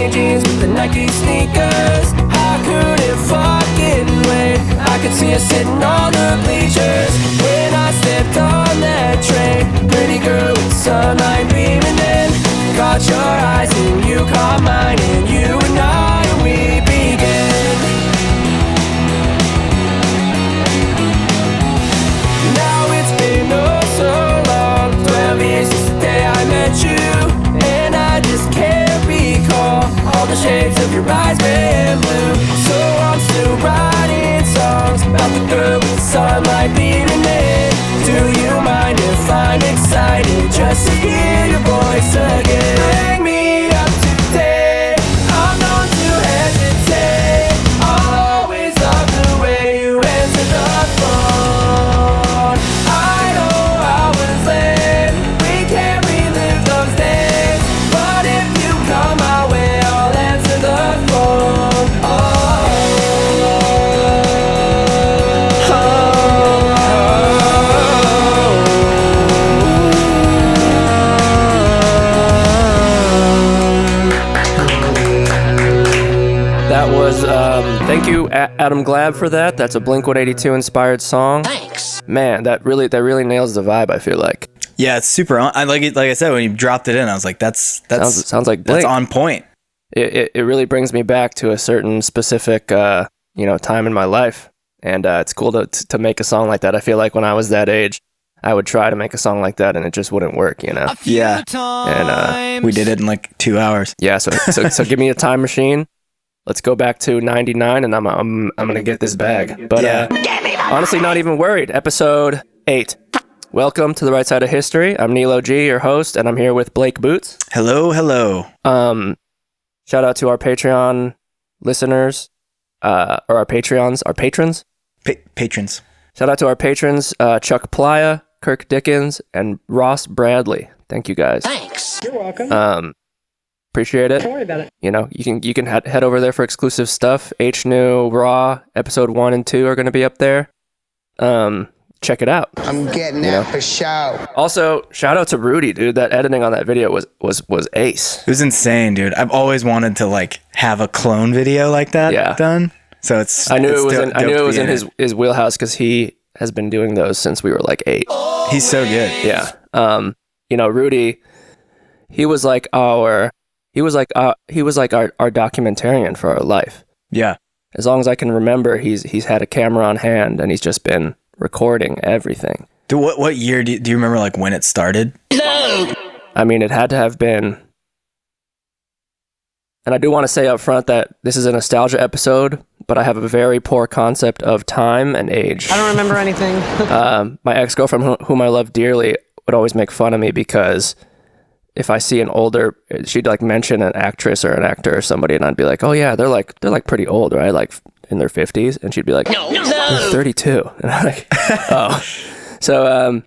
skinny jeans with the Nike sneakers. I couldn't fucking wait. I could see her sitting on the bleachers when I stepped on that train. Pretty girl with the sunlight beaming in. Caught your eyes and you caught mine, and you and I, we began. Now it's been oh so long, 12 years since the day I met you, and I just can't recall all the shades of your eyes, red and blue. So I'm still writing songs about the girl with the sunlight beaming in. Do you mind if I'm excited just to hear your voice again? Bring me up to date, I'm known to hesitate. I'll always love the way you answer the phone. I know I was late, we can't relive those days, but if you come my way, I'll answer the phone. That was, thank you, Adam Glab, for that. That's a Blink-182 inspired song. Thanks. Man, that really nails the vibe, I feel like. Yeah, it's super. I like it. Like I said, when you dropped it in, I was like, "That's Sounds like Blink. That's on point." It really brings me back to a certain specific, time in my life, and it's cool to make a song like that. I feel like when I was that age, I would try to make a song like that, and it just wouldn't work, Yeah, and we did it in like 2 hours. yeah. So give me a time machine. Let's go back to '99, and I'm gonna get this bag. But honestly, not even worried. Episode 8. Welcome to the Right Side of History. I'm Nilo G, your host, and I'm here with Blake Boots. Hello. Shout out to our Patreon listeners, or our patrons. Patrons. Shout out to our patrons, Chuck Playa, Kirk Dickens, and Ross Bradley. Thank you guys. Thanks. You're welcome. Appreciate it. Don't worry about it. You can head over there for exclusive stuff. HNEW, Raw, episode 1 and 2 are going to be up there. Check it out. I'm getting that for show. Also, shout out to Rudy, dude. That editing on that video was ace. It was insane, dude. I've always wanted to like have a clone video like that done. So it's. I knew it's it was in it. his wheelhouse because he has been doing those since we were like 8. He's so good. Yeah. Rudy, he was like our documentarian for our life. Yeah. As long as I can remember, he's had a camera on hand and he's just been recording everything. Dude, what year do you remember like when it started? No. I mean, it had to have been. And I do want to say up front that this is a nostalgia episode, but I have a very poor concept of time and age. I don't remember anything. My ex-girlfriend, whom I love dearly, would always make fun of me because if I see an older, she'd like mention an actress or an actor or somebody, and I'd be like, "Oh yeah, they're like pretty old, right? Like in their 50s," and she'd be like, No. "They're 32," and I'm like, "Oh." So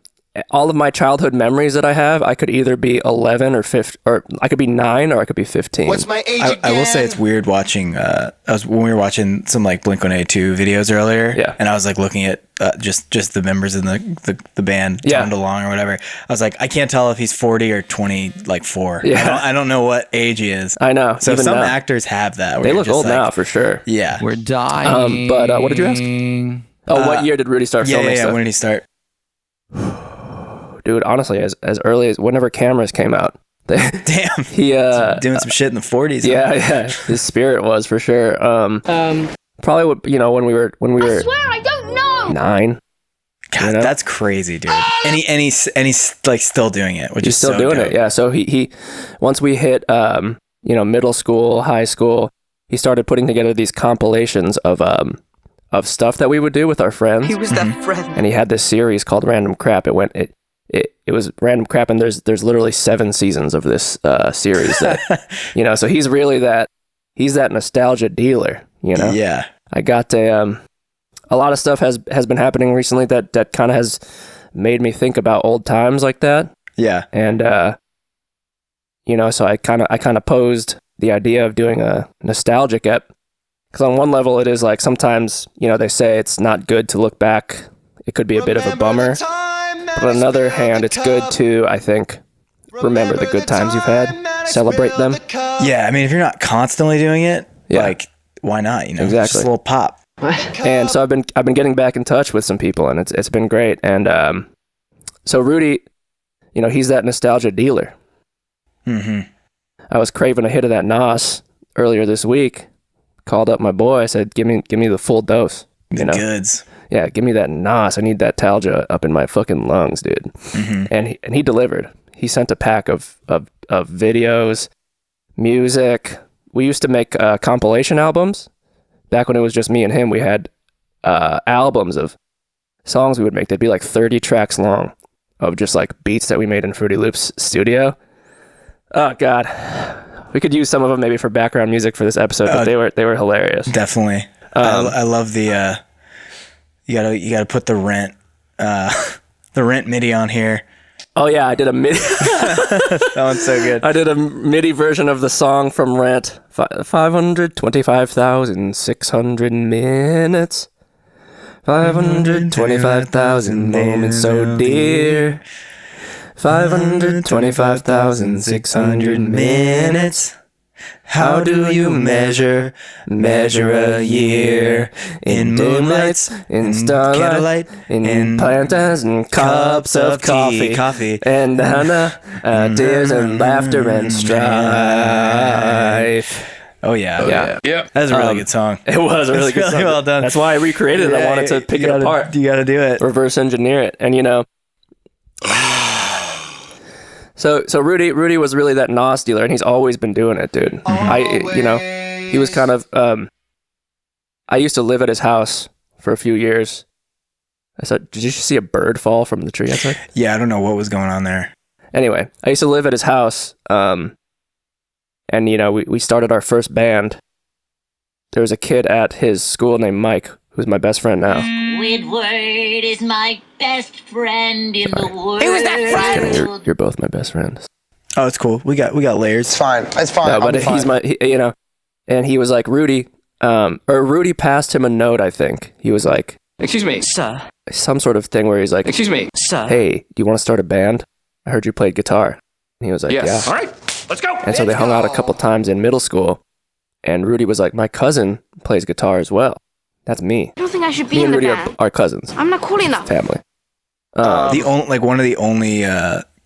all of my childhood memories that I have, I could either be 11 or 15, or I could be 9 or I could be 15. What's my age again? I will say it's weird watching. When we were watching some like Blink-182 videos earlier, and I was like looking at just the members in the band toned along or whatever. I was like, I can't tell if he's 40 or 24. Yeah. I don't know what age he is. I know. So even some now. actors have that. They where look you're just old like, now for sure. Yeah. We're dying. But what did you ask? Oh, what year did Rudy start filming Yeah. stuff? When did he start? Dude, honestly, as early as whenever cameras came out. Damn. He doing some shit in the 40s. Yeah. His spirit was for sure. Probably would, when we were I swear I don't know. 9. God, that's crazy, dude. And he's like still doing it, which He's is still so doing dope. it. Yeah. So he once we hit middle school, high school, he started putting together these compilations of stuff that we would do with our friends. He was that friend. And he had this series called Random Crap. It was Random Crap, and there's literally 7 seasons of this series that so he's that nostalgia dealer, Yeah. I got a lot of stuff has been happening recently that kind of has made me think about old times like that. Yeah. And so I kind of posed the idea of doing a nostalgic ep, because on one level it is like sometimes they say it's not good to look back, it could be a bit of a bummer, but on the other hand it's good to, I think, remember the good times you've had. celebrate them. Yeah, I mean, if you're not constantly doing it, Yeah. like, why not? You know, Exactly. just a little pop. And so I've been getting back in touch with some people, and it's been great. And so Rudy, you know, he's that nostalgia dealer. Mm-hmm. I was craving a hit of that Nas earlier this week. Called up my boy. I said, "Give me the full dose." The You know? goods. Yeah, give me that Nas. I need that Talgia up in my fucking lungs, dude. Mm-hmm. And he delivered. He sent a pack of videos, music. We used to make compilation albums. Back when it was just me and him, we had albums of songs we would make. They'd be like 30 tracks long of just like beats that we made in Fruity Loops studio. Oh God, we could use some of them maybe for background music for this episode, but they were hilarious. Definitely. I love the you gotta put the rent MIDI on here. Oh yeah, I did a MIDI. That one's so good. I did a MIDI version of the song from Rent. 525,600 minutes. 525,000 moments so dear. 525,600 minutes. How do you measure a year? In moonlights, in starlight, candlelight, in plantains and cups of coffee, and tears and laughter and strife. Oh yeah. That was a really good song. It was a really good song. Well done. That's why I recreated it. I wanted to pick it apart. You gotta do it. Reverse engineer it. And you know, so Rudy was really that Nas dealer, and he's always been doing it, dude. He was kind of I used to live at his house for a few years. I said, did you see a bird fall from the tree outside? Yeah, I don't know what was going on there. Anyway, I used to live at his house, and you know, we started our first band. There was a kid at his school named Mike, who's my best friend now. Squidward is my best friend in the world. Who was that friend? You're both my best friends. Oh, it's cool. We got layers. It's fine. No, but he's you know, and he was like, Rudy, or Rudy passed him a note, I think. He was like, Excuse me, sir. some sort of thing where he's like, Excuse me, sir. hey, do you want to start a band? I heard you played guitar. And he was like, Yes. yeah. All right, let's go. And so they hung out a couple times in middle school, and Rudy was like, my cousin plays guitar as well. That's me. I don't think I should be Me in and the Rudy band. are cousins, I'm not cool enough. family. One of the only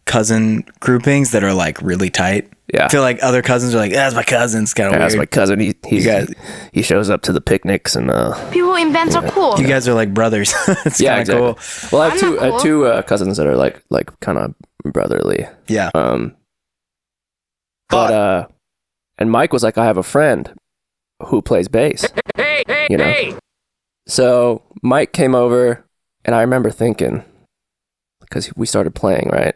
cousin groupings that are like really tight. Yeah. I feel like other cousins are like, that's my cousin. It's kind of Yeah, weird. that's my cousin. He shows up to the picnics and People in bands are cool. You guys are like brothers. It's yeah, kind of exactly. cool. Well, I I'm have not cool. two cousins that are like kind of brotherly. Yeah. But and Mike was like, I have a friend who plays bass. You know. So Mike came over, and I remember thinking, because we started playing, right?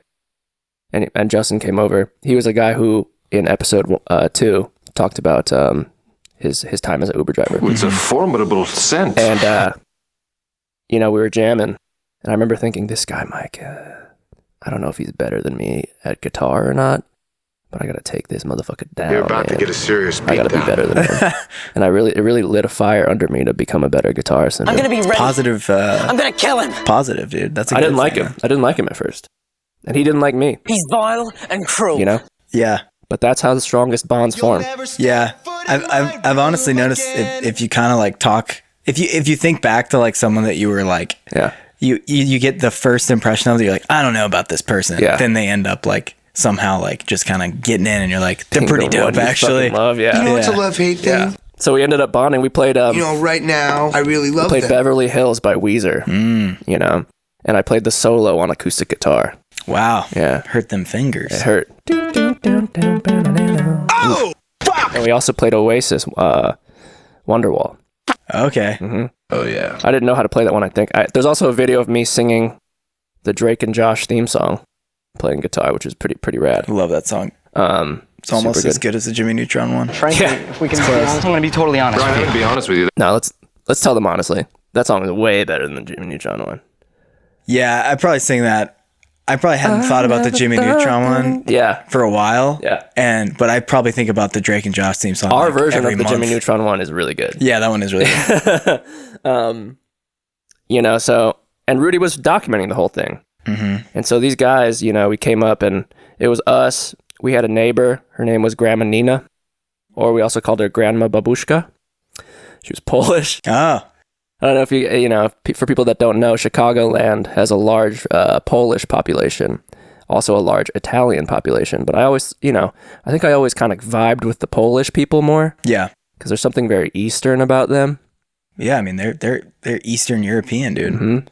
And Justin came over. He was a guy who in episode 2 talked about his time as an Uber driver. It's a formidable scent. And you know, we were jamming, and I remember thinking, this guy Mike, I don't know if he's better than me at guitar or not, but I gotta take this motherfucker down. You're about to man. get a serious I gotta be beatdown. better than him. And it really lit a fire under me to become a better guitarist. I'm gonna be ready. Positive. I'm gonna kill him. Positive, dude. That's. I didn't like him. I didn't like him at first, and he didn't like me. He's vile and cruel. You know. Yeah. But that's how the strongest bonds form. Yeah. I've honestly noticed if you kind of like talk, if you think back to like someone that you were like, Yeah. you get the first impression of it, you're like, I don't know about this person. Yeah. Then they end up like somehow like just kind of getting in, and you're like, they're pretty The one dope you actually. fucking love, yeah. You know what's a Yeah. love-hate thing? Yeah. So we ended up bonding. We played Right now, I really love played them. Beverly Hills by Weezer. You know, and I played the solo on acoustic guitar. Wow. Yeah. Hurt them fingers. It hurt. Oh, fuck! And we also played Oasis, Wonderwall. Okay. Oh, yeah. I didn't know how to play that one, I think. There's also a video of me singing the Drake and Josh theme song, playing guitar, which is pretty rad. I love that song. It's almost super as good as the Jimmy Neutron one. Frankly, if we can be honest, I'm going to be totally honest Brian, I'm with going to be honest with you. No, let's tell them honestly. That song is way better than the Jimmy Neutron one. Yeah, I probably sing that. I probably hadn't thought about the Jimmy Neutron one Yeah. for a while. Yeah. But I probably think about the Drake and Josh theme song. Our like, version of every the Jimmy month. Neutron one is really good. Yeah, that one is really good. You know, so, and Rudy was documenting the whole thing. And so these guys, you know, we came up and it was us, we had a neighbor. Her name was Grandma Nina, or we also called her Grandma Babushka. She was Polish. Oh. I don't know if for people that don't know, Chicagoland has a large Polish population, also a large Italian population. But I always, I think I always kind of vibed with the Polish people more. Yeah. Because there's something very Eastern about them. Yeah, I mean, they're Eastern European, dude. Mm-hmm.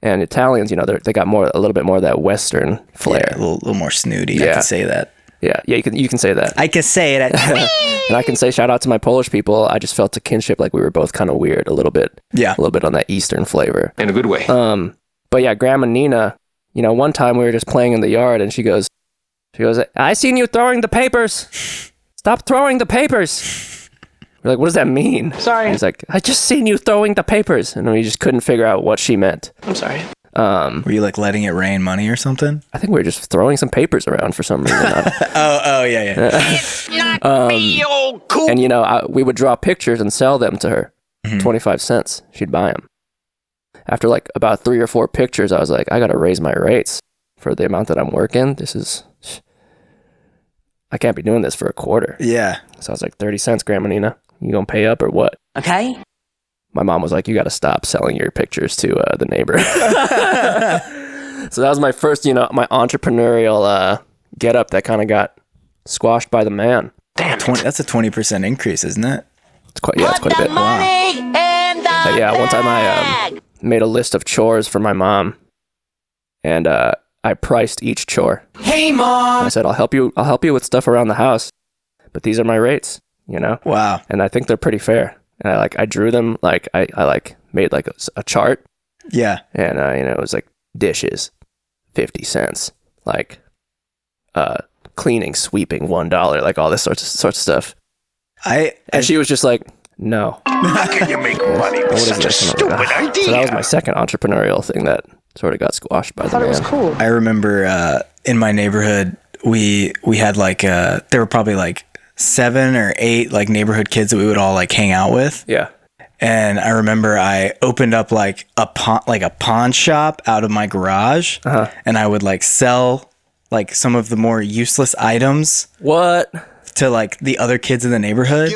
And Italians, they got a little bit more of that Western flair. Yeah, a little more snooty. Yeah. I can say that. Yeah, you can say that. I can say that. And I can say shout out to my Polish people. I just felt a kinship, like we were both kind of weird a little bit. Yeah. A little bit on that Eastern flavor. In a good way. But yeah, Grandma Nina, one time we were just playing in the yard and she goes, I seen you throwing the papers. Stop throwing the papers. We're like, what does that mean? Sorry. He's like, I just seen you throwing the papers. And we just couldn't figure out what she meant. I'm sorry. Were you like letting it rain money or something? I think we were just throwing some papers around for some reason. Yeah. It's not real cool. And we would draw pictures and sell them to her. 25 cents. She'd buy them. After like about 3 or 4 pictures, I was like, I got to raise my rates for the amount that I'm working. I can't be doing this for a quarter. Yeah. So I was like, 30 cents, Grandma Nina. You gonna pay up or what? Okay. My mom was like, you got to stop selling your pictures to the neighbor. So that was my first, my entrepreneurial get up that kind of got squashed by the man. Damn, that's a 20% increase, isn't it? It's quite a bit. Money and the Yeah, one time I made a list of chores for my mom, and I priced each chore. Hey, Mom! I said, I'll help you with stuff around the house, but these are my rates, Wow. And I think they're pretty fair. And I drew them, like I made like a chart. Yeah. And it was like dishes, 50 cents, like cleaning, sweeping, $1, like all this sorts of stuff. And she was just like, no. How can you make money with such a stupid idea? So that was my second entrepreneurial thing that sort of got squashed by the man. It was cool. I remember in my neighborhood, we had like there were probably like 7 or 8 like neighborhood kids that we would all like hang out with. Yeah. And I remember I opened up like a pawn shop out of my garage, and I would like sell like some of the more useless items. What? To like the other kids in the neighborhood,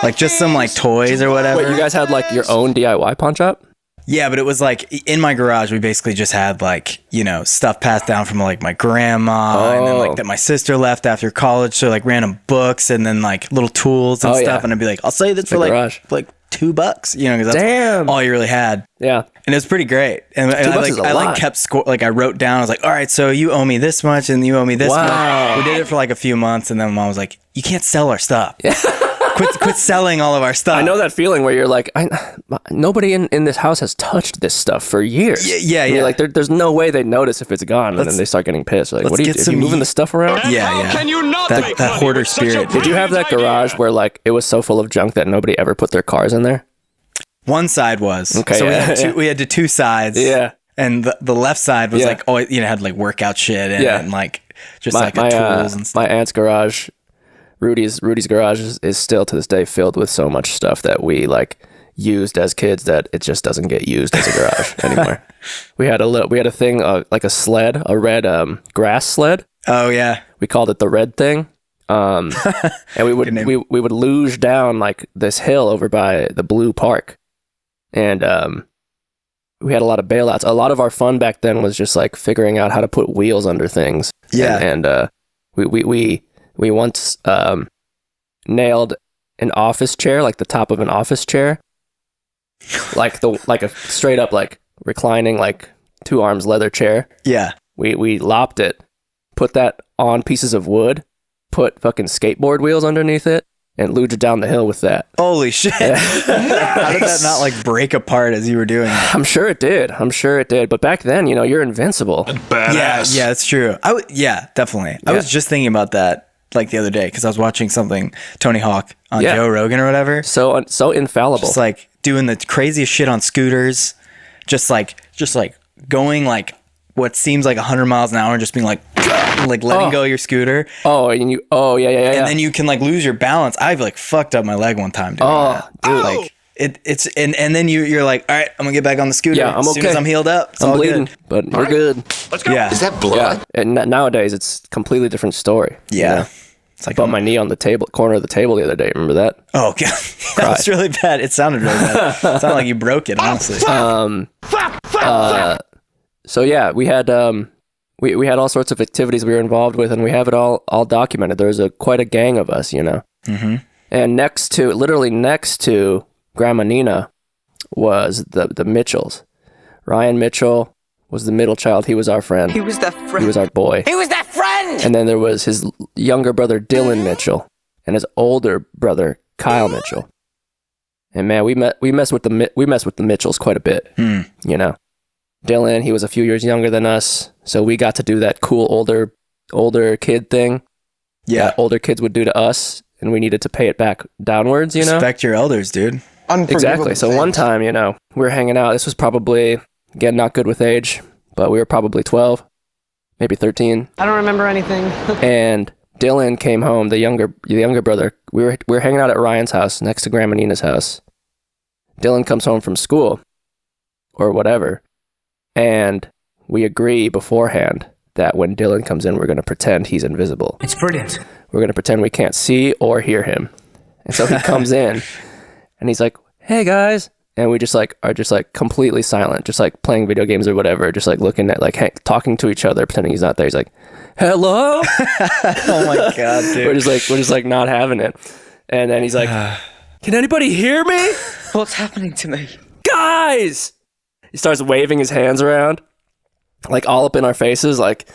like just some like toys or whatever. Wait, you guys had like your own DIY pawn shop? Yeah, but it was like in my garage, we basically just had like, stuff passed down from like my grandma and then like that my sister left after college. So like random books and then like little tools and stuff. Yeah. And I'd be like, I'll sell you this for like $2, because that's all you really had. Yeah. And it was pretty great. And I like kept score, like I wrote down, I was like, all right, so you owe me this much and you owe me this much. We did it for like a few months and then mom was like, you can't sell our stuff. Yeah. Quit selling all of our stuff. I know that feeling where you're like, nobody in this house has touched this stuff for years. Yeah. You're like, there's no way they notice if it's gone, and then they start getting pissed. Like, what are you moving the stuff around? Yeah. Can you not that hoarder spirit. Did you have that garage where like it was so full of junk that nobody ever put their cars in there? One side was. Okay. So we had two sides. Yeah. And the left side was like, had like workout shit and like just tools and stuff. My aunt's garage. Rudy's garage is still to this day filled with so much stuff that we like used as kids that it just doesn't get used as a garage anymore. We had a thing like a sled, a red grass sled. Oh yeah, we called it the red thing. And we would luge down like this hill over by the Blue Park, and we had a lot of bailouts. A lot of our fun back then was just like figuring out how to put wheels under things. Yeah, and we once nailed an office chair, like the top of an office chair, like a straight up like reclining like 2 arms leather chair. Yeah, we lopped it, put that on pieces of wood, put fucking skateboard wheels underneath it, and luged down the hill with that. Holy shit! How did that not like break apart as you were doing it? I'm sure it did. But back then, you're invincible. Badass. Yeah, it's true. Definitely. I was just thinking about that like the other day because I was watching something Tony Hawk on Joe Rogan or whatever. So infallible. Just like doing the craziest shit on scooters, just like going like what seems like 100 miles an hour and just being like letting go of your scooter. Yeah. And then you can like lose your balance. I've like fucked up my leg one time doing that. Dude. Like it's and then you're like, all right, I'm gonna get back on the scooter. Yeah, I'm as okay. soon as I'm healed up, it's I'm all bleeding, good. but we're good. Let's go. Yeah. Is that blood? And nowadays it's completely different story. Yeah. You know? It's like Bumped my knee on the corner of the table the other day. Remember that? Oh god, that was really bad. It sounded really bad. It sounded like you broke it, honestly. So yeah, we had we had all sorts of activities we were involved with, and we have it all documented. There's quite a gang of us, you know. Mm-hmm. And literally next to Grandma Nina was the Mitchells. Ryan Mitchell was the middle child. He was our friend. He was that friend. He was our boy. He was that friend. And then there was his younger brother Dylan Mitchell and his older brother Kyle Mitchell. And man, we messed with the Mitchells quite a bit. You know, Dylan, he was a few years younger than us, so we got to do that cool older kid thing. Yeah, that older kids would do to us, and we needed to pay it back downwards. You know, respect your elders, dude. Exactly. So one time, you know, we were hanging out. This was probably, again, not good with age, but we were probably 12, maybe 13. I don't remember anything. And Dylan came home, the younger brother. We were hanging out at Ryan's house next to Grandma Nina's house. Dylan comes home from school or whatever, and we agree beforehand that when Dylan comes in, we're going to pretend he's invisible. It's brilliant. We're going to pretend we can't see or hear him. And so he comes in and he's like, "Hey guys." And we are just completely silent, just like playing video games or whatever, just like looking at talking to each other, pretending he's not there. He's like, "Hello." Oh my god, dude. we're just like not having it. And then he's like, "Can anybody hear me? What's happening to me? Guys!" He starts waving his hands around, like all up in our faces, like,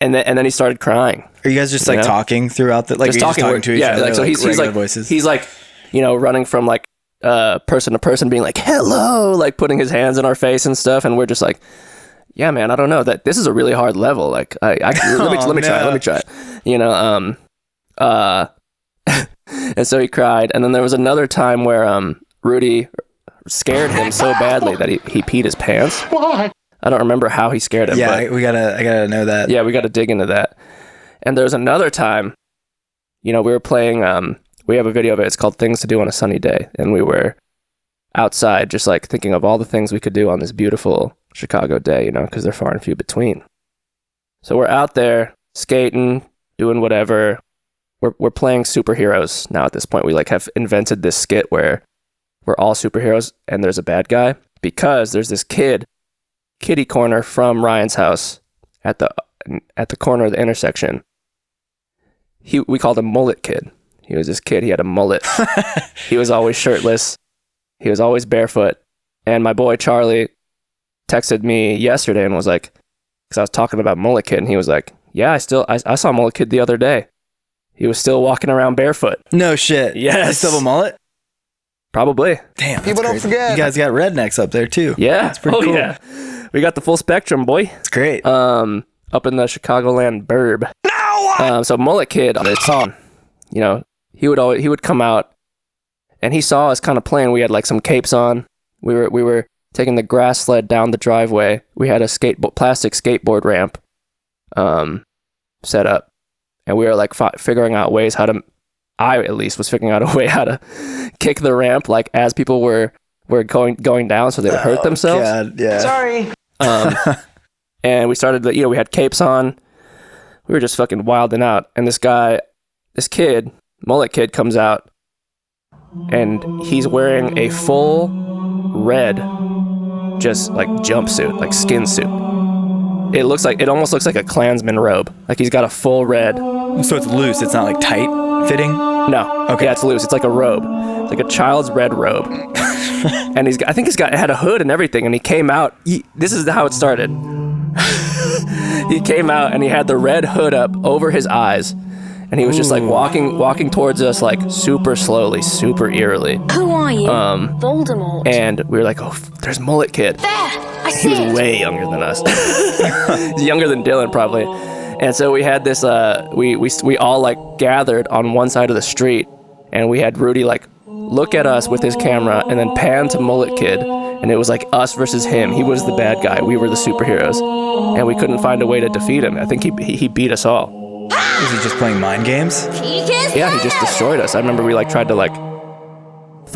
and then he started crying. Are you guys just like talking throughout the just talking to each other? Like, so he's like voices? He's like, you know, running from like person to person, being like, "Hello," like putting his hands in our face and stuff, and we're just like, "Yeah, man, I don't know, that this is a really hard level. Like, let me try it." You know, and so he cried, and then there was another time where Rudy scared him so badly that he peed his pants. Why? I don't remember how he scared him. Yeah, but I gotta know that. yeah, we got to dig into that. And there's another time, you know, we were playing. We have a video of it. It's called "Things to Do on a Sunny Day," and we were outside, just like thinking of all the things we could do on this beautiful Chicago day, you know, because they're far and few between. So we're out there skating, doing whatever. We're playing superheroes now. At this point, we like have invented this skit where we're all superheroes and there's a bad guy, because there's this kitty corner from Ryan's house at the corner of the intersection. We called him Mullet Kid. He was this kid. He had a mullet. He was always shirtless. He was always barefoot. And my boy Charlie texted me yesterday and was like, because I was talking about Mullet Kid, and he was like, "Yeah, I saw Mullet Kid the other day. He was still walking around barefoot." No shit. Yes. They still have a mullet? Probably. Damn. People don't forget. You guys got rednecks up there too. Yeah. That's pretty cool. Yeah. We got the full spectrum, boy. It's great. Up in the Chicagoland burb. No! So Mullet Kid, it's on. You know, he would come out, and he saw us kind of playing. We had like some capes on. We were taking the grass sled down the driveway. We had a plastic skateboard ramp set up, and we were like figuring out ways how to. I at least was figuring out a way how to kick the ramp, like as people were going down, so they would hurt themselves. God, yeah. Sorry. And we started we had capes on. We were just fucking wilding out, and this kid, Mullet Kid, comes out, and he's wearing a full red, just like jumpsuit, like skin suit. It almost looks like a Klansman robe. Like he's got a full red. So it's loose. It's not like tight fitting. No. Okay. Yeah, it's loose. It's like a robe. It's like a child's red robe. And I think it had a hood and everything. And he came out. This is how it started. He came out and he had the red hood up over his eyes. And he was just like walking towards us, like super slowly, super eerily. Who are you? Voldemort. And we were like, "Oh, there's Mullet Kid." There, I He see was it. way younger than us. He's younger than Dylan probably. And so we had this. We all like gathered on one side of the street, and we had Rudy like look at us with his camera, and then pan to Mullet Kid, and it was like us versus him. He was the bad guy. We were the superheroes, and we couldn't find a way to defeat him. I think he beat us all. Was he just playing mind games? Yeah, he just destroyed us. I remember we like tried to like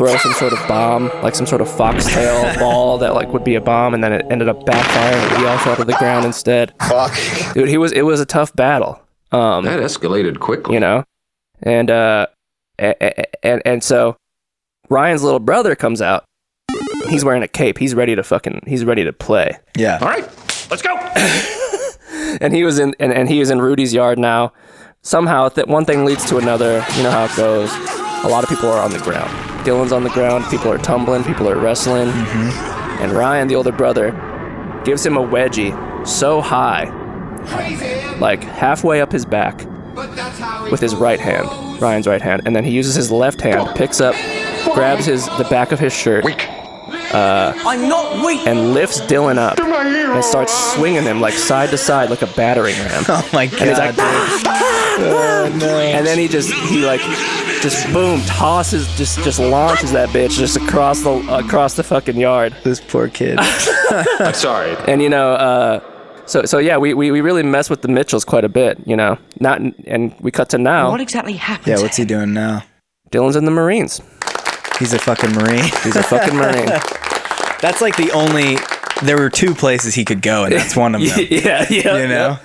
throw some sort of bomb, like some sort of foxtail ball that like would be a bomb, and then it ended up backfiring and we all fell to the ground instead. Fuck. Dude, it was a tough battle. That escalated quickly. You know? And so Ryan's little brother comes out. He's wearing a cape. He's ready to play. Yeah. All right, let's go. And he was in Rudy's yard now. Somehow that one thing leads to another. You know how it goes. A lot of people are on the ground. Dylan's on the ground. People are tumbling. People are wrestling. Mm-hmm. And Ryan, the older brother, gives him a wedgie so high, like halfway up his back, with his right hand, Ryan's right hand, and then he uses his left hand, picks up, grabs the back of his shirt, I'm not weak. and lifts Dylan up and starts swinging him like side to side like a battering ram. Oh my god. And he's like, oh, no. And then he just boom, tosses, just launches that bitch just across the fucking yard. This poor kid. I'm sorry. And so yeah, we really mess with the Mitchells quite a bit, and we cut to now. What exactly happened? Yeah, what's he doing now? Dylan's in the Marines. He's a fucking Marine. He's a fucking Marine. That's like there were 2 places he could go, and that's one of them. Yeah. You know?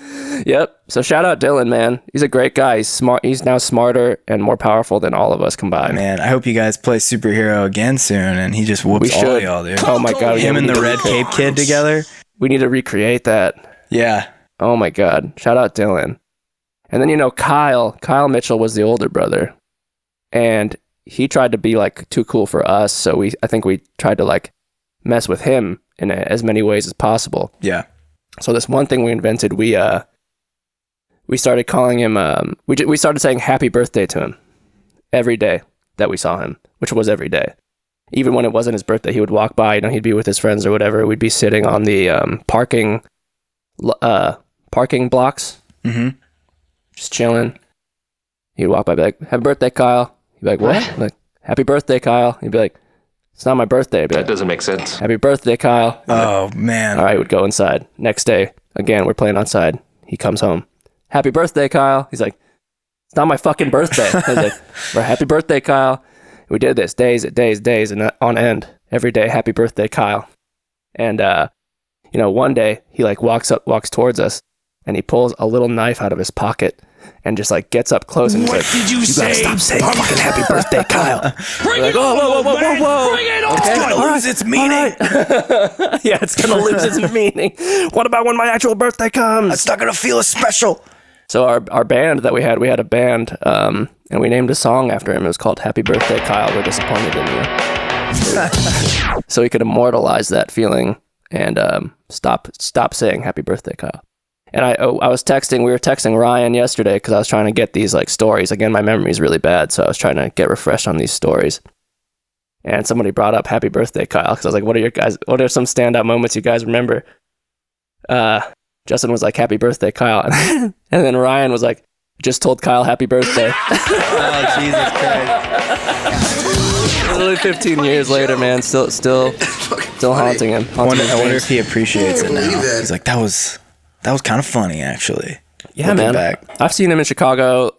Yep. So shout out Dylan, man. He's a great guy. He's smart. He's now smarter and more powerful than all of us combined. Man, I hope you guys play superhero again soon, and he just whoops all y'all, dude. Oh my god. Him and the red cape kid together. We need to recreate that. Yeah. Oh my god. Shout out Dylan. And then Kyle Mitchell was the older brother, and he tried to be like too cool for us. So I think we tried to like mess with him in as many ways as possible. Yeah. So this one thing we invented, we started calling him, we started saying happy birthday to him every day that we saw him, which was every day. Even when it wasn't his birthday, he would walk by, he'd be with his friends or whatever. We'd be sitting on the parking blocks, just chilling. He'd walk by, be like, happy birthday, Kyle. He'd be like, what? I'm like, happy birthday, Kyle. He'd be like, it's not my birthday. I'd be like, That doesn't make sense. happy birthday, Kyle. Oh, man. All right, we'd go inside. Next day, again, we're playing outside. He comes home. Happy birthday, Kyle. He's like, it's not my fucking birthday. I was like, well, happy birthday, Kyle. We did this days and on end. Every day, happy birthday, Kyle. And, one day he like walks towards us and he pulls a little knife out of his pocket and just like gets up close and he's like, did you say? Gotta stop saying fucking happy birthday, Kyle. Bring We're like, it on, whoa. Bring it on. Okay, It's gonna lose its meaning. Yeah, it's gonna lose its meaning. What about when my actual birthday comes? It's not gonna feel as special. So our band that we had a band, and we named a song after him. It was called Happy Birthday, Kyle. We're disappointed in you. So he could immortalize that feeling and stop saying Happy Birthday, Kyle. And we were texting Ryan yesterday because I was trying to get these like stories. Again, my memory is really bad, so I was trying to get refreshed on these stories. And somebody brought up Happy Birthday, Kyle, because I was like, what are some standout moments you guys remember? Justin was like, happy birthday, Kyle. And then Ryan was like, just told Kyle happy birthday. Oh, Jesus Christ. Literally 15 years later, man, still haunting him. I wonder if he appreciates it now. He's like, that was kind of funny, actually. Yeah, man. Back. I've seen him in Chicago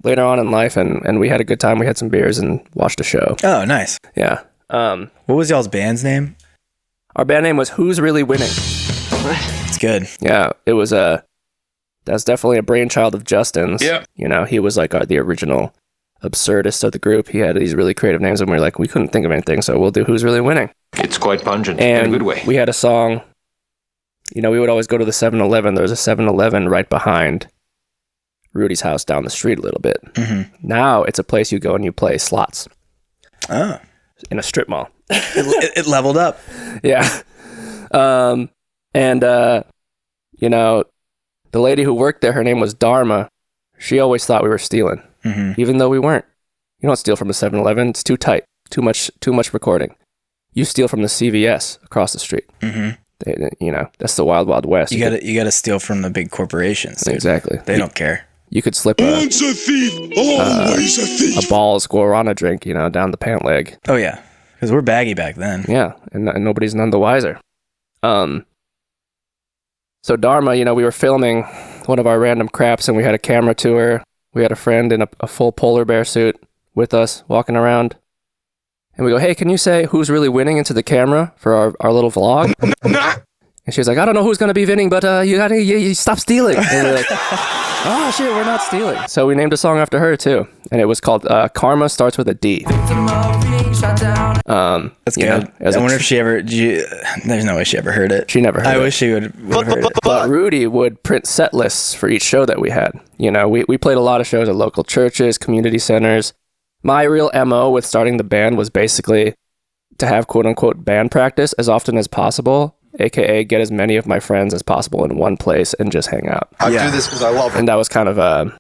later on in life, and we had a good time. We had some beers and watched a show. Oh, nice. Yeah. What was y'all's band's name? Our band name was Who's Really Winning? It's good. Yeah, it was that's definitely a brainchild of Justin's. Yeah. He was like the original absurdist of the group. He had these really creative names, and we were like, we couldn't think of anything, so we'll do Who's Really Winning? It's quite pungent and in a good way. We had a song. We would always go to the 7-Eleven. There was a 7-Eleven right behind Rudy's house down the street a little bit. Mm-hmm. Now it's a place you go and you play slots. Oh. In a strip mall. It leveled up. Yeah. The lady who worked there, her name was Dharma. She always thought we were stealing, even though we weren't. You don't steal from a 7-Eleven. It's too tight. Too much recording. You steal from the CVS across the street. Mm-hmm. That's the wild, wild west. You gotta steal from the big corporations. Dude. Exactly. They don't care. You could slip Once a thief, always a thief. A Ball's guarana drink, down the pant leg. Oh yeah, because we're baggy back then. Yeah, and nobody's none the wiser. So Dharma, we were filming one of our random craps, and we had a camera tour. We had a friend in a full polar bear suit with us walking around. And we go, hey, can you say who's really winning into the camera for our little vlog? And she was like, I don't know who's going to be winning, but you stop stealing. And we're like, oh, shit, we're not stealing. So we named a song after her, too. And it was called Karma Starts With a D. That's good. I wonder if she ever... there's no way she ever heard it. She never heard it. I wish she would have heard it. But Rudy would print set lists for each show that we had. You know, we played a lot of shows at local churches, community centers. My real MO with starting the band was basically to have quote-unquote band practice as often as possible, aka get as many of my friends as possible in one place and just hang out. I do this because I love it. And that was kind of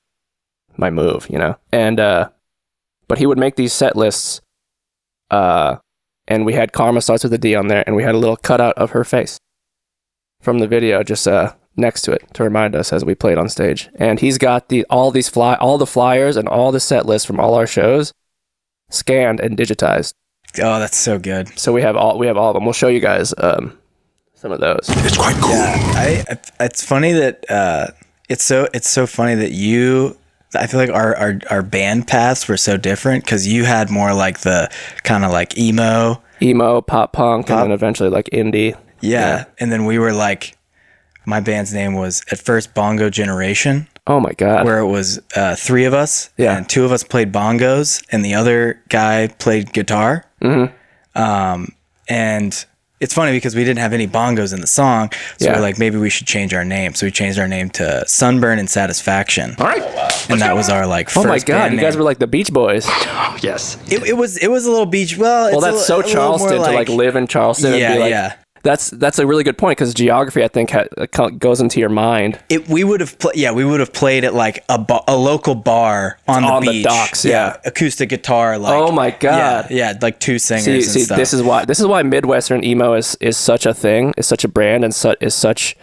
my move, you know? And but he would make these set lists, and we had Karma Starts With a D on there, and we had a little cutout of her face from the video just next to it to remind us as we played on stage. And he's got all the flyers and all the set lists from all our shows scanned and digitized. Oh, that's so good. So we have all of them. We'll show you guys some of those. It's quite cool. Yeah, it's funny that it's so funny that I feel like our band paths were so different because you had more like the kind of like emo, pop punk, and then eventually like indie. Yeah. And then we were like, my band's name was at first Bongo Generation. Oh my God. Where it was 3 of us, and 2 of us played bongos, and the other guy played guitar. Mm-hmm. And it's funny because we didn't have any bongos in the song, so we're like, maybe we should change our name. So we changed our name to Sunburn and Satisfaction. All right. And that was our like first Oh my God, you guys were like the Beach Boys. Yes. It was a little beach. Well, that's so Charleston to like live in Charleston and be like, That's a really good point because geography, I think, goes into your mind. We would have played at like a local bar on the beach. The docks, yeah. Acoustic guitar. Like, oh my God. Yeah, like 2 singers and stuff. This is why Midwestern emo is such a thing, is such a brand, and is such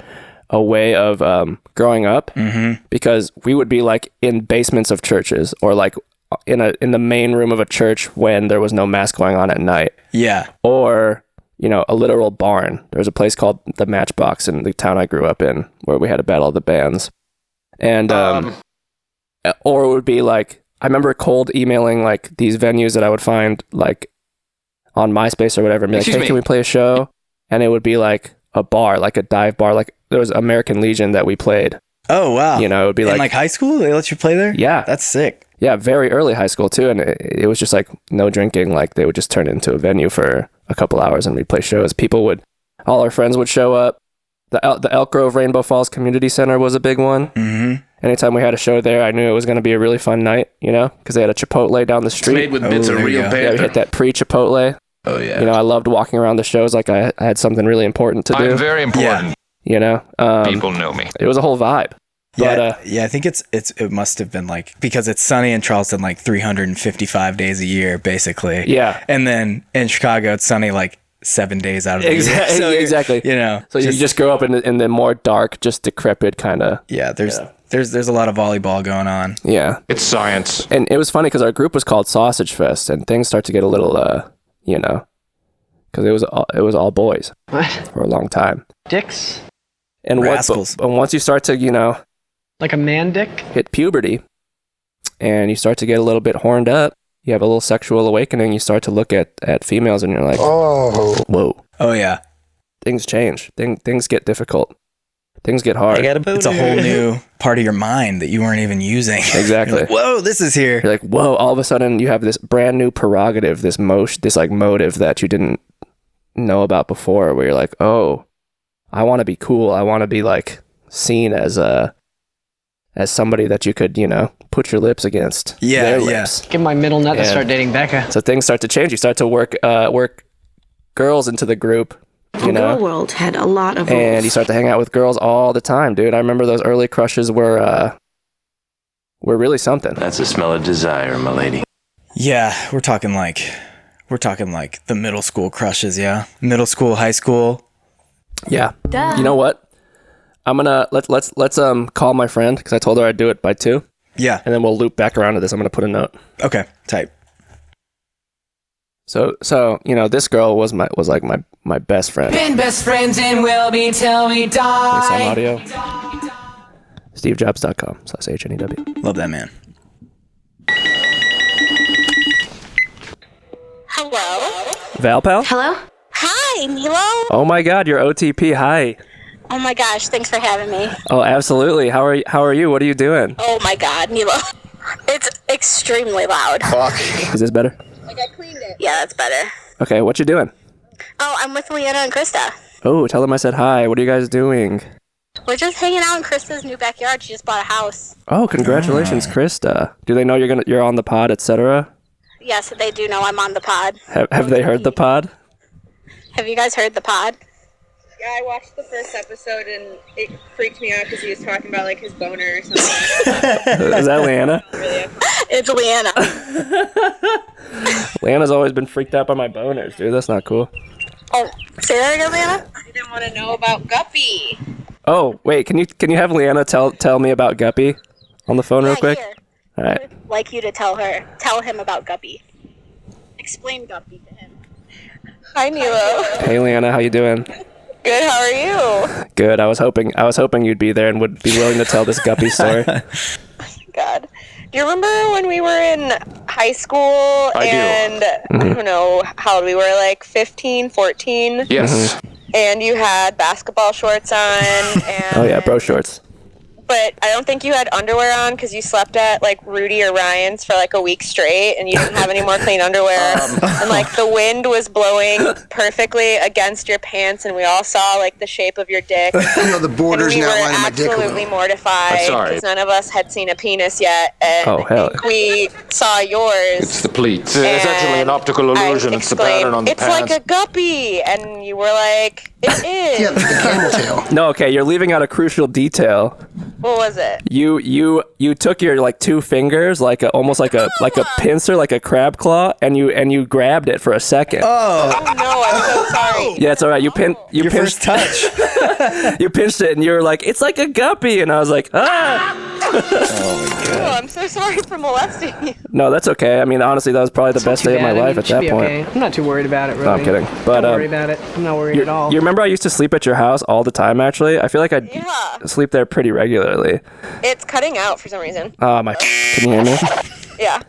a way of growing up. Mm-hmm. Because we would be like in basements of churches or like in the main room of a church when there was no mass going on at night. Yeah. Or a literal barn. There was a place called the Matchbox in the town I grew up in where we had to battle the bands. And, or it would be like, I remember cold emailing like these venues that I would find like on MySpace or whatever and be like, hey, can we play a show? And it would be like a bar, like a dive bar. Like there was American Legion that we played. Oh, wow. It would be in like high school? They let you play there? Yeah. That's sick. Yeah, very early high school too. And it was just like no drinking. Like they would just turn it into a venue for a couple hours and we'd play shows. All our friends would show up. The Elk Grove Rainbow Falls Community Center was a big one. Mm-hmm. Anytime we had a show there, I knew it was going to be a really fun night, because they had a Chipotle down the street. It's made with bits of real panther. Yeah, we hit that pre-Chipotle. Oh, yeah. I loved walking around the shows like I had something really important to do. I'm very important. People know me. It was a whole vibe. Yeah, I think it must have been like, because it's sunny in Charleston like 355 days a year, basically. Yeah. And then in Chicago, it's sunny like 7 days out of the year. So exactly. So you just grow up in the more dark, just decrepit kind of. Yeah, there's a lot of volleyball going on. Yeah. It's science. And it was funny because our group was called Sausage Fest, and things start to get a little, because it was all boys for a long time. Dicks? And rascals. And once you start to, like a man dick? hit puberty, and you start to get a little bit horned up, you have a little sexual awakening, you start to look at females, and you're like, oh, whoa. Oh, yeah. Things change. Things get difficult. Things get hard. It's a whole new part of your mind that you weren't even using. Exactly. Like, whoa, this is here. You're like, whoa, all of a sudden you have this brand new prerogative, this like motive that you didn't know about before, where you're like, oh, I want to be cool. I want to be like seen as somebody that you could, put your lips against. Yeah, their yeah. lips. Give my middle nut to start dating Becca. So things start to change. You start to work girls into the group. The girl world had a lot of rules. And you start to hang out with girls all the time, dude. I remember those early crushes were really something. That's a smell of desire, my lady. Yeah, we're talking like the middle school crushes, yeah. Middle school, high school. Yeah. Duh. You know what? I'm gonna let's call my friend because I told her I'd do it by 2. Yeah. And then we'll loop back around to this. I'm gonna put a note. Okay, type. So this girl was like my best friend. Been best friends and will be till we die. Some audio. SteveJobs.com/HNEW. Love that man. Hello? Hello? Valpal? Hello? Hi, Nilo. Oh my God, your OTP. Hi. Oh my gosh, thanks for having me. Oh, absolutely. How are you? What are you doing? Oh my God, Nilo. It's extremely loud. Fuck. Is this better? Like I cleaned it. Yeah, that's better. Okay, what you doing? Oh, I'm with Leanna and Krista. Oh, tell them I said hi. What are you guys doing? We're just hanging out in Krista's new backyard. She just bought a house. Oh, congratulations, Krista. Do they know you're on the pod, etc.? Yes, they do know I'm on the pod. Have they heard the pod? Have you guys heard the pod? Yeah, I watched the first episode and it freaked me out because he was talking about like his boner or something. Is that Leanna? It's Leanna. Leanna's always been freaked out by my boners, dude. That's not cool. Oh, say that again, Leanna? I didn't want to know about Guppy. Oh, wait, can you have Leanna tell me about Guppy on the phone real quick? Here. All right. I would like you to tell him about Guppy. Explain Guppy to him. Hi, Nilo. Hey, Leanna, how you doing? Good. How are you? Good. I was hoping you'd be there and would be willing to tell this Guppy story. God. Do you remember when we were in high school and I don't know how old we were, like 15, 14? Yes. And you had basketball shorts on. And Oh yeah, bro shorts. But I don't think you had underwear on because you slept at like Rudy or Ryan's for like a week straight and you didn't have any more clean underwear. And like the wind was blowing perfectly against your pants and we all saw like the shape of your dick. You know, the borders and outline of my dick. We were absolutely mortified because none of us had seen a penis yet. And I think we saw yours. It's the pleats. It's actually an optical illusion. It's the pattern on the It's pants. like a guppy. And you were like, it is. Yeah, the camel tail. No, okay, you're leaving out a crucial detail. What was it? You took your like two fingers, like almost like a pincer, like a crab claw, and you grabbed it for a second. Oh no, I'm so sorry. Yeah, it's all right. You pinched first touch. You pinched it, and you were like, "It's like a guppy," and I was like, "Ah." Oh, I'm so sorry for molesting you. No, that's okay. I mean, honestly, that was probably the best day of my life at that point. Okay. I'm not too worried about it, really. No, I'm kidding. But Don't worry about it. I'm not worried at all. You remember I used to sleep at your house all the time, actually? I feel like I sleep there pretty regularly. It's cutting out for some reason. Oh, my... Can you hear me? Yeah.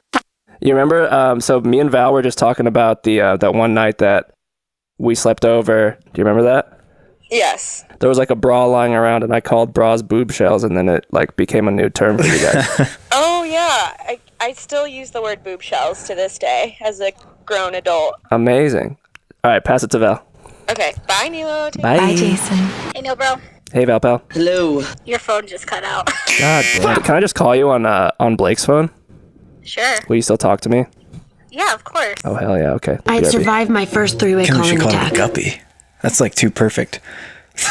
You remember? So me and Val were just talking about that one night that we slept over. Do you remember that? Yes. There was like a bra lying around, and I called bras boob shells, and then it like became a new term for you guys. Oh, yeah. I still use the word boob shells to this day as a grown adult. Amazing. All right, pass it to Val. Okay. Bye, Nilo. Bye, Jason. Hey, no, bro. Hey, Val pal. Hello. Your phone just cut out. God damn it. Can I just call you on Blake's phone? Sure. Will you still talk to me? Yeah, of course. Oh, hell yeah. Okay. I'd BRB. survived my first three-way We calling should call it attack. a guppy. That's like too perfect.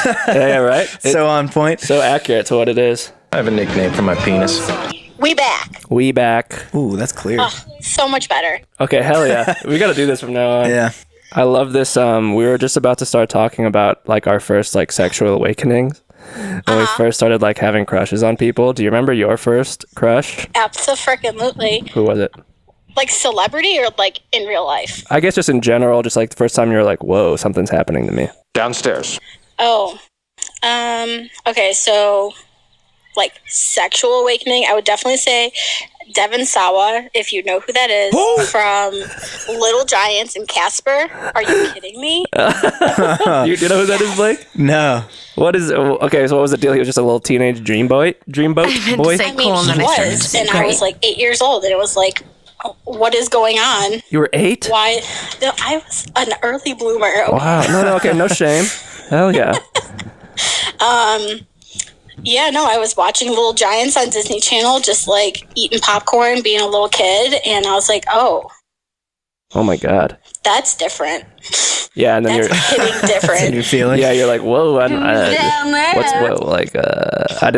Yeah, right? So on point. So accurate to what it is. I have a nickname for my penis. We back. We back. Ooh, that's clear. Oh, so much better. Okay, hell yeah. We got to do this from now on. Yeah. I love this. We were just about to start talking about like our first like sexual awakenings. When we first started like having crushes on people. Do you remember your first crush? Abso-freaking-lutely. Who was it? Like celebrity or like in real life? I guess just in general, just like the first time you were like, whoa, something's happening to me. Downstairs. Oh. Okay, so like sexual awakening, I would definitely say Devin Sawa, if you know who that is, from Little Giants and Casper. Are you kidding me? You know who that is, Blake? No. What is? Okay, so what was the deal? He was just a little teenage dreamboat boy. I mean, he was, and I was like 8 years old, and it was like, what is going on? You were 8? Why? No, I was an early bloomer. Okay? Wow. No, okay, no shame. Hell yeah. Yeah, no, I was watching Little Giants on Disney Channel, just like eating popcorn, being a little kid, and I was like, oh my God. That's different. Yeah, and then That's hitting different. You're feeling? Yeah, you're like, whoa, I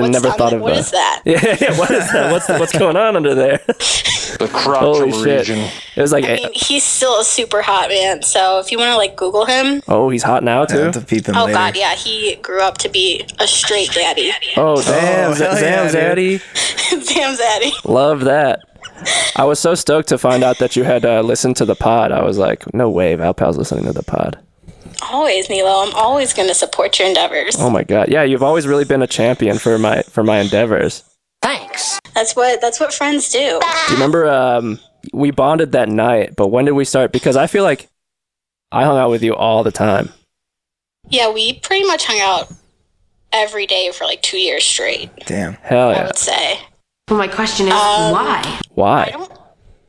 never thought of what is that? Yeah, what is that? What's going on under there? The crotch Holy shit. region. It was like, I mean, he's still a super hot man, so if you want to like Google him. oh, he's hot now I too? have to peep him Oh later. God, yeah, he grew up to be a straight daddy. Oh, damn, Oh, hell yeah, Zaddy. Damn daddy. Love that. I was so stoked to find out that you had listened to the pod. I was like, no way, Valpal's listening to the pod. Always, Nilo. I'm always going to support your endeavors. Oh my God. Yeah, you've always really been a champion for my endeavors. Thanks. That's what friends do. Do you remember we bonded that night, but when did we start? Because I feel like I hung out with you all the time. Yeah, we pretty much hung out every day for like 2 years straight. Damn. Hell yeah. I would say. Well, my question is, why? Why?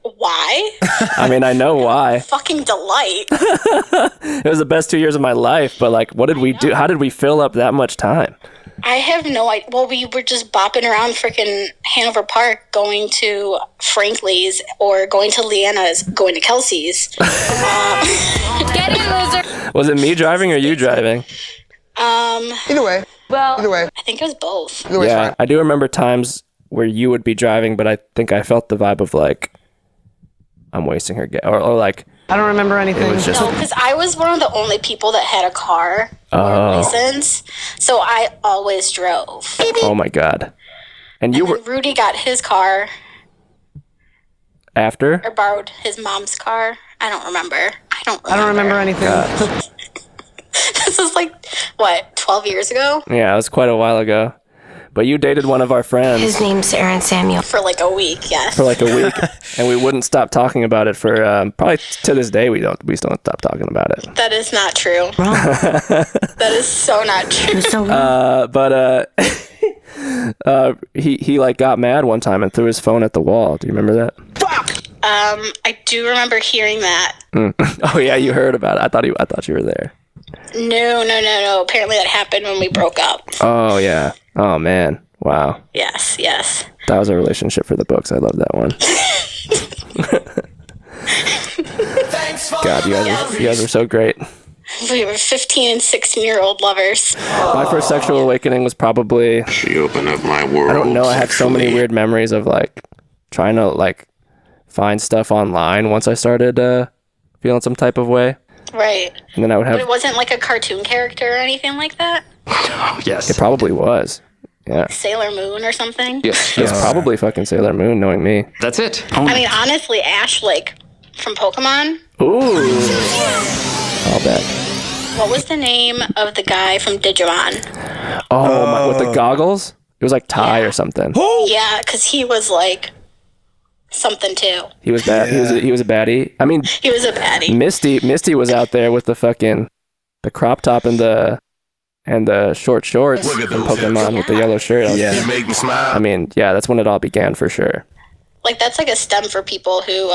Why? I mean, I know why. Fucking delight. It was the best 2 years of my life, but like, what did we do? How did we fill up that much time? I have no idea. Well, we were just bopping around freaking Hanover Park, going to Franklin's or going to Leanna's, going to Kelsey's. Get in, loser. Was it me driving or you driving? Either way. Well, Either way. I think it was both. Either way's Yeah, fine. I do remember times where you would be driving, but I think I felt the vibe of like, I'm wasting her gas, or like, I don't remember anything. it was just, No, because I was one of the only people that had a car or a license, so I always drove. oh my God. And you were Rudy got his car after? or borrowed his mom's car. I don't remember. I don't remember anything. This was like, what, 12 years ago? Yeah, it was quite a while ago. But you dated one of our friends. His name's Aaron Samuel. For like a week, yes. For like a week, and we wouldn't stop talking about it for probably to this day. We still don't stop talking about it. That is not true. Wrong. That is so not true. So wrong. But he like got mad one time and threw his phone at the wall. Do you remember that? I do remember hearing that. Oh yeah, you heard about it. I thought you were there. No. Apparently that happened when we broke up. Oh yeah. Oh man. Wow. Yes. That was a relationship for the books. I love that one. God, you guys were so great. We were 15 and 16-year-old lovers. My first sexual awakening was probably. She opened up my world. I don't know. I have so many weird memories of like trying to like find stuff online once I started feeling some type of way. Right. And then I would have. But it wasn't like a cartoon character or anything like that? Yes. It probably was. Yeah. Sailor Moon or something? Yes. It's probably fucking Sailor Moon, knowing me. That's it. I mean, honestly, Ash, like, from Pokemon. Ooh. I'll bet. What was the name of the guy from Digimon? Oh, with the goggles? It was like Ty or something. Yeah, because he was like something too. He was bad. Yeah. He was a baddie. I mean, He was a baddie. Misty was out there with the fucking the crop top and the short shorts Look at from those Pokemon with the yellow shirt. Yeah. You make me smile. I mean, yeah, that's when it all began for sure. Like, that's like a STEM for people who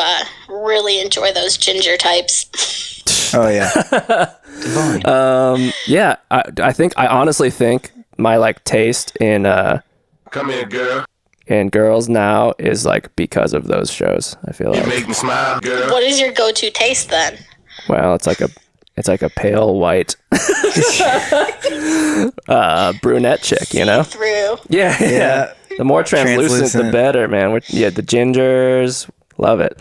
really enjoy those ginger types. Oh yeah. Yeah, I honestly think my like taste in Come here, girl. in girls now is like because of those shows. I feel You like, make me smile, girl. What is your go-to taste then? well, it's like a pale white brunette chick, you know? Through. Yeah. The more translucent, the better, man. The gingers, love it.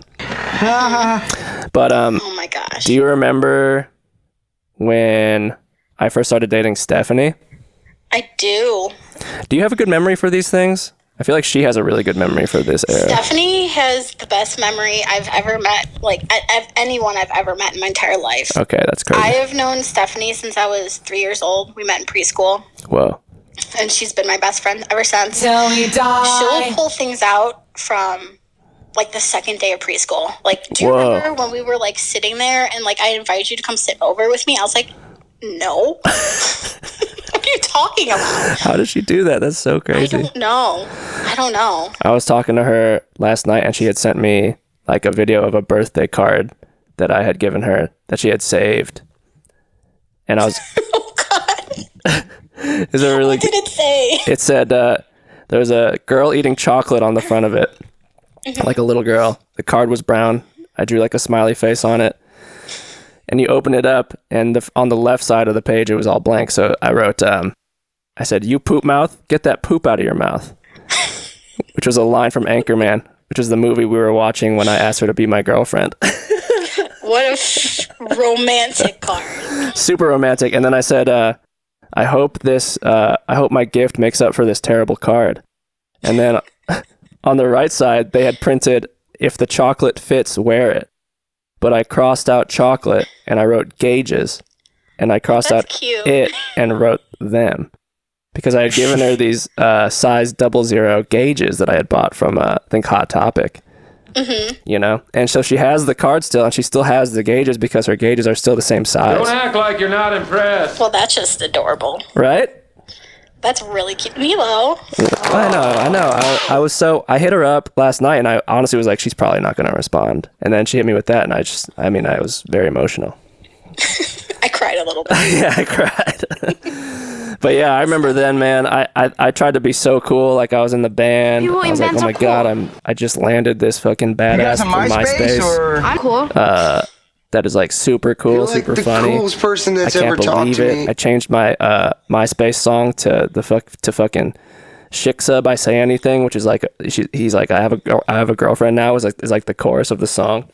But Oh my gosh. do you remember when I first started dating Stephanie? I do. Do you have a good memory for these things? I feel like she has a really good memory for this era. Stephanie has the best memory I've ever met, like anyone I've ever met in my entire life. Okay, that's crazy. I have known Stephanie since I was 3 years old. We met in preschool, Whoa. and she's been my best friend ever since. Till we die. She'll pull things out from like the second day of preschool. Like, do you Whoa. remember when we were like sitting there and like I invited you to come sit over with me? I was like, no. What are you talking about? How did she do that? That's so crazy. I don't know. I was talking to her last night and she had sent me like a video of a birthday card that I had given her that she had saved. And I was Oh God. is it really What did it say? It said there was a girl eating chocolate on the front of it. Like a little girl. The card was brown. I drew like a smiley face on it. And you open it up, and on the left side of the page, it was all blank. So I wrote, I said, "You poop mouth, get that poop out of your mouth," which was a line from Anchorman, which is the movie we were watching when I asked her to be my girlfriend. What a romantic card. Super romantic. And then I said, I hope my gift makes up for this terrible card. And then on the right side, they had printed, "If the chocolate fits, wear it." But I crossed out chocolate and I wrote gauges, and I crossed That's out cute. it and wrote them, because I had given her these size 00 gauges that I had bought from I think Hot Topic. You know, and so she has the card still, and she still has the gauges because her gauges are still the same size. Don't act like you're not impressed. Well, that's just adorable. Right? That's really cute. Nilo. I know. I hit her up last night, and I honestly was like, she's probably not going to respond. And then she hit me with that, and I was very emotional. I cried a little bit. Yeah, I cried. But yeah, I remember then, man, I tried to be so cool. Like, I was in the band. I was like, oh my God, I just landed this fucking badass from MySpace. I'm cool. That is like super cool, You're like super the funny. coolest person that's I can't ever talked believe to it. me. I changed my MySpace song to fucking Shiksa by Say Anything, which is like he's like I have a girlfriend now is like the chorus of the song.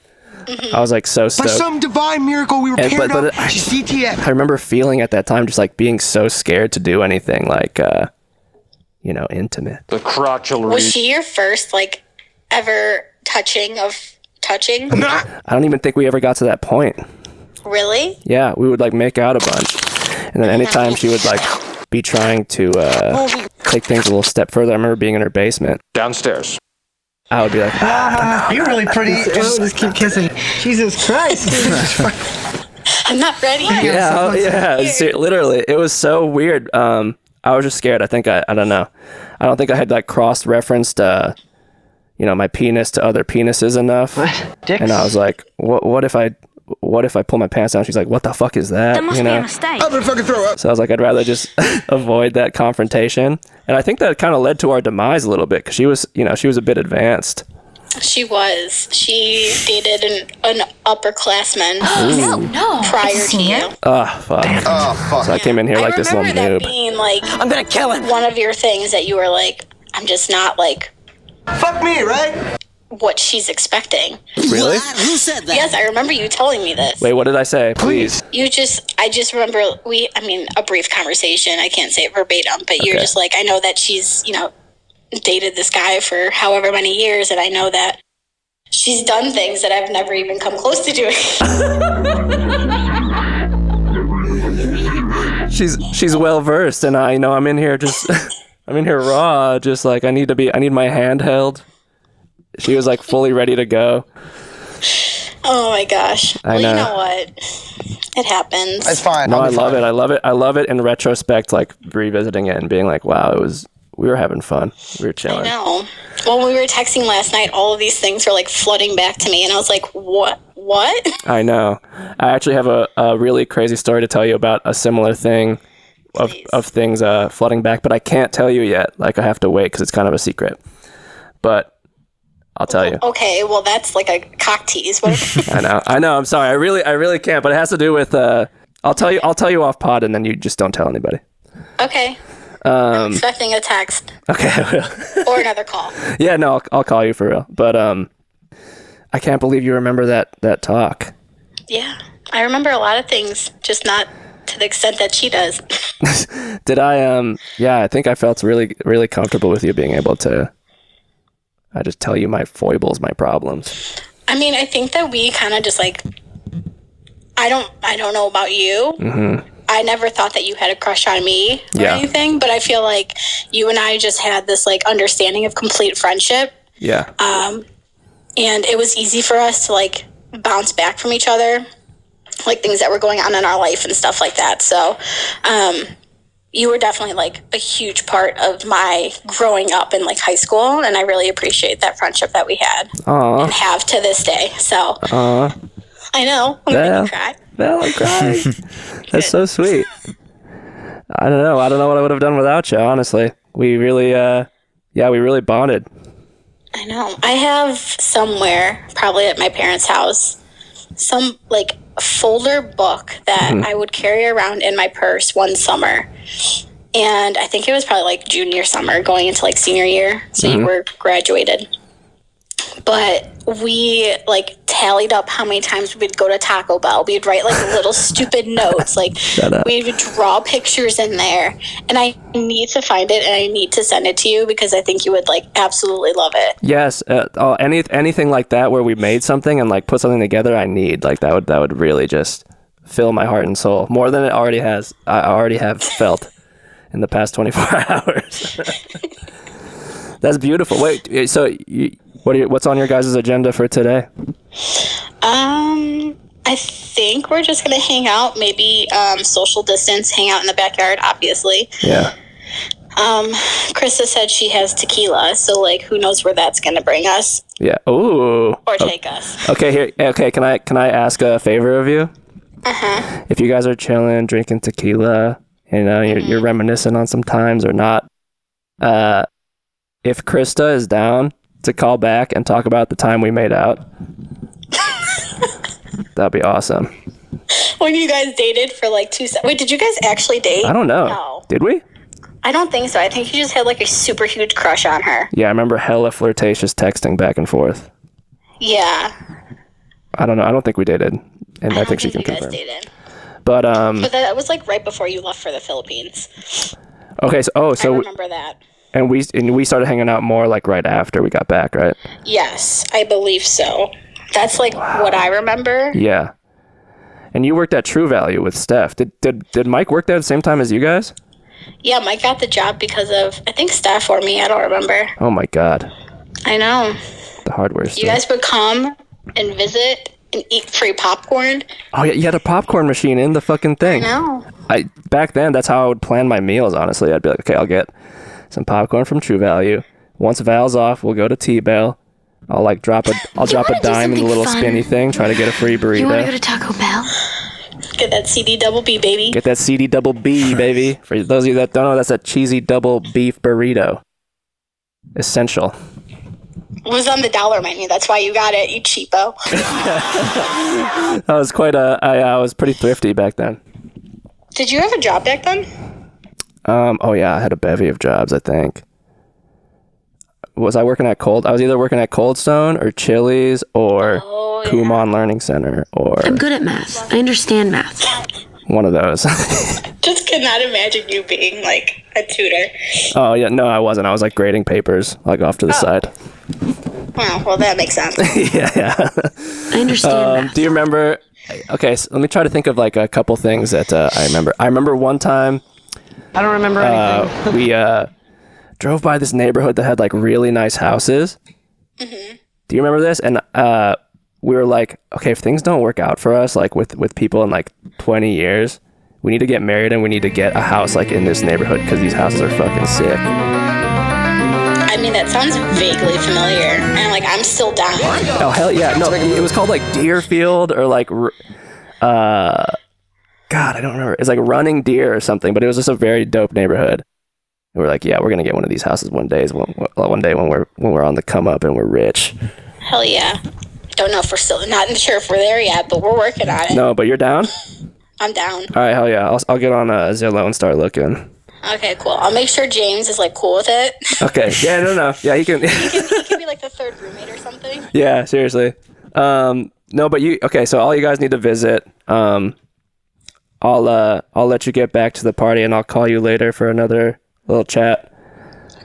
I was like so stoked. By some divine miracle, we were paired up. She's DTF. I remember feeling at that time just like being so scared to do anything like intimate. The crotchal Was she your first like ever touching? I don't even think we ever got to that point. Really? Yeah, we would like make out a bunch, and then anytime she would like be trying to take things a little step further, I remember being in her basement downstairs. I would be like, You're really pretty. Just keep kissing. Jesus Christ. I'm not ready. Literally, it was so weird. I was just scared. I think I don't know. I don't think I had like cross-referenced, my penis to other penises enough. Dicks? And I was like, what if I pull my pants down? She's like, what the fuck is that? That must be a mistake. I'm gonna fucking throw up. So I was like, I'd rather just avoid that confrontation. And I think that kind of led to our demise a little bit because she was a bit advanced. She was. She dated an upperclassman. No. Prior to you. Oh, fuck. Oh, fuck. So I came in here like this little I remember that noob. being like, I'm gonna kill him. one of your things that you were like, I'm just not like Fuck me, right? what she's expecting. Really? Who said that? Yes, I remember you telling me this. Wait, what did I say? Please. I just remember a brief conversation. I can't say it verbatim, but you're Okay. just like, I know that she's, dated this guy for however many years, and I know that she's done things that I've never even come close to doing. She's well versed, and I'm in here just I'm in here raw, just like I need my hand held. She was like fully ready to go. Oh my gosh. I Well, know. you know what? It happens. It's fine. No, I'll I be love fine. it. I love it in retrospect, like revisiting it and being like, wow, we were having fun. We were I chilling. know. Well, when we were texting last night, all of these things were like flooding back to me, and I was like, what? I know. I actually have a really crazy story to tell you about a similar thing of things flooding back, but I can't tell you yet. Like I have to wait because it's kind of a secret. But I'll tell you. Okay, well, that's like a cock tease. What? I know. I'm sorry. I really can't. But it has to do with. I'll tell you off pod, and then you just don't tell anybody. Okay. I'm expecting a text Okay, I will. or another call. Yeah, no, I'll call you for real. But I can't believe you remember that talk. Yeah, I remember a lot of things, just not to the extent that she does. Did I? Yeah, I think I felt really, really comfortable with you being able to. I just tell you my foibles, my problems. I mean, I think that we kind of just like, I don't know about you. Mm-hmm. I never thought that you had a crush on me or Yeah. anything, but I feel like you and I just had this like understanding of complete friendship. Yeah. And it was easy for us to like bounce back from each other, like things that were going on in our life and stuff like that. So, you were definitely like a huge part of my growing up in like high school, and I really appreciate that friendship that we had and have to this day. So I know I'm gonna make you cry. Well, I'm crying. That's so sweet. I don't know what I would have done without you. Honestly, we really, we really bonded. I know. I have somewhere, probably at my parents' house, some like folder book that I would carry around in my purse one summer. And I think it was probably like junior summer going into like senior year. So you were graduated. But we like tallied up how many times we'd go to Taco Bell. We'd write like little stupid notes. Like we would draw pictures in there. And I need to find it and I need to send it to you because I think you would like absolutely love it. Yes. Anything like that where we made something and like put something together, I need like that would really just fill my heart and soul more than it already has. I already have felt in the past 24 hours. That's beautiful. Wait, so What's on your guys' agenda for today? I think we're just gonna hang out, maybe social distance, hang out in the backyard, obviously. Yeah. Krista said she has tequila, so like who knows where that's gonna bring us. Yeah. Ooh. Or take us. Okay, here. Okay, can I ask a favor of you? Uh-huh. If you guys are chilling, drinking tequila, you're reminiscing on some times or not, if Krista is down to call back and talk about the time we made out, that'd be awesome. When you guys dated for like 2 seconds. Wait, did you guys actually date? I don't know. No. Did we? I don't think so. I think you just had like a super huge crush on her. Yeah, I remember hella flirtatious texting back and forth. Yeah. I don't know. I don't think we dated, and I think she can you guys confirm. dated. But that was like right before you left for the Philippines. Okay, so I remember that. And we started hanging out more like right after we got back, right? Yes, I believe so. That's like what I remember. Yeah. And you worked at True Value with Steph. Did Mike work there at the same time as you guys? Yeah, Mike got the job because of, I think, Steph or me. I don't remember. Oh my God. I know. The hardware store. You guys would come and visit and eat free popcorn. Oh yeah, you had a popcorn machine in the fucking thing. I know. Back then, that's how I would plan my meals, honestly. I'd be like, okay, I'll get some popcorn from True Value. Once Val's off, we'll go to T-Bell. I'll drop a dime in the little spinny thing, try to get a free burrito. You want to go to Taco Bell? Get that CD double B, baby. Get that CD double B, baby. For those of you that don't know, that's a cheesy double beef burrito. Essential. It was on the dollar menu. That's why you got it, you cheapo. I was I was pretty thrifty back then. Did you have a job back then? Oh yeah, I had a bevy of jobs, I think. Was I working at I was either working at Cold Stone or Chili's or Kumon Learning Center or... I'm good at math. I understand math. One of those. Just cannot imagine you being like a tutor. Oh yeah, no, I wasn't. I was like grading papers, like off to the side. Oh, well, that makes sense. yeah. I understand math. Do you remember... Okay, so let me try to think of like a couple things that I remember. I remember one time... I don't remember anything. We drove by this neighborhood that had like really nice houses. Mm-hmm. Do you remember this? And we were like, okay, if things don't work out for us, like with people in like 20 years, we need to get married and we need to get a house like in this neighborhood because these houses are fucking sick. I mean, that sounds vaguely familiar, and like I'm still down. Oh hell yeah! No, it was called like Deerfield or like, God, I don't remember. It's like Running Deer or something, but it was just a very dope neighborhood. And we're like, yeah, we're gonna get one of these houses one day when we're on the come up and we're rich. Hell yeah! Don't know if we're still not sure if we're there yet, but we're working on it. No, but you're down. I'm down. All right, hell yeah! I'll get on Zillow and start looking. Okay, cool. I'll make sure James is like cool with it. Okay. Yeah, no. Yeah, he can. he can be like the third roommate or something. Yeah, seriously. No, but okay. So all you guys need to visit. I'll let you get back to the party, and I'll call you later for another little chat.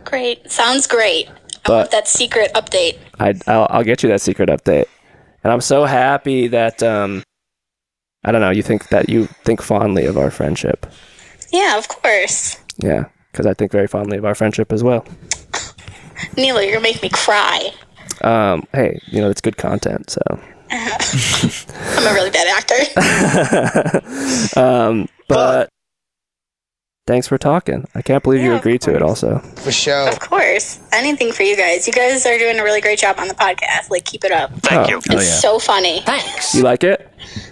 Great. Sounds great. I want that secret update. I'll get you that secret update, and I'm so happy that I don't know. You think fondly of our friendship. Yeah, of course. Yeah, because I think very fondly of our friendship as well. Nilo, you're gonna make me cry. Hey, it's good content, so. I'm a really bad actor. But thanks for talking. I can't believe you agreed to it also. For sure. Of course. Anything for you guys. You guys are doing a really great job on the podcast. Like, keep it up. Thank you. It's so funny. Thanks. You like it?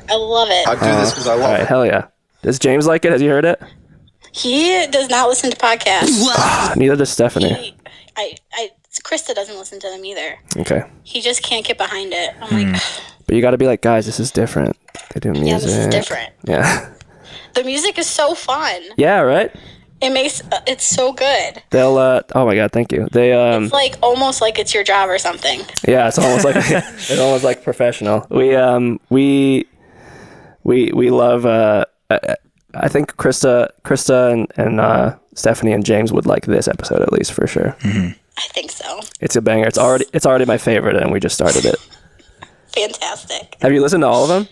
I love it. I do this because I love all right, it. Hell yeah. Does James like it? Has he heard it? He does not listen to podcasts. Neither does Stephanie. Krista doesn't listen to them either. Okay. He just can't get behind it. I'm like... But you got to be like, guys, this is different. They do music. Yeah, this is different. Yeah. The music is so fun. Yeah, right? It's so good. They'll, oh my God, thank you. It's like almost like it's your job or something. Yeah, it's almost like professional. We love, I think Krista and Stephanie and James would like this episode at least for sure. Mm-hmm. I think so. It's a banger. It's already my favorite, and we just started it. Fantastic. Have you listened to all of them?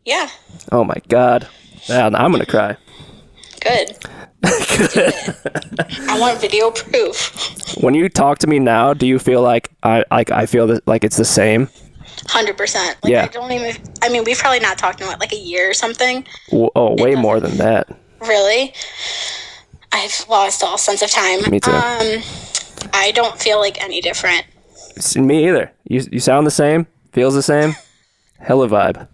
Yeah. Oh my God. Yeah, I'm gonna cry. Good. I want video proof. When you talk to me now, do you feel like I feel that like it's the same? 100%. Like, yeah. I mean, we've probably not talked in what, like a year or something. Oh, way more than that. Really? I've lost all sense of time. Me too. I don't feel like any different. Me either. You sound the same. Feels the same. Hella vibe.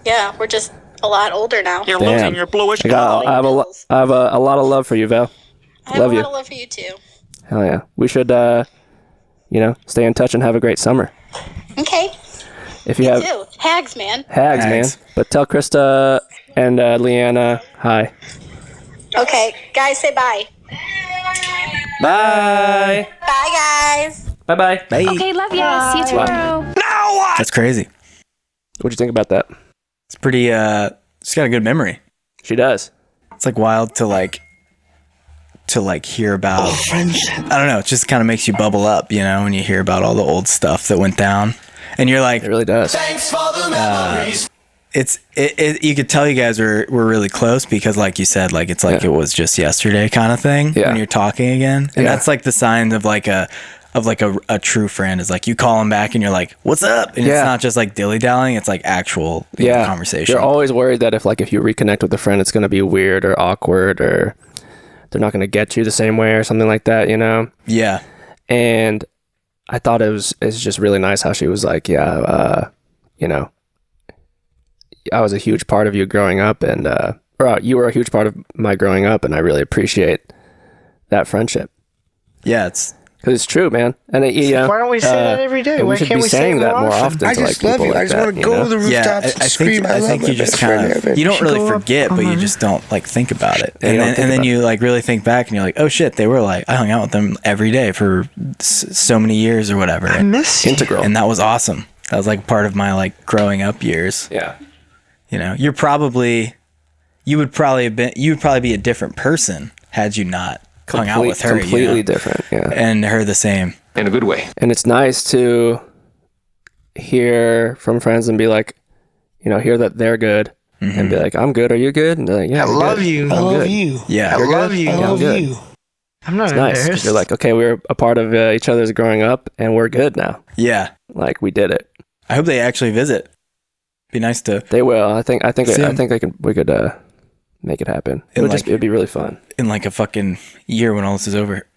Yeah, we're just a lot older now. You're losing your bluish I have a lot of love for you, Val. I have a lot of love for you too. Hell yeah. We should, stay in touch and have a great summer. Okay. If you have too. Hags, man. Hags, man. But tell Krista and Leanna hi. Okay, guys, say bye. Bye. Bye, guys. Bye-bye. Bye. Okay, love ya. See you tomorrow. Now what? That's crazy. What'd you think about that? It's pretty, she's got a good memory. She does. It's like wild to hear about. I don't know. It just kind of makes you bubble up, when you hear about all the old stuff that went down. And you're like, it really does. Thanks for the memories. You could tell you guys were really close because, like you said, like it's like it was just yesterday kind of thing when you're talking again. And that's like the sign of like a true friend is like you call them back and you're like, what's up? And it's not just like dilly-dallying, it's like actual conversation. You're always worried that if you reconnect with a friend, it's going to be weird or awkward or they're not going to get you the same way or something like that, Yeah. And I thought it's just really nice how she was like, I was a huge part of you growing up and you were a huge part of my growing up and I really appreciate that friendship. Yeah, because it's true, man. And why don't we say that every day? Why can't we say that more often? I just love you. I just want to go to the rooftops and scream. I think you just kind of you don't really forget, but you just don't like think about it. And then you like really think back and you're like, oh shit, they were like I hung out with them every day for so many years or whatever. I miss you. Integral, and that was awesome. That was like part of my like growing up years. Yeah, you would probably be a different person had you not hung out with her. Completely different, yeah. And her the same. In a good way. And it's nice to hear from friends and be like, hear that they're good and be like, I'm good. Are you good? And they're like, yeah, I love you. I love you. Yeah. I love you. I love you. I'm not embarrassed. Nice. You're like, okay, we're a part of each other's growing up and we're good now. Yeah. Like we did it. I hope they actually visit. Be nice to. They will. I think we could make it happen. It'd be really fun. In like a fucking year when all this is over.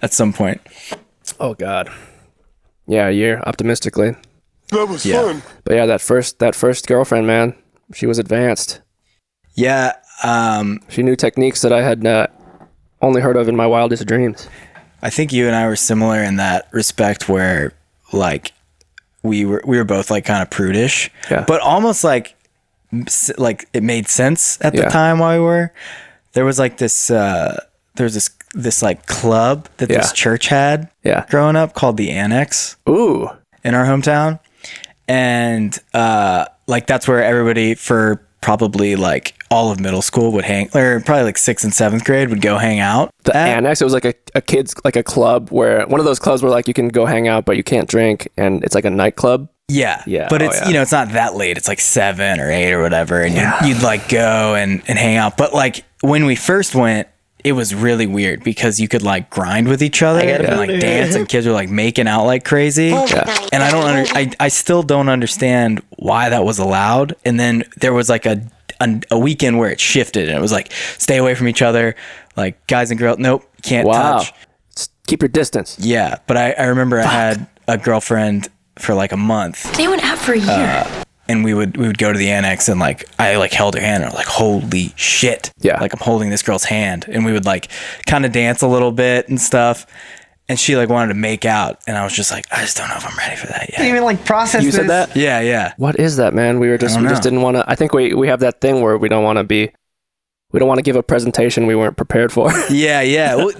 At some point. Oh God. Yeah, a year, optimistically. That was fun. But yeah, that first girlfriend, man, she was advanced. Yeah. She knew techniques that I had only heard of in my wildest dreams. I think you and I were similar in that respect where like we were both like kind of prudish, but almost like it made sense at the time while we were. There was like this this like club that this church had growing up called the Annex. Ooh. In our hometown. And like that's where everybody for probably like all of middle school would hang, or probably like 6th and 7th grade would go hang out. The Annex, it was like a kids, like a club where one of those clubs where like you can go hang out, but you can't drink, and it's like a nightclub. Yeah. But it's, it's not that late. It's like 7 or 8 or whatever. And you'd like go and hang out. But like when we first went, it was really weird because you could like grind with each other and like dance, and kids were like making out like crazy. Yeah. And I still don't understand why that was allowed. And then there was like a weekend where it shifted and it was like, stay away from each other. Like guys and girls, nope, can't touch. Keep your distance. Yeah. But I remember I had a girlfriend for like a month. They went out for a year. And we would go to the Annex and like I like held her hand and I was like, holy shit. Yeah. Like I'm holding this girl's hand, and we would like kind of dance a little bit and stuff. And she like wanted to make out, and I was just like, I just don't know if I'm ready for that yet. You even like process You this? said that? Yeah. What is that, man? We just didn't want to. I think we have that thing where we don't want to give a presentation we weren't prepared for. Yeah. Well,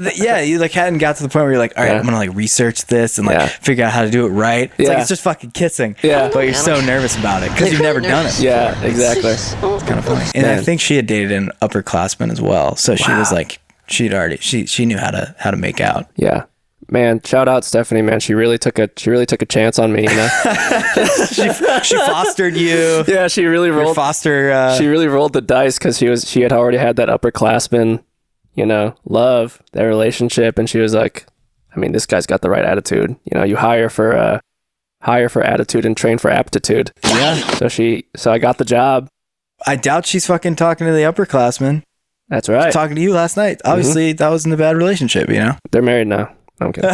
you like hadn't got to the point where you're like, all right, I'm gonna like research this and like figure out how to do it right. It's like it's just fucking kissing. Yeah. But you're so nervous about it because you've never done it. Yeah, exactly. It's kind of funny. And I think she had dated an upperclassman as well, so she was like, she knew how to make out. Yeah. Man, shout out Stephanie, man. She really took a chance on me, you know. she fostered you. Yeah, she really rolled she really rolled the dice because she had already had that upperclassman, you know, love, their relationship, and she was like, I mean, this guy's got the right attitude. You know, you hire for attitude and train for aptitude. Yeah. So I got the job. I doubt she's fucking talking to the upperclassman. That's right. She's talking to you last night. Obviously, that wasn't a bad relationship, you know? They're married now. I'm kidding.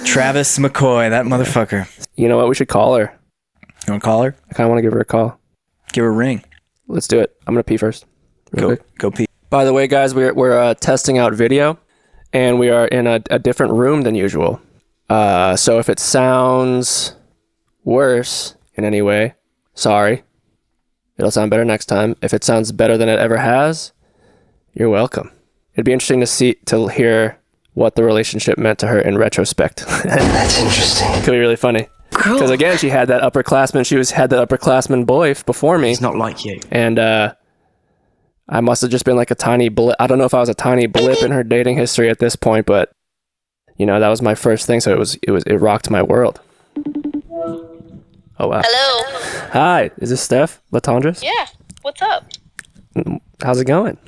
Travis McCoy, that motherfucker. You know what? We should call her. You want to call her? I kind of want to give her a call. Give her a ring. Let's do it. I'm going to pee first. Go pee. By the way, guys, we're testing out video, and we are in a different room than usual. So if it sounds worse in any way, sorry. It'll sound better next time. If it sounds better than it ever has, you're welcome. It'd be interesting to hear what the relationship meant to her in retrospect. That's interesting. Could be really funny. Because again, she had that upperclassman. Had that upperclassman boy before me. He's not like you. And I must have just been like a tiny blip. I don't know if I was a tiny blip in her dating history at this point, but you know, that was my first thing. So it rocked my world. Oh wow. Hello. Hi, is this Steph Latondras? Yeah. What's up? How's it going?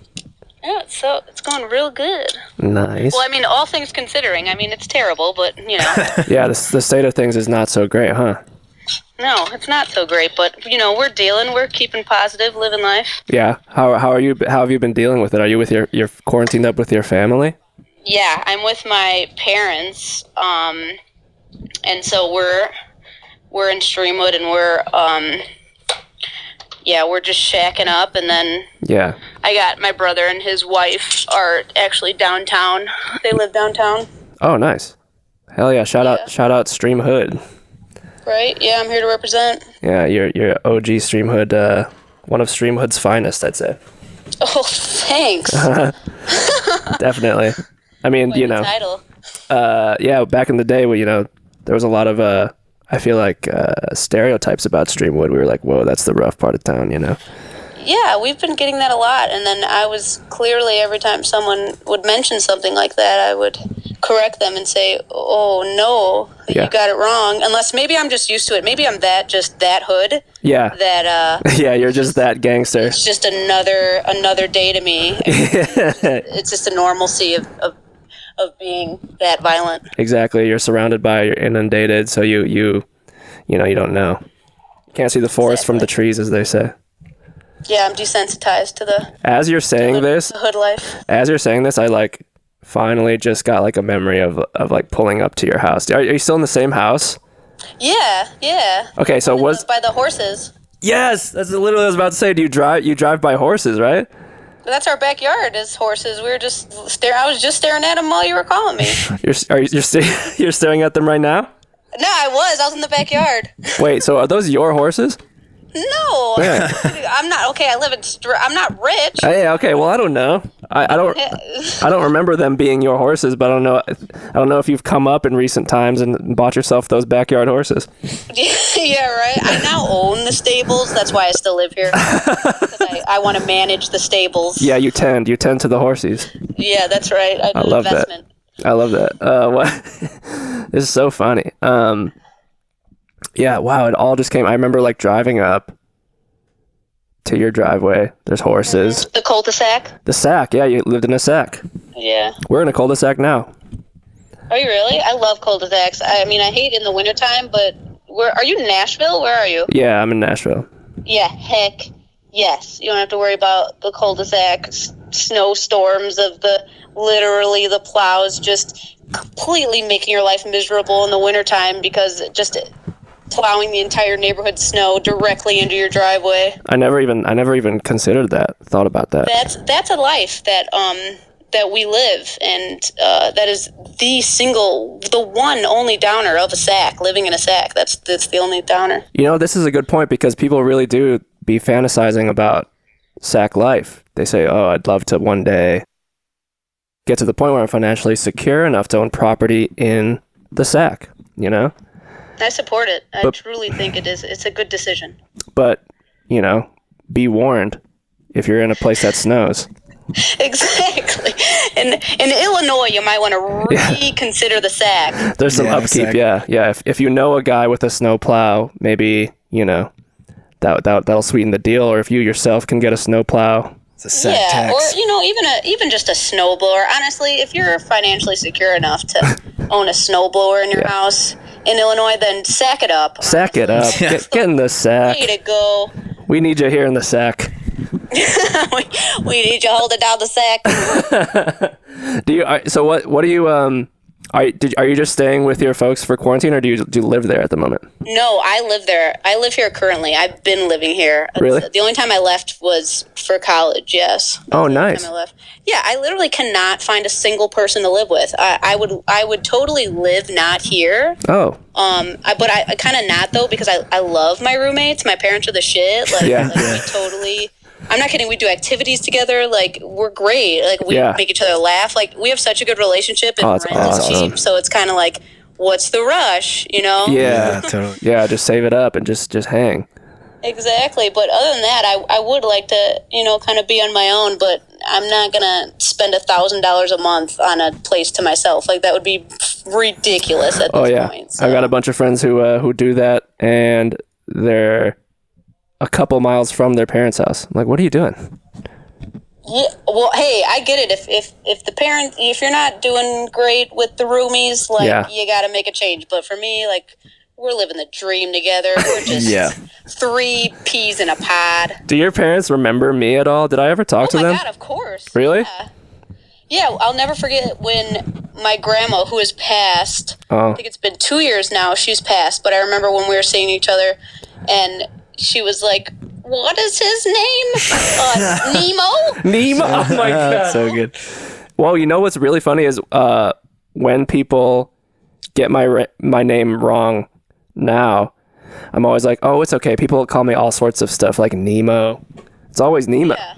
Yeah, so it's going real good. Nice. Well, I mean, all things considering, I mean, it's terrible, but, you know. Yeah, the state of things is not so great, huh? No, it's not so great, but, you know, we're keeping positive, living life. Yeah. How have you been dealing with it? Are you with you're quarantined up with your family? Yeah, I'm with my parents, and so we're in Streamwood, and we're just shacking up, and then I got my brother and his wife are actually downtown. They live downtown. Oh, nice. Hell yeah! Shout out Stream Hood. Right? Yeah, I'm here to represent. Yeah, you're OG Stream Hood, one of Stream Hood's finest, I'd say. Oh, thanks. Definitely. I mean, you know, title. Back in the day, you know, there was a lot of I feel like stereotypes about Streamwood. We were like, whoa, that's the rough part of town, you know? Yeah, we've been getting that a lot. And then I was clearly, every time someone would mention something like that, I would correct them and say, oh, no, you got it wrong. Unless maybe I'm just used to it. Maybe I'm that hood. Yeah. That, yeah, you're just that gangster. It's just another day to me. It's just a normalcy of being that violent. Exactly. You're surrounded by, you're inundated, so you don't know. You can't see the forest from the trees, as they say. Yeah, I'm desensitized to the As you're saying this, hood life. As you're saying this, I like finally just got like a memory of like pulling up to your house. Are you still in the same house? Yeah. Okay, so by the horses. Yes, that's literally what I was about to say. Do you drive by horses, right? That's our backyard is horses. We were just I was just staring at them while you were calling me. You're staring at them right now? No, I was in the backyard. Wait, so are those your horses? No, yeah. I'm not. Okay, I'm not rich. Yeah, okay. Well, I don't know. I don't remember them being your horses, but I don't know if you've come up in recent times and bought yourself those backyard horses. Yeah, right. I now own the stables. That's why I still live here. Because I want to manage the stables. Yeah, you tend to the horses. Yeah, that's right. I love investment. that. I love that. What? This is so funny. Yeah, wow, it all just came. I remember like driving up to your driveway. There's horses. The cul-de-sac? The sack, yeah, you lived in a sack. Yeah. We're in a cul-de-sac now. Are you really? I love cul-de-sacs. I mean, I hate in the wintertime, but are you in Nashville? Where are you? Yeah, I'm in Nashville. Yeah, heck yes. You don't have to worry about the cul-de-sac snowstorms of literally the plows just completely making your life miserable in the wintertime because just plowing the entire neighborhood snow directly into your driveway. I never even considered that, thought about that. That's a life that we live, and that is the one only downer of a sack, living in a sack. That's the only downer. You know, this is a good point because people really do be fantasizing about sack life. They say, oh, I'd love to one day get to the point where I'm financially secure enough to own property in the sack, you know? I support it. I truly think it's a good decision. But, you know, be warned if you're in a place that snows. Exactly. In Illinois, you might want to reconsider the sack. There's some upkeep, yeah. If you know a guy with a snow plow, maybe, that'll sweeten the deal. Or if you yourself can get a snow plow. It's a sack tax. Or even just a snowblower. Honestly, if you're financially secure enough to own a snowblower in your house in Illinois, then sack it up. Sack it up. Get in the sack. Way to go. We need you here in the sack. we need you holding down the sack. So what do you are you just staying with your folks for quarantine, or do you live there at the moment? No, I live there. I live here currently. I've been living here. Really? The only time I left was for college. Yes. Oh, nice. I left. Yeah, I literally cannot find a single person to live with. I would totally live not here. Oh. But I kind of not though, because I love my roommates. My parents are the shit. We totally. I'm not kidding. We do activities together. We're great. We make each other laugh. We have such a good relationship, and rent is cheap. So it's kind of like, what's the rush? Yeah, totally. Yeah, just save it up and just hang. Exactly. But other than that, I would like to, kind of be on my own. But I'm not gonna spend $1,000 a month on a place to myself. That would be ridiculous at this point. So. I've got a bunch of friends who do that, and they're a couple miles from their parents' house. I'm like, what are you doing? Yeah, well, hey, I get it. If the parent, if you're not doing great with the roomies, you got to make a change. But for me, we're living the dream together. We're just 3 peas in a pod. Do your parents remember me at all? Did I ever talk to them? Oh my God, of course. Really? Yeah, I'll never forget when my grandma, who has passed, I think it's been 2 years now, she's passed, but I remember when we were seeing each other, and she was like, what is his name? Nemo? Nemo? Oh my God. That's so good. Well, what's really funny is when people get my name wrong now, I'm always like, oh, it's okay. People call me all sorts of stuff like Nemo. It's always Nemo. Yeah.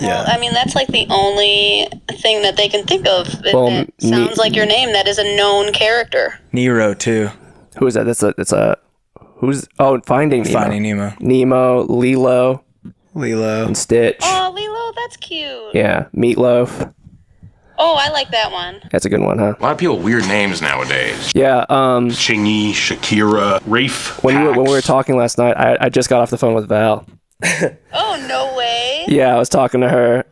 Well, that's the only thing that they can think of that sounds like your name that is a known character. Nero, too. Who is that? That's a Finding Nemo. Finding Nemo. Nemo, Lilo, and Stitch. Oh, Lilo, that's cute. Yeah, Meatloaf. Oh, I like that one. That's a good one, huh? A lot of people have weird names nowadays. Yeah. Chingy, Shakira, Rafe. When we were talking last night, I just got off the phone with Val. Oh, no way. Yeah, I was talking to her.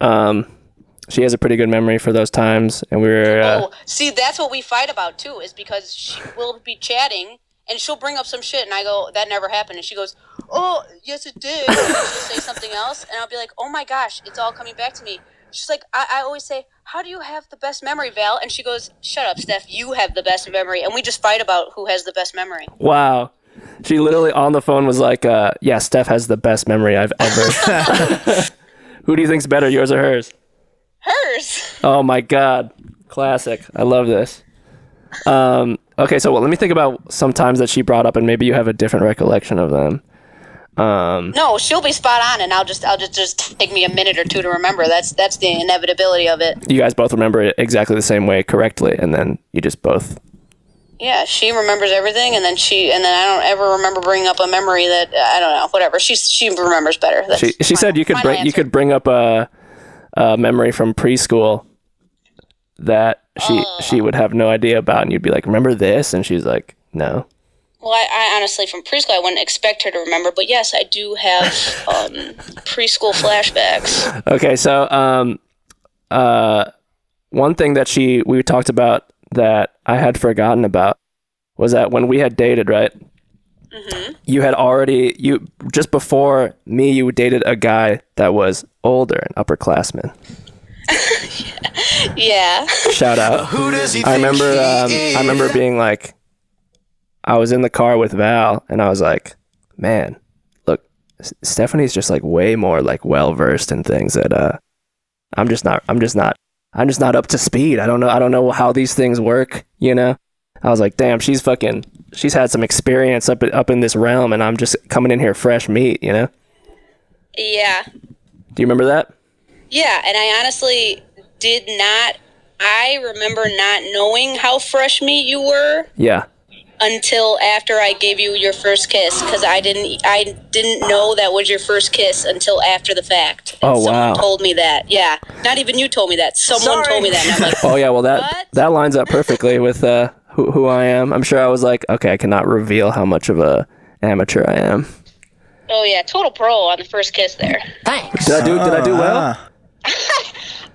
She has a pretty good memory for those times, and we were. See, that's what we fight about too, is because she will be chatting. And she'll bring up some shit, and I go, that never happened. And she goes, oh, yes, it did. And she'll say something else, and I'll be like, oh, my gosh, it's all coming back to me. She's like, I always say, how do you have the best memory, Val? And she goes, shut up, Steph, you have the best memory. And we just fight about who has the best memory. Wow. She literally on the phone was like, yeah, Steph has the best memory I've ever. Who do you think's better, yours or hers? Hers. Oh, my God. Classic. I love this. Okay, so let me think about some times that she brought up, and maybe you have a different recollection of them. No, she'll be spot on, and I'll just take me a minute or two to remember. That's the inevitability of it. You guys both remember it exactly the same way correctly, and then you just both. Yeah, she remembers everything, and then I don't ever remember bringing up a memory that I don't know. Whatever, she remembers better. She said you could bring up a memory from preschool that she would have no idea about, and you'd be like, remember this? And she's like, no. Well, I honestly, from preschool, I wouldn't expect her to remember, but yes, I do have preschool flashbacks. Okay, so one thing that we talked about that I had forgotten about was that when we had dated, right? Mm-hmm. You just before me, you dated a guy that was older, an upperclassman. Yeah. Shout out. Who does he think I remember being like, I was in the car with Val, and I was like, man, look, Stephanie's just way more well versed in things that I'm just not up to speed. I don't know how these things work, I was like, damn, she's had some experience up in this realm, and I'm just coming in here fresh meat, Yeah. Do you remember that? Yeah, and I honestly I remember not knowing how fresh meat you were. Yeah. until after I gave you your first kiss, because I didn't know that was your first kiss until after the fact. And someone told me that. Yeah, not even you told me that. Someone told me that, and I'm like, oh yeah, well that lines up perfectly with who I am. I'm sure I was like, okay, I cannot reveal how much of a amateur I am. Oh yeah, total pro on the first kiss there. Thanks. Did I do well?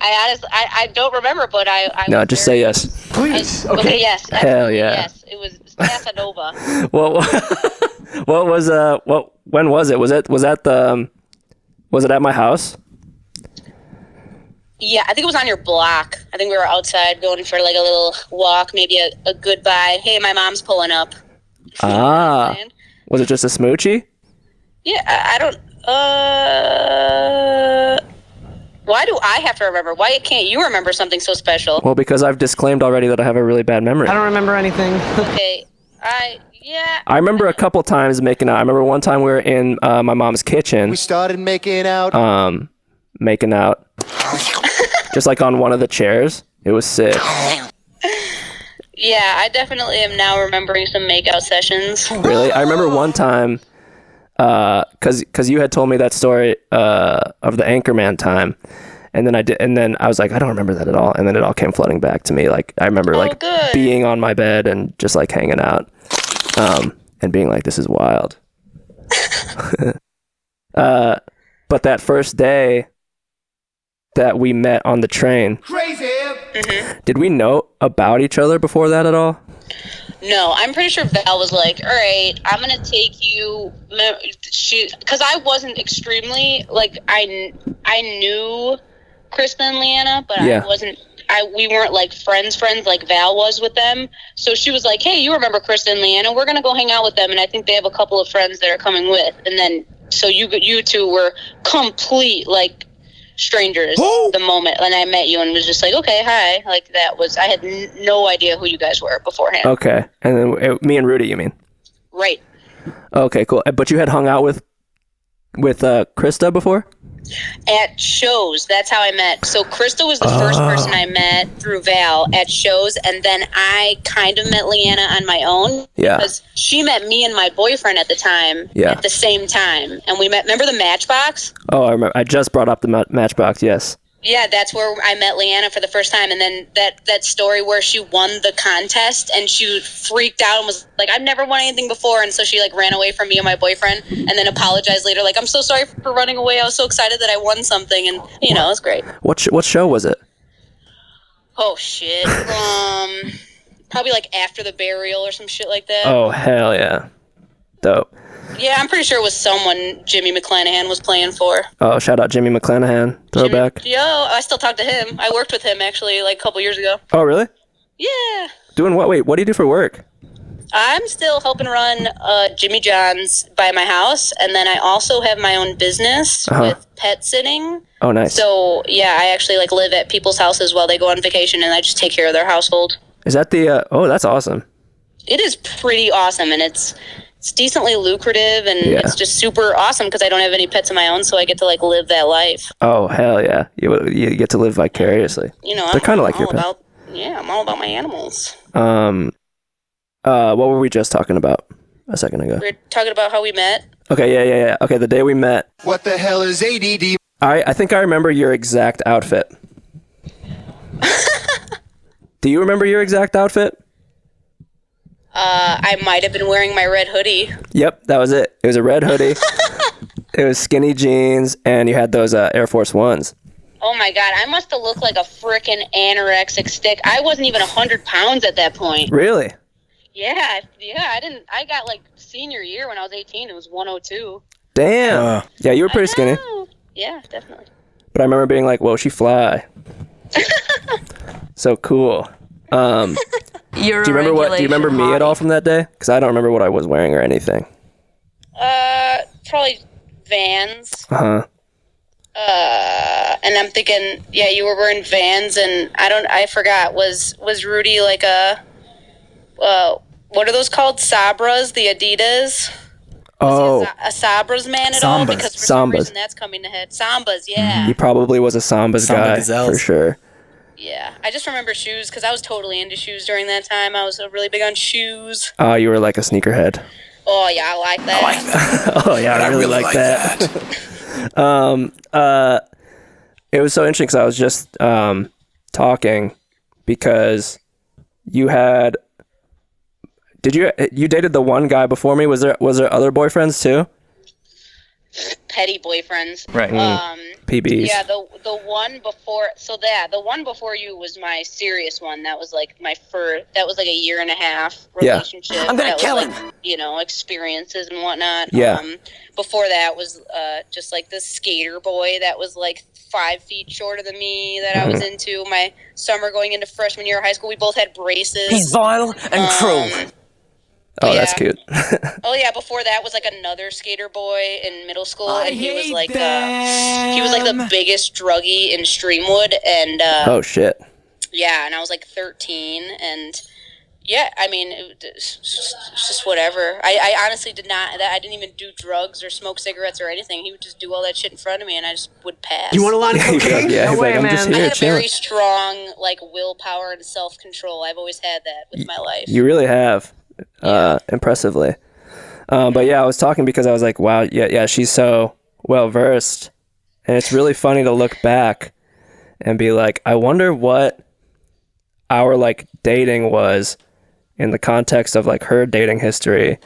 I don't remember, but I no, just say yes. Please. Okay, yes. Hell yeah. Yes, it was Casanova. What was when was it? Was it at my house? Yeah, I think it was on your block. I think we were outside going for like a little walk, maybe a goodbye. Hey, my mom's pulling up. Was it just a smoochie? Yeah, I don't. Why do I have to remember? Why can't you remember something so special? Well, because I've disclaimed already that I have a really bad memory. I don't remember anything. Okay, I remember a couple times making out. I remember one time we were in my mom's kitchen. We started making out. Making out. Just like on one of the chairs. It was sick. Yeah, I definitely am now remembering some makeout sessions. Really? I remember one time, cause you had told me that story of the Anchorman time, and then I was like, I don't remember that at all, and then it all came flooding back to me. Like I remember being on my bed and just like hanging out, and being like, this is wild. But that first day that we met on the train, crazy. Mm-hmm. Did we know about each other before that at all? No, I'm pretty sure Val was like, all right, I'm going to take you, because I wasn't extremely, like, I knew Krista and Leanna, but we weren't like friends like Val was with them. So she was like, hey, you remember Krista and Leanna? We're going to go hang out with them, and I think they have a couple of friends that are coming with. And then, so you two were complete, like, strangers the moment when I met you, and was just like, okay, hi. Like, that was, I had no idea who you guys were beforehand. Okay. And then me and Rudy, you mean? Right. Okay, cool. But you had hung out with Krista before? At shows. That's how I met. So Krista was the first person I met through Val at shows, and then I kind of met Leanna on my own. Yeah. Because she met me and my boyfriend at the time. Yeah. At the same time, and we met. Remember the Matchbox? Oh, I remember. I just brought up the Matchbox. Yes. Yeah, that's where I met Leanna for the first time, and then that story where she won the contest and she freaked out and was like, I've never won anything before, and so she like ran away from me and my boyfriend, and then apologized later, like, I'm so sorry for running away. I was so excited that I won something, and it was great. What show was it? Oh shit, probably like After the Burial or some shit like that. Oh hell yeah, dope. Yeah, I'm pretty sure it was someone Jimmy McClanahan was playing for. Oh, shout out Jimmy McClanahan. Throwback. Yo, I still talk to him. I worked with him, actually, like a couple years ago. Oh, really? Yeah. Doing what? Wait, what do you do for work? I'm still helping run Jimmy John's by my house, and then I also have my own business with pet sitting. Oh, nice. So, yeah, I actually like live at people's houses while they go on vacation, and I just take care of their household. Is that the... oh, that's awesome. It is pretty awesome, and it's decently lucrative, and it's just super awesome because I don't have any pets of my own, so I get to like live that life. Oh hell yeah! You get to live vicariously. They're kind of like your pet. Yeah, I'm all about my animals. What were we just talking about a second ago? We were talking about how we met. Okay, yeah. Okay, the day we met. What the hell is ADD? I think I remember your exact outfit. Do you remember your exact outfit? I might have been wearing my red hoodie. Yep, that was it. It was a red hoodie. It was skinny jeans, and you had those Air Force Ones. Oh my God, I must have looked like a freaking anorexic stick. I wasn't even 100 pounds at that point. Really? Yeah, I got like senior year when I was 18, it was 102. Damn. Yeah, you were pretty skinny. Yeah, definitely. But I remember being like, whoa, she fly. So cool. Do you remember me at all from that day? Because I don't remember what I was wearing or anything. Probably Vans. And I'm thinking, yeah, you were wearing Vans, and I forgot. Was Rudy like what are those called? Sabras, the Adidas. Was he a Sabras man at all? Because for some reason that's coming to head. Sambas, yeah. He probably was a Sambas guy for sure. Yeah, I just remember shoes because I was totally into shoes during that time. I was really big on shoes. Oh, you were like a sneakerhead. Oh yeah, I like that. Oh yeah, I really like that. It was so interesting because I was just talking because you dated the one guy before me? Was there other boyfriends too? Petty boyfriends. Right. PBs. Yeah, the one before. So the one before you was my serious one. That was like my first. That was like a 1.5 year relationship. I'm gonna kill him. Like, you know, experiences and whatnot. Yeah. Before that was just like this skater boy that was like 5 feet shorter than me that I was into. My summer going into freshman year of high school, we both had braces. He's vile and cruel. Oh, that's cute. Oh yeah, before that was like another skater boy in middle school, and he was like the biggest druggie in Streamwood, and oh shit. Yeah, and I was like 13, and yeah, I mean, it's just whatever. I honestly didn't even do drugs or smoke cigarettes or anything. He would just do all that shit in front of me, and I just would pass. You want a lot of cocaine? Yeah, no way, I'm man. just I here had a chilling. very strong like willpower and self-control. I've always had that with my life. You really have. Impressively. But yeah, I was talking because I was like, wow, yeah, she's so well versed, and it's really funny to look back and be like, I wonder what our like dating was in the context of like her dating history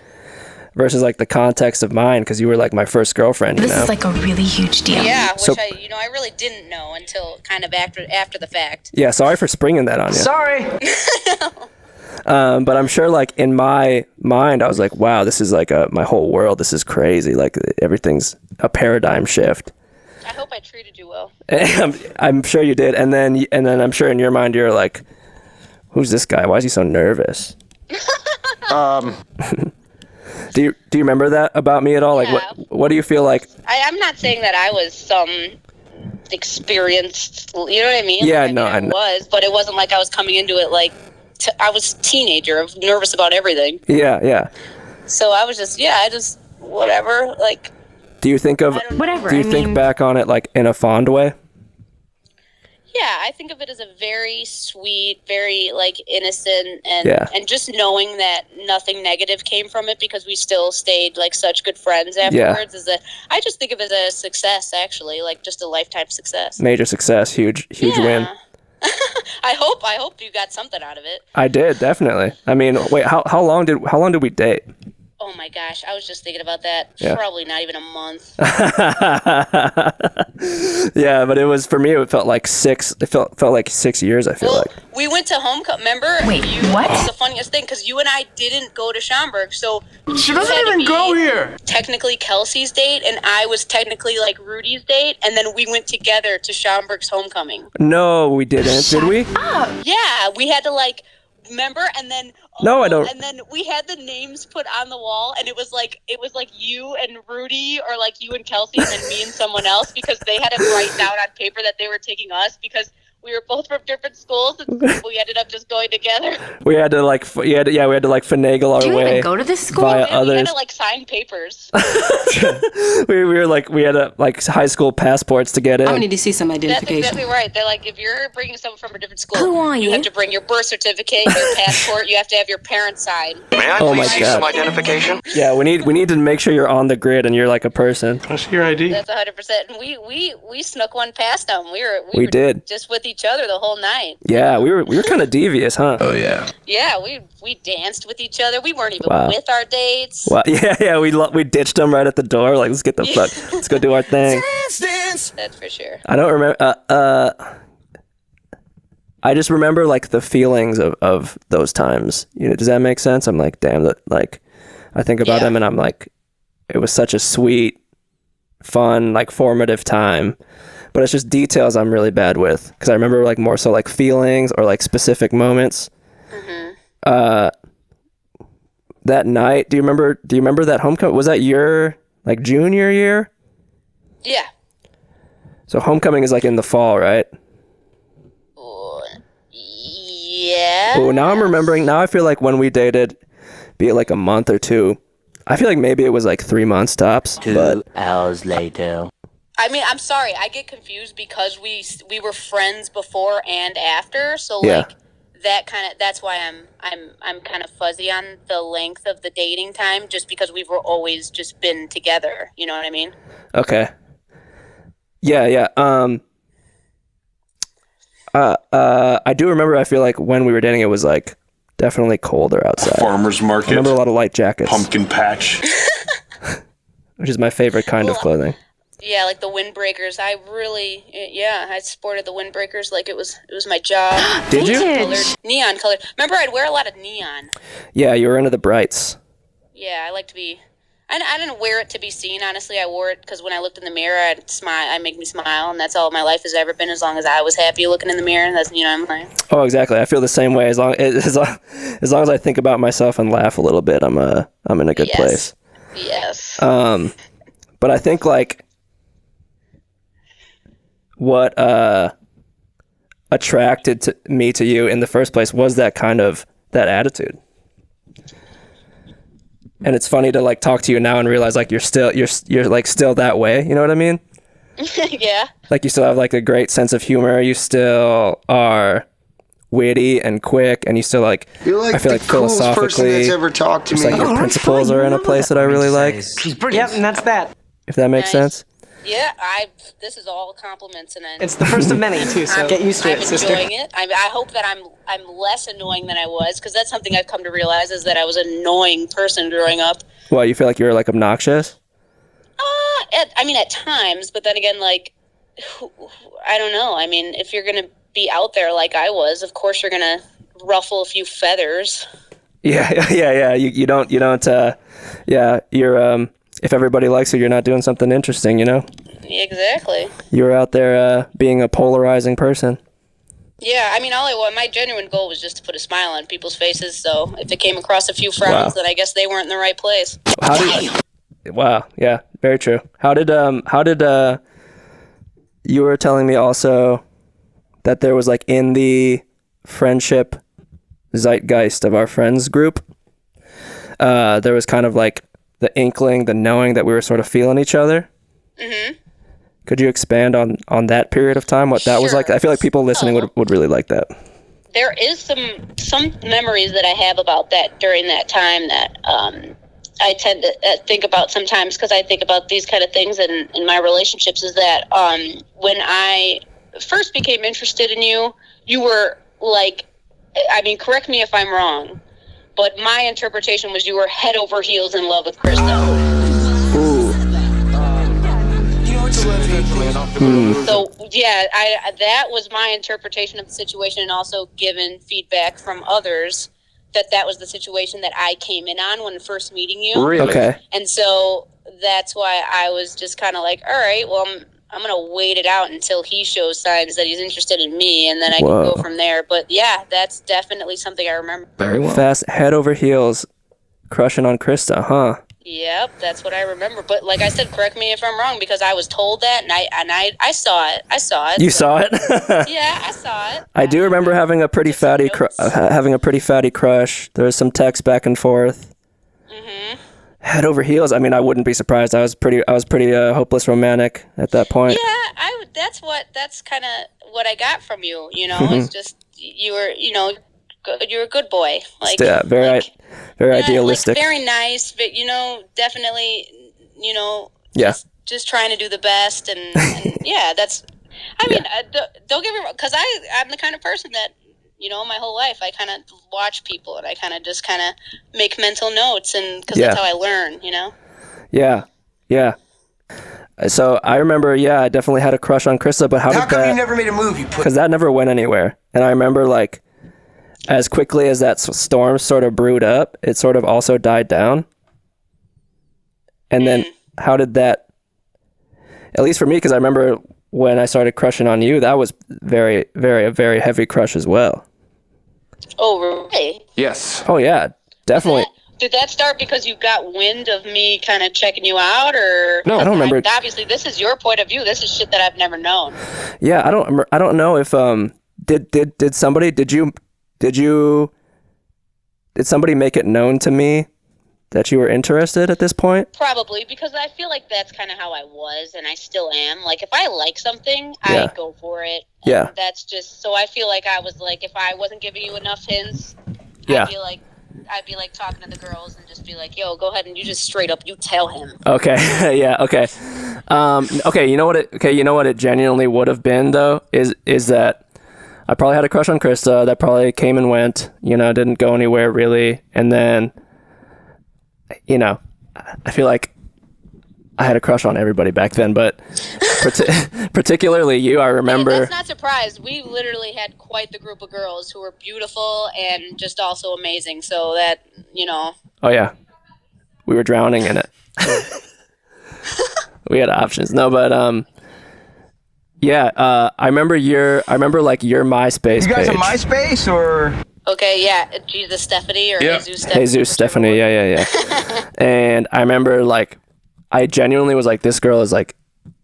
versus like the context of mine, because you were like my first girlfriend. This is like a really huge deal. Yeah, which I really didn't know until kind of after the fact. Yeah, sorry for springing that on you. Sorry. But I'm sure like in my mind, I was like, wow, this is like my whole world. This is crazy. Like everything's a paradigm shift. I hope I treated you well. I'm sure you did. And then I'm sure in your mind, you're like, who's this guy? Why is he so nervous? Do you remember that about me at all? Yeah. Like, what do you feel like? I'm not saying that I was some experienced, you know what I mean? Yeah, like, no, I was, but it wasn't like I was coming into it like, I was a teenager, nervous about everything. Yeah. So I was just, whatever. Like, do you think of whatever? Do you think back on it like in a fond way? yeah, I think of it as a very sweet, very like innocent, and just knowing that nothing negative came from it because we still stayed like such good friends afterwards. I just think of it as a success, actually, like just a lifetime success. Major success, huge win. I hope you got something out of it. I did, definitely. I mean, wait, how long did we date? Oh my gosh, I was just thinking about that. Yeah. Probably not even a month. Yeah, but it was, for me, it felt like 6 like 6 years, I feel like. We went to homecoming, remember? Wait, what? It's the funniest thing, because you and I didn't go to Schaumburg, so... She doesn't even go here. Technically Kelsey's date, and I was technically like Rudy's date, and then we went together to Schaumburg's homecoming. No, we didn't. Did we? Yeah, we had to like... Remember? And then no, I don't. And then we had the names put on the wall, and it was like you and Rudy, or like you and Kelsey, and then me and someone else, because they had to write down on paper that they were taking us because we were both from different schools, and we ended up just going together. We had to like finagle our way. Do you even go to this school? Via We others. had to like sign papers. we had like high school passports to get in. I need to see some That's identification. exactly right. They're like, if you're bringing someone from a different school, Who are you? have to bring your birth certificate, your passport. You have to have your parents sign. May I Oh my please see God. some identification? Yeah, we need to make sure you're on the grid and you're like a person. I see your ID. That's 100%. And we snuck one past them. We were did. just with each other the whole night. Yeah, we were kind of devious, huh? Oh yeah. Yeah, we danced with each other. We weren't even Wow. with our dates. Well, yeah, we ditched them right at the door. Like, let's get the fuck, let's go do our thing. That's for sure. I don't remember. I just remember like the feelings of those times. You know, does that make sense? I'm like, damn, that like, I think about them and I'm like, it was such a sweet, fun, like formative time. But it's just details I'm really bad with, because I remember like more so like feelings or like specific moments. Mm-hmm. That night, do you remember that homecoming? Was that your like junior year? Yeah. So homecoming is like in the fall, right? Yeah. Oh, now I'm remembering. Now I feel like when we dated, be it like a month or two, I feel like maybe it was like 3 months tops. 2 hours later. I mean, I'm sorry, I get confused because we were friends before and after, so Yeah. like that's why I'm kind of fuzzy on the length of the dating time, just because we've always just been together. You know what I mean? Okay. Yeah. I do remember. I feel like when we were dating, it was like definitely colder outside. Farmer's market. I remember a lot of light jackets. Pumpkin patch. Which is my favorite kind of clothing. Yeah, like the windbreakers. I sported the windbreakers like it was my job. Did you? Neon colored. Remember, I'd wear a lot of neon. Yeah, you were into the brights. Yeah, I like to be. I didn't wear it to be seen. Honestly, I wore it because when I looked in the mirror, I'd smile. I'd make me smile, and that's all my life has ever been. As long as I was happy looking in the mirror, and that's I'm like. Oh, exactly. I feel the same way. As long as I think about myself and laugh a little bit, I'm in a good place. Yes. But I think like what attracted me to you in the first place was that kind of that attitude. And it's funny to like talk to you now and realize like you're like still that way. You know what I mean? Yeah. Like you still have like a great sense of humor. You still are witty and quick, and you still like. You're like I feel the like coolest philosophically, person that's ever talked to me. like your principles are in a place that I really like. Yep, and that's that. If that makes sense. Yeah, this is all compliments, and it's the first of many too. So get used to it, sister. I'm enjoying it. I hope that I'm less annoying than I was, because that's something I've come to realize is that I was an annoying person growing up. Well, you feel like you're like obnoxious? At times, but then again, like, I don't know. I mean, if you're gonna be out there like I was, of course you're gonna ruffle a few feathers. Yeah. You don't. You're if everybody likes you, you're not doing something interesting, you know? Exactly. You're out there being a polarizing person. Yeah, I mean, my genuine goal was just to put a smile on people's faces, so if it came across a few frowns, then I guess they weren't in the right place. Wow, yeah, very true. How did you were telling me also that there was like in the friendship zeitgeist of our friends group, there was kind of like the inkling, the knowing that we were sort of feeling each other. Mm-hmm. Could you expand on that period of time, what that was like? I feel like people listening would really like that. There is some memories that I have about that during that time that I tend to think about sometimes, because I think about these kind of things in my relationships, is that when I first became interested in you, you were like, I mean, correct me if I'm wrong, but my interpretation was you were head over heels in love with Krista. So yeah, that was my interpretation of the situation, and also given feedback from others that was the situation that I came in on when first meeting you. Really? Okay. And so that's why I was just kind of like, all right, well, I'm gonna wait it out until he shows signs that he's interested in me, and then I can go from there. But yeah, that's definitely something I remember. Very well. Fast, head over heels, crushing on Krista, huh? Yep, that's what I remember. But like I said, correct me if I'm wrong, because I was told that, and I saw it. You saw it? Yeah, I saw it. I do remember having a pretty fatty crush. There was some text back and forth. Mm-hmm. Head over heels. I mean, I wouldn't be surprised. I was pretty hopeless romantic at that point. Yeah, that's kind of what I got from you. You know, it's just you were a good boy. Like, yeah, very idealistic. Like, very nice, but definitely, just trying to do the best, and yeah, that's. I mean, don't get me wrong, because I'm the kind of person that my whole life I kind of watch people, and I kind of make mental notes, and because that's how I learn. Yeah. So I remember, I definitely had a crush on Krista, but how come you never made a movie? Because that never went anywhere, and I remember like. As quickly as that storm sort of brewed up, it sort of also died down. And then how did that, at least for me, because I remember when I started crushing on you, that was a very heavy crush as well. Oh, really? Yes. Oh, yeah, definitely. Did that start because you got wind of me kind of checking you out, or? No, I don't remember. Obviously, this is your point of view. This is shit that I've never known. Yeah, I don't know if did somebody make it known to me that you were interested at this point? Probably, because I feel like that's kind of how I was, and I still am. Like, if I like something, Yeah. I go for it. Yeah. And that's just, so I feel like I was like, if I wasn't giving you enough hints, Yeah. I'd be like talking to the girls and just be like, yo, go ahead and you just straight up, you tell him. Okay. Yeah. Okay. Okay. You know what it genuinely would have been though is that I probably had a crush on Krista that probably came and went, didn't go anywhere really. And then, I feel like I had a crush on everybody back then, but particularly you, I remember. Hey, that's not surprised. We literally had quite the group of girls who were beautiful and just also amazing. So that, Oh yeah. We were drowning in it. We had options. No, but yeah, I remember your MySpace You guys page. on MySpace or? Okay, yeah, Jesus Stephanie or Jesus Stephanie. Jesus Stephanie, yeah. And I remember I genuinely was like, this girl is like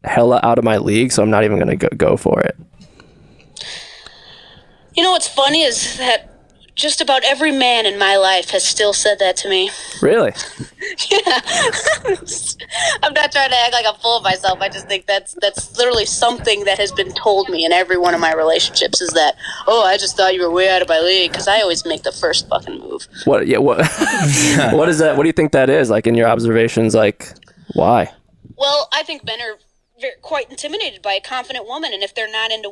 hella out of my league, so I'm not even gonna go for it. You know what's funny is that just about every man in my life has still said that to me. Really? Yeah. I'm not trying to act like I'm full of myself. I just think that's literally something that has been told me in every one of my relationships is that, oh, I just thought you were way out of my league because I always make the first fucking move. What? Yeah. What? What is that? What do you think that is? Like in your observations, like why? Well, I think men are quite intimidated by a confident woman, and if they're not into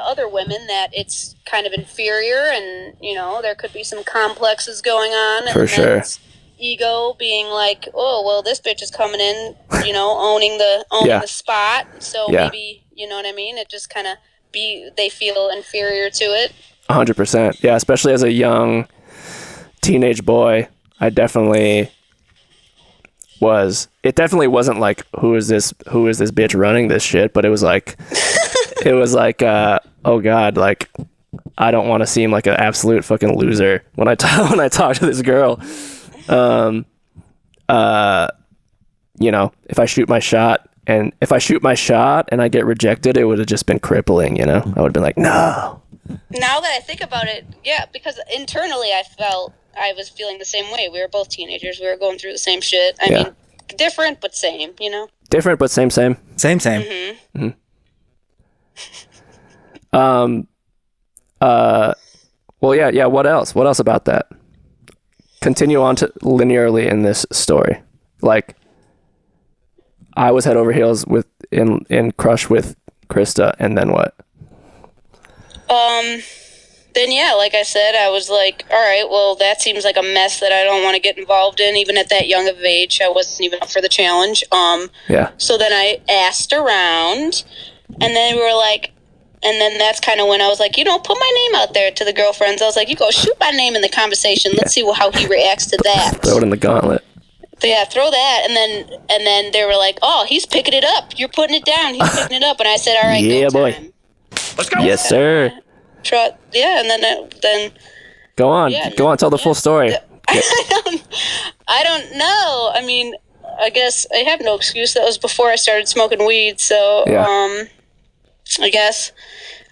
other women, that it's kind of inferior, and there could be some complexes going on. For and sure. It's ego being like, oh well, this bitch is coming in, owning the spot. So maybe what I mean. It just kind of they feel inferior to it. 100%. Yeah, especially as a young teenage boy, I definitely was. It definitely wasn't like who is this bitch running this shit, but it was like oh god, like I don't want to seem like an absolute fucking loser when I talk to this girl. If I shoot my shot and I get rejected, it would have just been crippling, I would have been like, no. Now that I think about it, yeah, because internally I was feeling the same way. We were both teenagers. We were going through the same shit. I mean, different but same, Different but same. Same. Mm-hmm. Well, yeah. What else? What else about that? Continue on to linearly in this story. Like, I was head over heels in crush with Krista, and then what? Then yeah, like I said, I was like, all right, well, that seems like a mess that I don't want to get involved in. Even at that young of age, I wasn't even up for the challenge. Yeah. So then I asked around, and then we were like, and then that's kind of when I was like, put my name out there to the girlfriends. I was like, you go shoot my name in the conversation. Let's see how he reacts to that. Throw it in the gauntlet. Yeah, throw that, and then they were like, oh, he's picking it up. You're putting it down. He's picking it up, and I said, all right, yeah, go boy. time. Let's go. Yes, sir. Yeah, and then go on, tell the full story. I don't know. I mean, I guess I have no excuse. That was before I started smoking weed, so I guess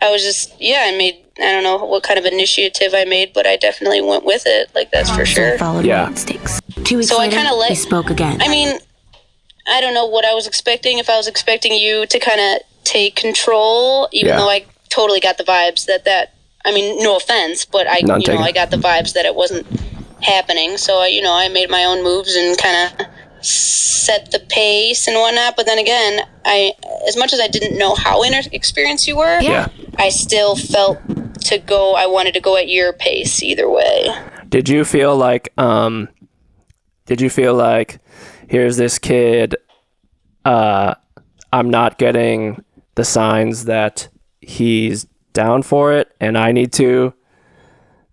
I was just I don't know what kind of initiative I made, but I definitely went with it. Like, that's for sure. Yeah. 2 weeks so later, I kind of we spoke again. I mean, I don't know what I was expecting. If I was expecting you to kind of take control, even though I totally got the vibes that I mean, no offense, but I got the vibes that it wasn't happening. So I made my own moves and kind of set the pace and whatnot. But then again, as much as I didn't know how inexperienced you were, I still felt I wanted to go at your pace either way. Did you feel like here's this kid, I'm not getting the signs that he's down for it and I need to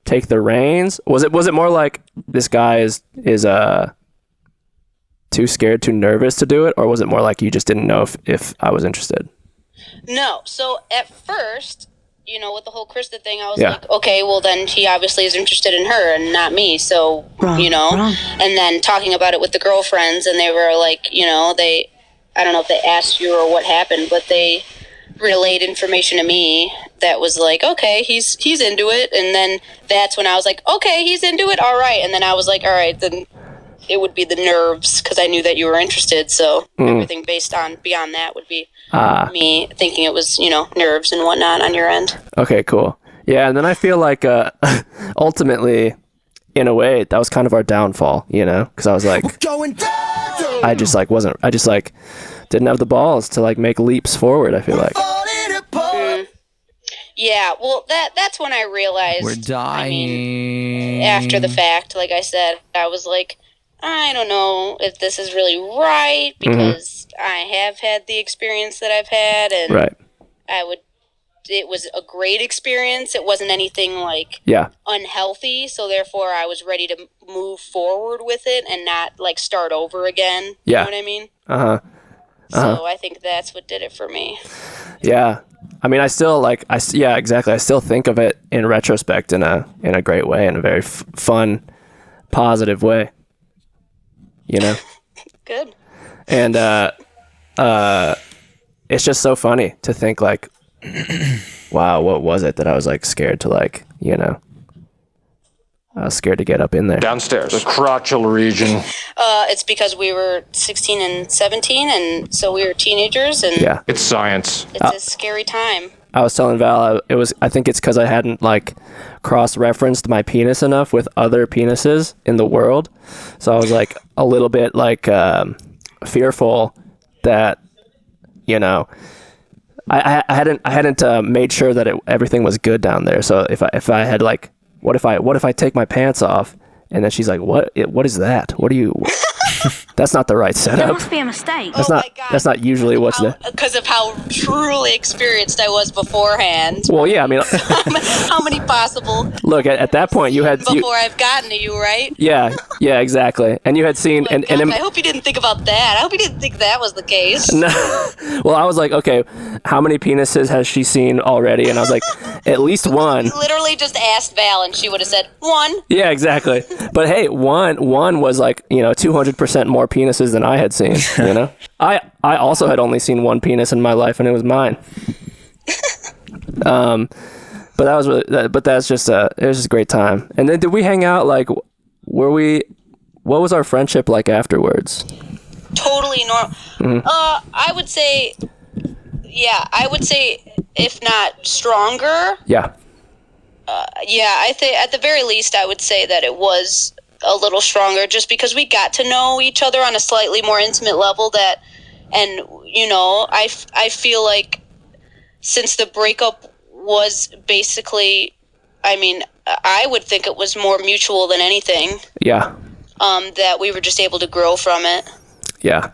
take the reins? Was it more like this guy is too scared, too nervous to do it, or was it more like you just didn't know if I was interested? No. So at first, with the whole Krista thing, I was like, okay, well then he obviously is interested in her and not me. So, Wrong. and then talking about it with the girlfriends, and they were like, I don't know if they asked you or what happened, but they relayed information to me that was like, okay, he's into it. And then that's when I was like, okay, he's into it. All right. And then I was like, all right, then it would be the nerves because I knew that you were interested. So everything based on beyond that would be me thinking it was, nerves and whatnot on your end. Okay, cool. Yeah, and then I feel like ultimately, in a way, that was kind of our downfall, because I was like, I just didn't have the balls to like make leaps forward. I feel like. Yeah, well, that's when I realized. We're dying. After the fact, like I said, I was like, I don't know if this is really right because I have had the experience that I've had, and right. It was a great experience. It wasn't anything like unhealthy, so therefore I was ready to move forward with it and not like start over again. Yeah. You know what I mean? So I think that's what did it for me. Yeah. I mean, I still exactly. I still think of it in retrospect in a great way, in a very fun, positive way. Good. And it's just so funny to think like, wow, what was it that I was like scared to like, I was scared to get up in there. Downstairs, the crotchal region. It's because we were 16 and 17, and so we were teenagers, and It's science. It's a scary time. I was telling Val, I think it's because I hadn't like cross-referenced my penis enough with other penises in the world, so I was like a little bit like fearful that, I hadn't made sure that everything was good down there. So if I had like, what if I take my pants off? And then she's like, what is that? What do you? That's not the right setup. There must be a mistake. That's not usually what's there. Because of how truly experienced I was beforehand. Well, yeah, I mean, how many possible? Look, at that point you had before I've gotten to you, right? Yeah, exactly. And you had seen I hope you didn't think about that. I hope you didn't think that was the case. No. Well, I was like, okay, how many penises has she seen already? And I was like, at least one. You literally just asked Val, and she would have said one. Yeah, exactly. But hey, one was like 200% more penises than I had seen. I also had only seen one penis in my life, and it was mine. But that was really, but that's just it was just a great time. And then did we hang out? Like, what was our friendship like afterwards? Totally normal. I would say, if not stronger. Yeah. I think at the very least, I would say that it was a little stronger just because we got to know each other on a slightly more intimate level and I feel like since the breakup was basically, I mean, I would think it was more mutual than anything. Yeah. That we were just able to grow from it. Yeah.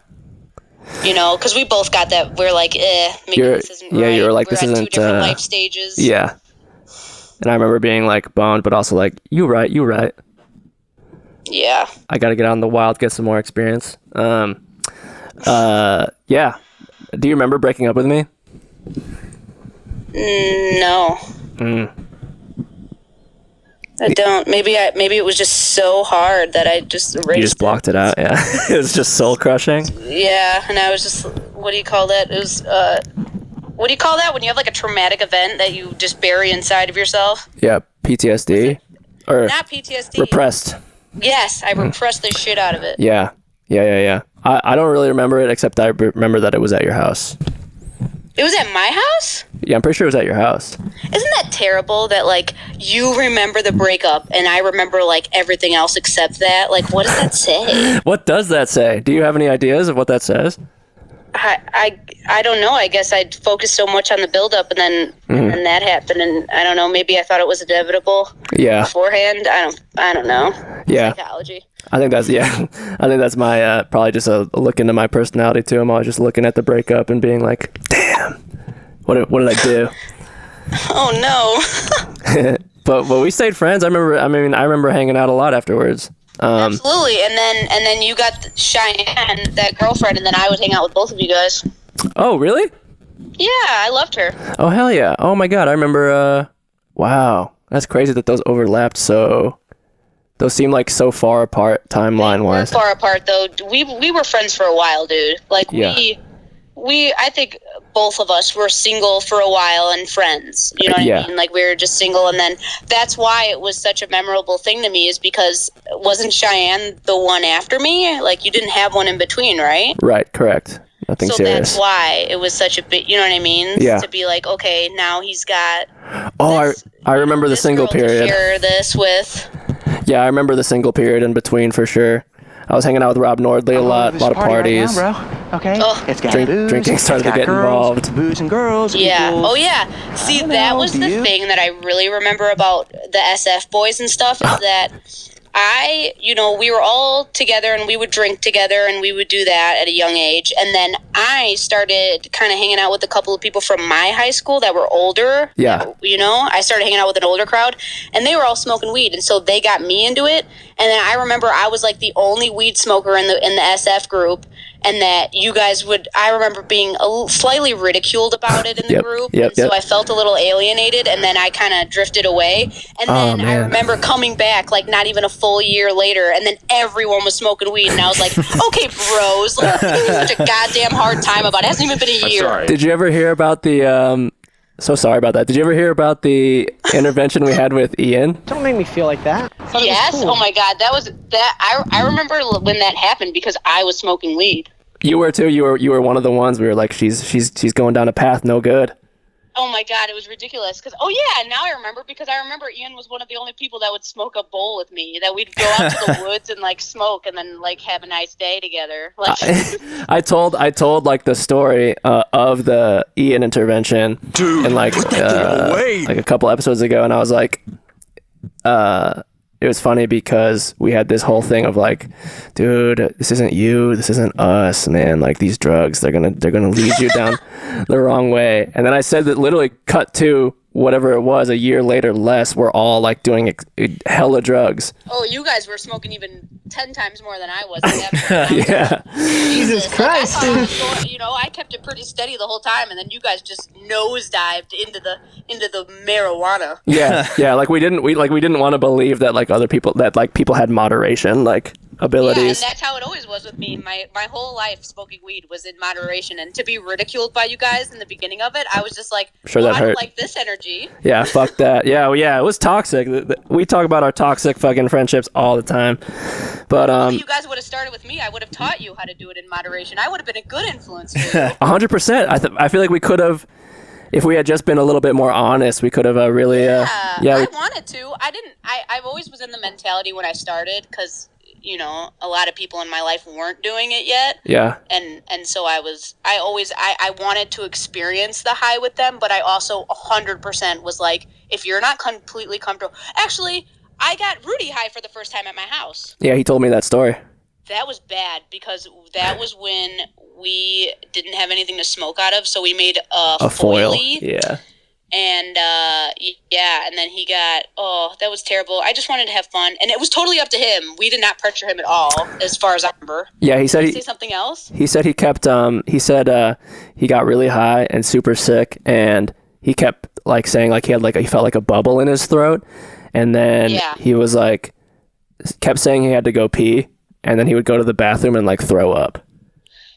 Because we both got that. We're like, maybe this isn't right. Yeah, you were like, we're this at isn't... 2 different life stages. Yeah. And I remember being like bummed, but also like, you right. Yeah. I got to get out in the wild, get some more experience. Yeah. Do you remember breaking up with me? No. I don't. Maybe it was just so hard that I just erased. You just blocked it out. Yeah. It was just soul crushing. Yeah, and I was just, what do you call that? It was what do you call that when you have like a traumatic event that you just bury inside of yourself? Yeah, PTSD or not PTSD. Repressed. Yes, I repressed the shit out of it. Yeah. I don't really remember it, except I remember that it was at your house. It was at my house? Yeah, I'm pretty sure it was at your house. Isn't that terrible that, like, you remember the breakup and I remember, like, everything else except that? Like, what does that say? What does that say? Do you have any ideas of what that says? I don't know. I guess I'd focused so much on the buildup and then and that happened, and I don't know. Maybe I thought it was inevitable. Yeah. Beforehand, I don't know. Yeah. Psychology. I think that's my probably just a look into my personality too. I'm always just looking at the breakup and being like, damn, what did I do? Oh no. But we stayed friends. I remember hanging out a lot afterwards. Absolutely, and then you got Cheyenne, that girlfriend, and then I would hang out with both of you guys. Oh, really? Yeah, I loved her. Oh, hell yeah. Oh my God, I remember. Wow, that's crazy that those overlapped. So those seem like so far apart timeline wise. Far apart though. We were friends for a while, dude. Like yeah. we I think both of us were single for a while and friends. You know what I mean? Like, we were just single, and then that's why it was such a memorable thing to me, is because wasn't Cheyenne the one after me? Like, you didn't have one in between, right? Right, correct. Nothing so serious. That's why it was such a big, you know what I mean? Yeah. To be like, okay, now he's got. Oh, I remember the single period. To share this with. Yeah, I remember the single period in between for sure. I was hanging out with Rob Nordley a lot of parties. Right now, bro. Okay. It's got booze, drinking started to get girls, involved. Booze and girls. Yeah. Equals, oh yeah. See, that was the thing that I really remember about the SF boys and stuff is that we were all together and we would drink together and we would do that at a young age. And then I started kind of hanging out with a couple of people from my high school that were older. Yeah. I started hanging out with an older crowd and they were all smoking weed. And so they got me into it. And then I remember I was like the only weed smoker in the SF group. And that you guys I remember being slightly ridiculed about it in the group. So I felt a little alienated, and then I kind of drifted away. And then I remember coming back, like, not even a full year later, and then everyone was smoking weed. And I was like, okay, bros, like, you're such a goddamn hard time about it. It hasn't even been a year. Did you ever hear about the... So sorry about that. Did you ever hear about the intervention we had with Ian? Don't make me feel like that. Yes. Cool. Oh my God. That was that. I remember when that happened because I was smoking weed. You were too. You were one of the ones we were like, she's going down a path no good. Oh my God, it was ridiculous. Now I remember, because I remember Ian was one of the only people that would smoke a bowl with me. That we'd go out to the woods and like smoke and then like have a nice day together. Like, I told like the story of the Ian intervention, dude, and like a couple episodes ago, and I was like, it was funny because we had this whole thing of like, dude, this isn't you, this isn't us, man. Like, these drugs, they're gonna lead you down the wrong way. And then I said that literally cut to whatever it was a year later, we're all like doing hella drugs. Oh, you guys were smoking even 10 times more than I was. Yeah. Jesus Christ. I kept it pretty steady the whole time, and then you guys just nosedived into the marijuana. Yeah. Like we didn't want to believe that like other people, that like people had moderation, like abilities. Yeah, and that's how it always was with me. My whole life smoking weed was in moderation, and to be ridiculed by you guys in the beginning of it, I was just like, sure, that I hurt. don't like this energy. Yeah, fuck that. Yeah, it was toxic. We talk about our toxic fucking friendships all the time. But if you guys would have started with me, I would have taught you how to do it in moderation. I would have been a good influence for you. 100%. I feel like we could have, if we had just been a little bit more honest, we could have really. I wanted to. I've always was in the mentality when I started, because a lot of people in my life weren't doing it yet. Yeah. And so I wanted to experience the high with them, but I also 100% was like, if you're not completely comfortable. Actually, I got Rudy high for the first time at my house. Yeah, he told me that story. That was bad, because that was when we didn't have anything to smoke out of, so we made a foil. foily. Yeah. And and then he got, that was terrible. I just wanted to have fun, and it was totally up to him. We did not pressure him at all, as far as I remember. Yeah, he said Did he say something else? He said he kept he got really high and super sick, and he kept like saying like he felt like a bubble in his throat, and then he was like kept saying he had to go pee, and then he would go to the bathroom and like throw up.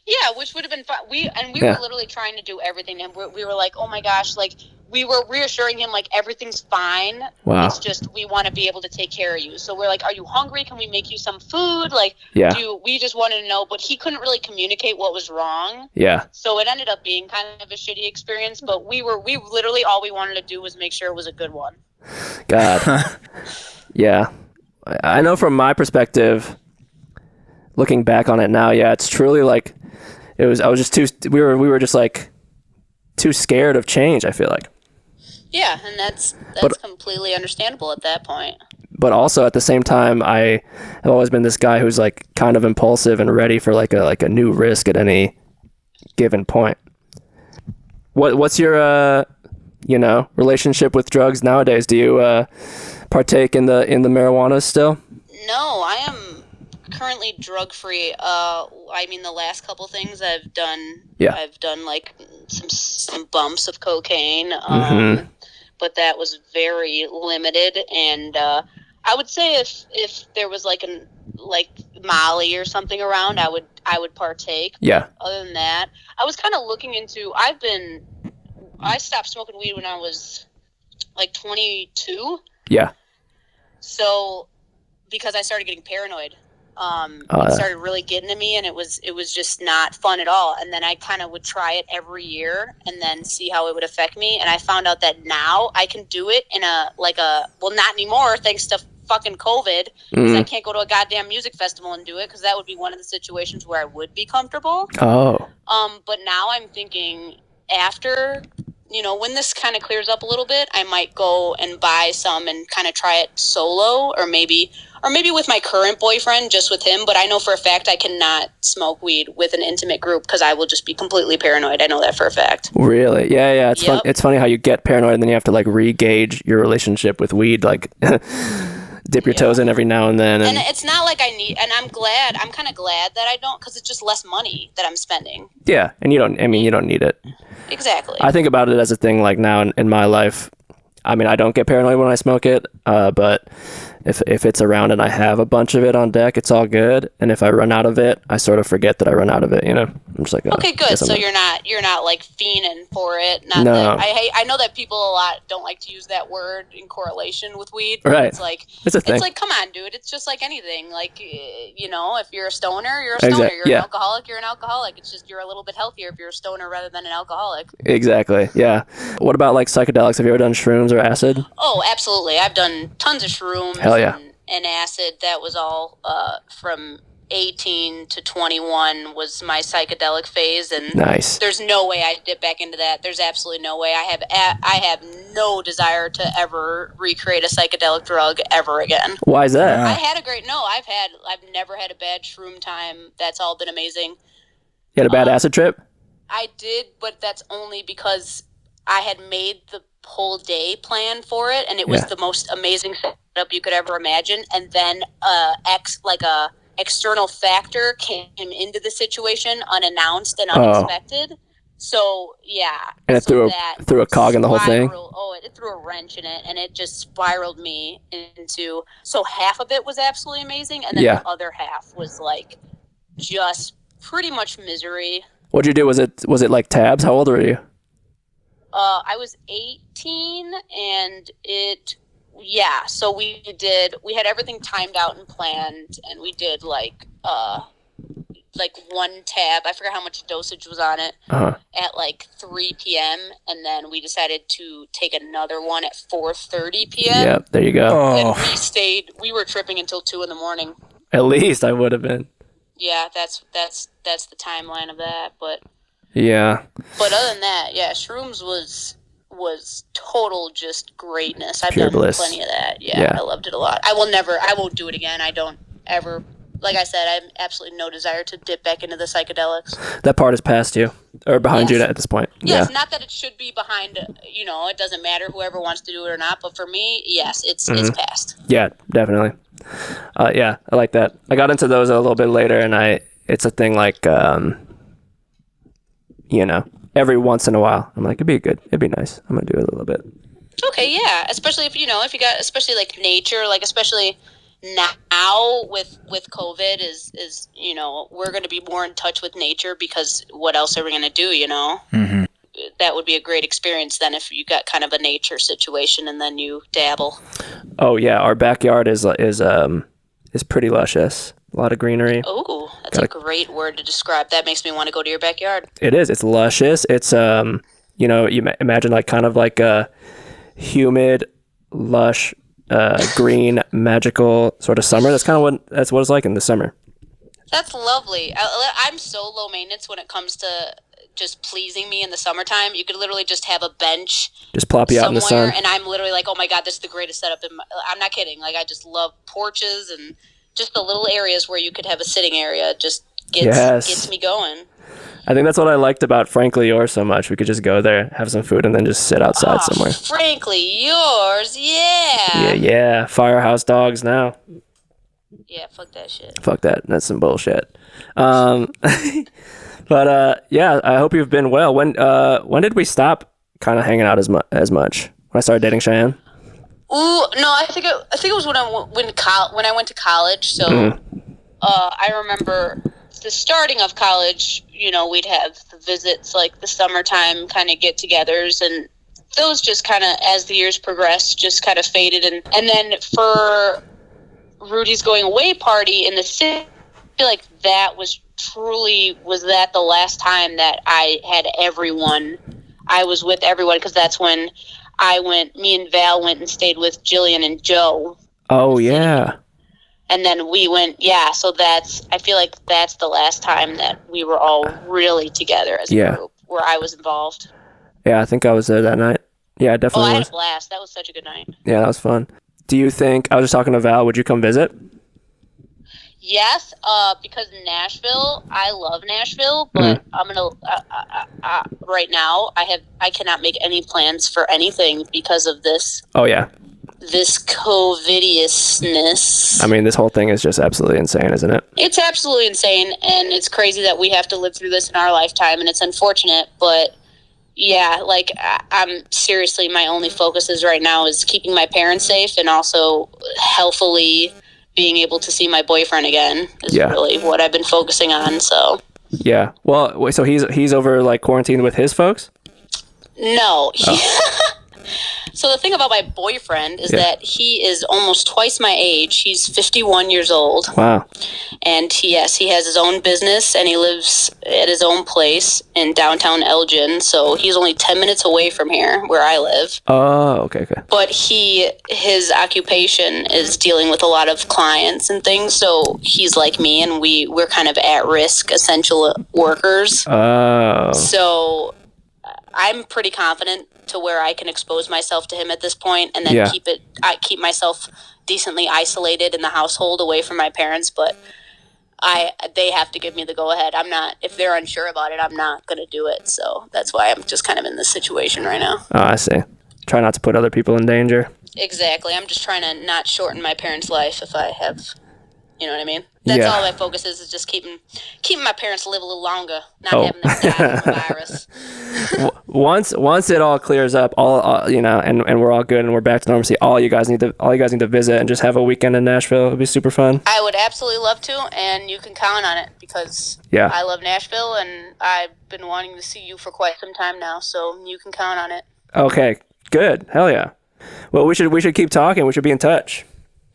Yeah, which would have been fun. We were literally trying to do everything, and we were like, oh my gosh, like, we were reassuring him like everything's fine. Wow. It's just we want to be able to take care of you. So we're like, are you hungry? Can we make you some food? Like, we just wanted to know, but he couldn't really communicate what was wrong. Yeah. So it ended up being kind of a shitty experience, but we literally all we wanted to do was make sure it was a good one. God. Yeah. I know from my perspective, looking back on it now, it's truly like we were just like too scared of change, I feel like. Yeah, and that's completely understandable at that point. But also at the same time, I have always been this guy who's like kind of impulsive and ready for like a new risk at any given point. What's your relationship with drugs nowadays? Do you partake in the marijuana still? No, I am currently drug free. The last couple things I've done. Yeah. I've done like some bumps of cocaine. But that was very limited. And I would say if there was like Molly or something around, I would partake. Yeah. Other than that, I was kind of looking into. I stopped smoking weed when I was like 22. Yeah. So, because I started getting paranoid, it started really getting to me, and it was just not fun at all. And then I kind of would try it every year, and then see how it would affect me. And I found out that now I can do it in not anymore, thanks to fucking COVID, because I can't go to a goddamn music festival and do it, because that would be one of the situations where I would be comfortable. Oh. But now I'm thinking after. When this kind of clears up a little bit, I might go and buy some and kind of try it solo, or maybe with my current boyfriend, just with him. But I know for a fact I cannot smoke weed with an intimate group because I will just be completely paranoid. I know that for a fact. Really? Yeah. It's fun. It's funny how you get paranoid and then you have to like re-gauge your relationship with weed, like dip your toes in every now and then. And it's not like I need, and I'm kind of glad that I don't, because it's just less money that I'm spending. Yeah, and you don't need it. Exactly. I think about it as a thing like now in my life. I mean, I don't get paranoid when I smoke it, but if it's around and I have a bunch of it on deck, it's all good. And if I run out of it, I sort of forget that I run out of it. I'm just like, okay, good. So you're not like fiending for it. Not no. That, I know that people a lot don't like to use that word in correlation with weed. Right. It's like it's a thing. It's like, come on, dude. It's just like anything. Like if you're a stoner, you're a stoner. Exactly. You're an alcoholic, you're an alcoholic. It's just you're a little bit healthier if you're a stoner rather than an alcoholic. Exactly. Yeah. What about like psychedelics? Have you ever done shrooms or acid? Oh, absolutely. I've done tons of shrooms. Hell yeah. And acid. That was all from 18 to 21 was my psychedelic phase, and nice. There's no way I'd dip back into that. There's absolutely no way. I have no desire to ever recreate a psychedelic drug ever again. Why is that? I've never had a bad shroom time. That's all been amazing. You had a bad acid trip? I did, but that's only because I had made the whole day plan for it, and it was the most amazing setup you could ever imagine. And then a external factor came into the situation unannounced and unexpected. So yeah, and it threw a cog in the whole thing. It threw a wrench in it, and it just spiraled me into. So half of it was absolutely amazing, and then the other half was like just pretty much misery. What'd you do? Was it like tabs? How old were you? I was 18, and so we had everything timed out and planned, and we did like one tab. I forgot how much dosage was on it at like 3 p.m. And then we decided to take another one at 4:30 p.m. Yep, there you go. And we were tripping until 2 a.m. At least I would have been. Yeah, that's the timeline of that, but yeah. But other than that, yeah, shrooms was total just greatness. I've Pure done bliss. plenty of that. Yeah, I loved it a lot. I won't do it again. I don't ever, like I said, I have absolutely no desire to dip back into the psychedelics. That part is past you, or behind you at this point. Yes, not that it should be behind, it doesn't matter whoever wants to do it or not, but for me, yes, it's past. Yeah, definitely. Yeah, I like that. I got into those a little bit later, and it's a thing like, every once in a while, I'm like, it'd be nice. I'm gonna do it a little bit. Okay, yeah, especially if you got, especially like nature, like especially now with COVID is we're gonna be more in touch with nature, because what else are we gonna do? Mm-hmm. That would be a great experience then if you got kind of a nature situation and then you dabble. Oh yeah, our backyard is pretty luscious. A lot of greenery. Oh, that's a great word to describe. That makes me want to go to your backyard. It is. It's luscious. It's you imagine like kind of like a humid, lush, green, magical sort of summer. That's what it's like in the summer. That's lovely. I'm so low maintenance when it comes to just pleasing me in the summertime. You could literally just have a bench, just plop you out in the sun, and I'm literally like, oh my god, this is the greatest setup. I'm not kidding. Like, I just love porches and just the little areas where you could have a sitting area. Just gets me going. I think that's what I liked about Frankly Yours so much. We could just go there, have some food, and then just sit outside somewhere. Frankly Yours, yeah. Yeah. Firehouse Dogs now. Yeah, fuck that shit. Fuck that. That's some bullshit. But yeah, I hope you've been well. When did we stop kind of hanging out as much? When I started dating Cheyenne? Ooh, no, I think it was when I went to college. So I remember the starting of college, we'd have the visits, like the summertime kind of get-togethers, and those just kind of, as the years progressed, just kind of faded. And then for Rudy's going away party in the city, I feel like that was that the last time that I had everyone, I was with everyone, because that's when me and Val went and stayed with Jillian and Joe. Oh, yeah. And then we went, so I feel like that's the last time that we were all really together as a group, where I was involved. Yeah, I think I was there that night. Yeah, definitely. I had a blast. That was such a good night. Yeah, that was fun. Do you think, I was just talking to Val, would you come visit? Yes, because Nashville, I love Nashville, but I'm gonna right now I cannot make any plans for anything because of this. Oh yeah. This COVIDiousness. I mean, this whole thing is just absolutely insane, isn't it? It's absolutely insane, and it's crazy that we have to live through this in our lifetime, and it's unfortunate, but yeah, like I'm seriously, my only focus is right now is keeping my parents safe and also healthily being able to see my boyfriend again is really what I've been focusing on. So yeah, well, so he's over like quarantined with his folks? No. So the thing about my boyfriend is that he is almost twice my age. He's 51 years old. Wow. And he has his own business, and he lives at his own place in downtown Elgin. So he's only 10 minutes away from here, where I live. Oh, okay. But his occupation is dealing with a lot of clients and things. So he's like me, and we're kind of at-risk essential workers. Oh. So I'm pretty confident to where I can expose myself to him at this point, and then keep myself decently isolated in the household away from my parents. But they have to give me the go ahead. I'm not, if they're unsure about it, I'm not going to do it. So that's why I'm just kind of in this situation right now. Oh, I see. Try not to put other people in danger. Exactly. I'm just trying to not shorten my parents' life if I have, you know what I mean? That's all my focus is just keeping my parents live a little longer, not having them die from the virus. Once it all clears up, and we're all good and we're back to normalcy, all you guys need to visit and just have a weekend in Nashville. It'd be super fun. I would absolutely love to, and you can count on it because I love Nashville, and I've been wanting to see you for quite some time now, so you can count on it. Okay, good. Hell yeah. Well, we should keep talking. We should be in touch.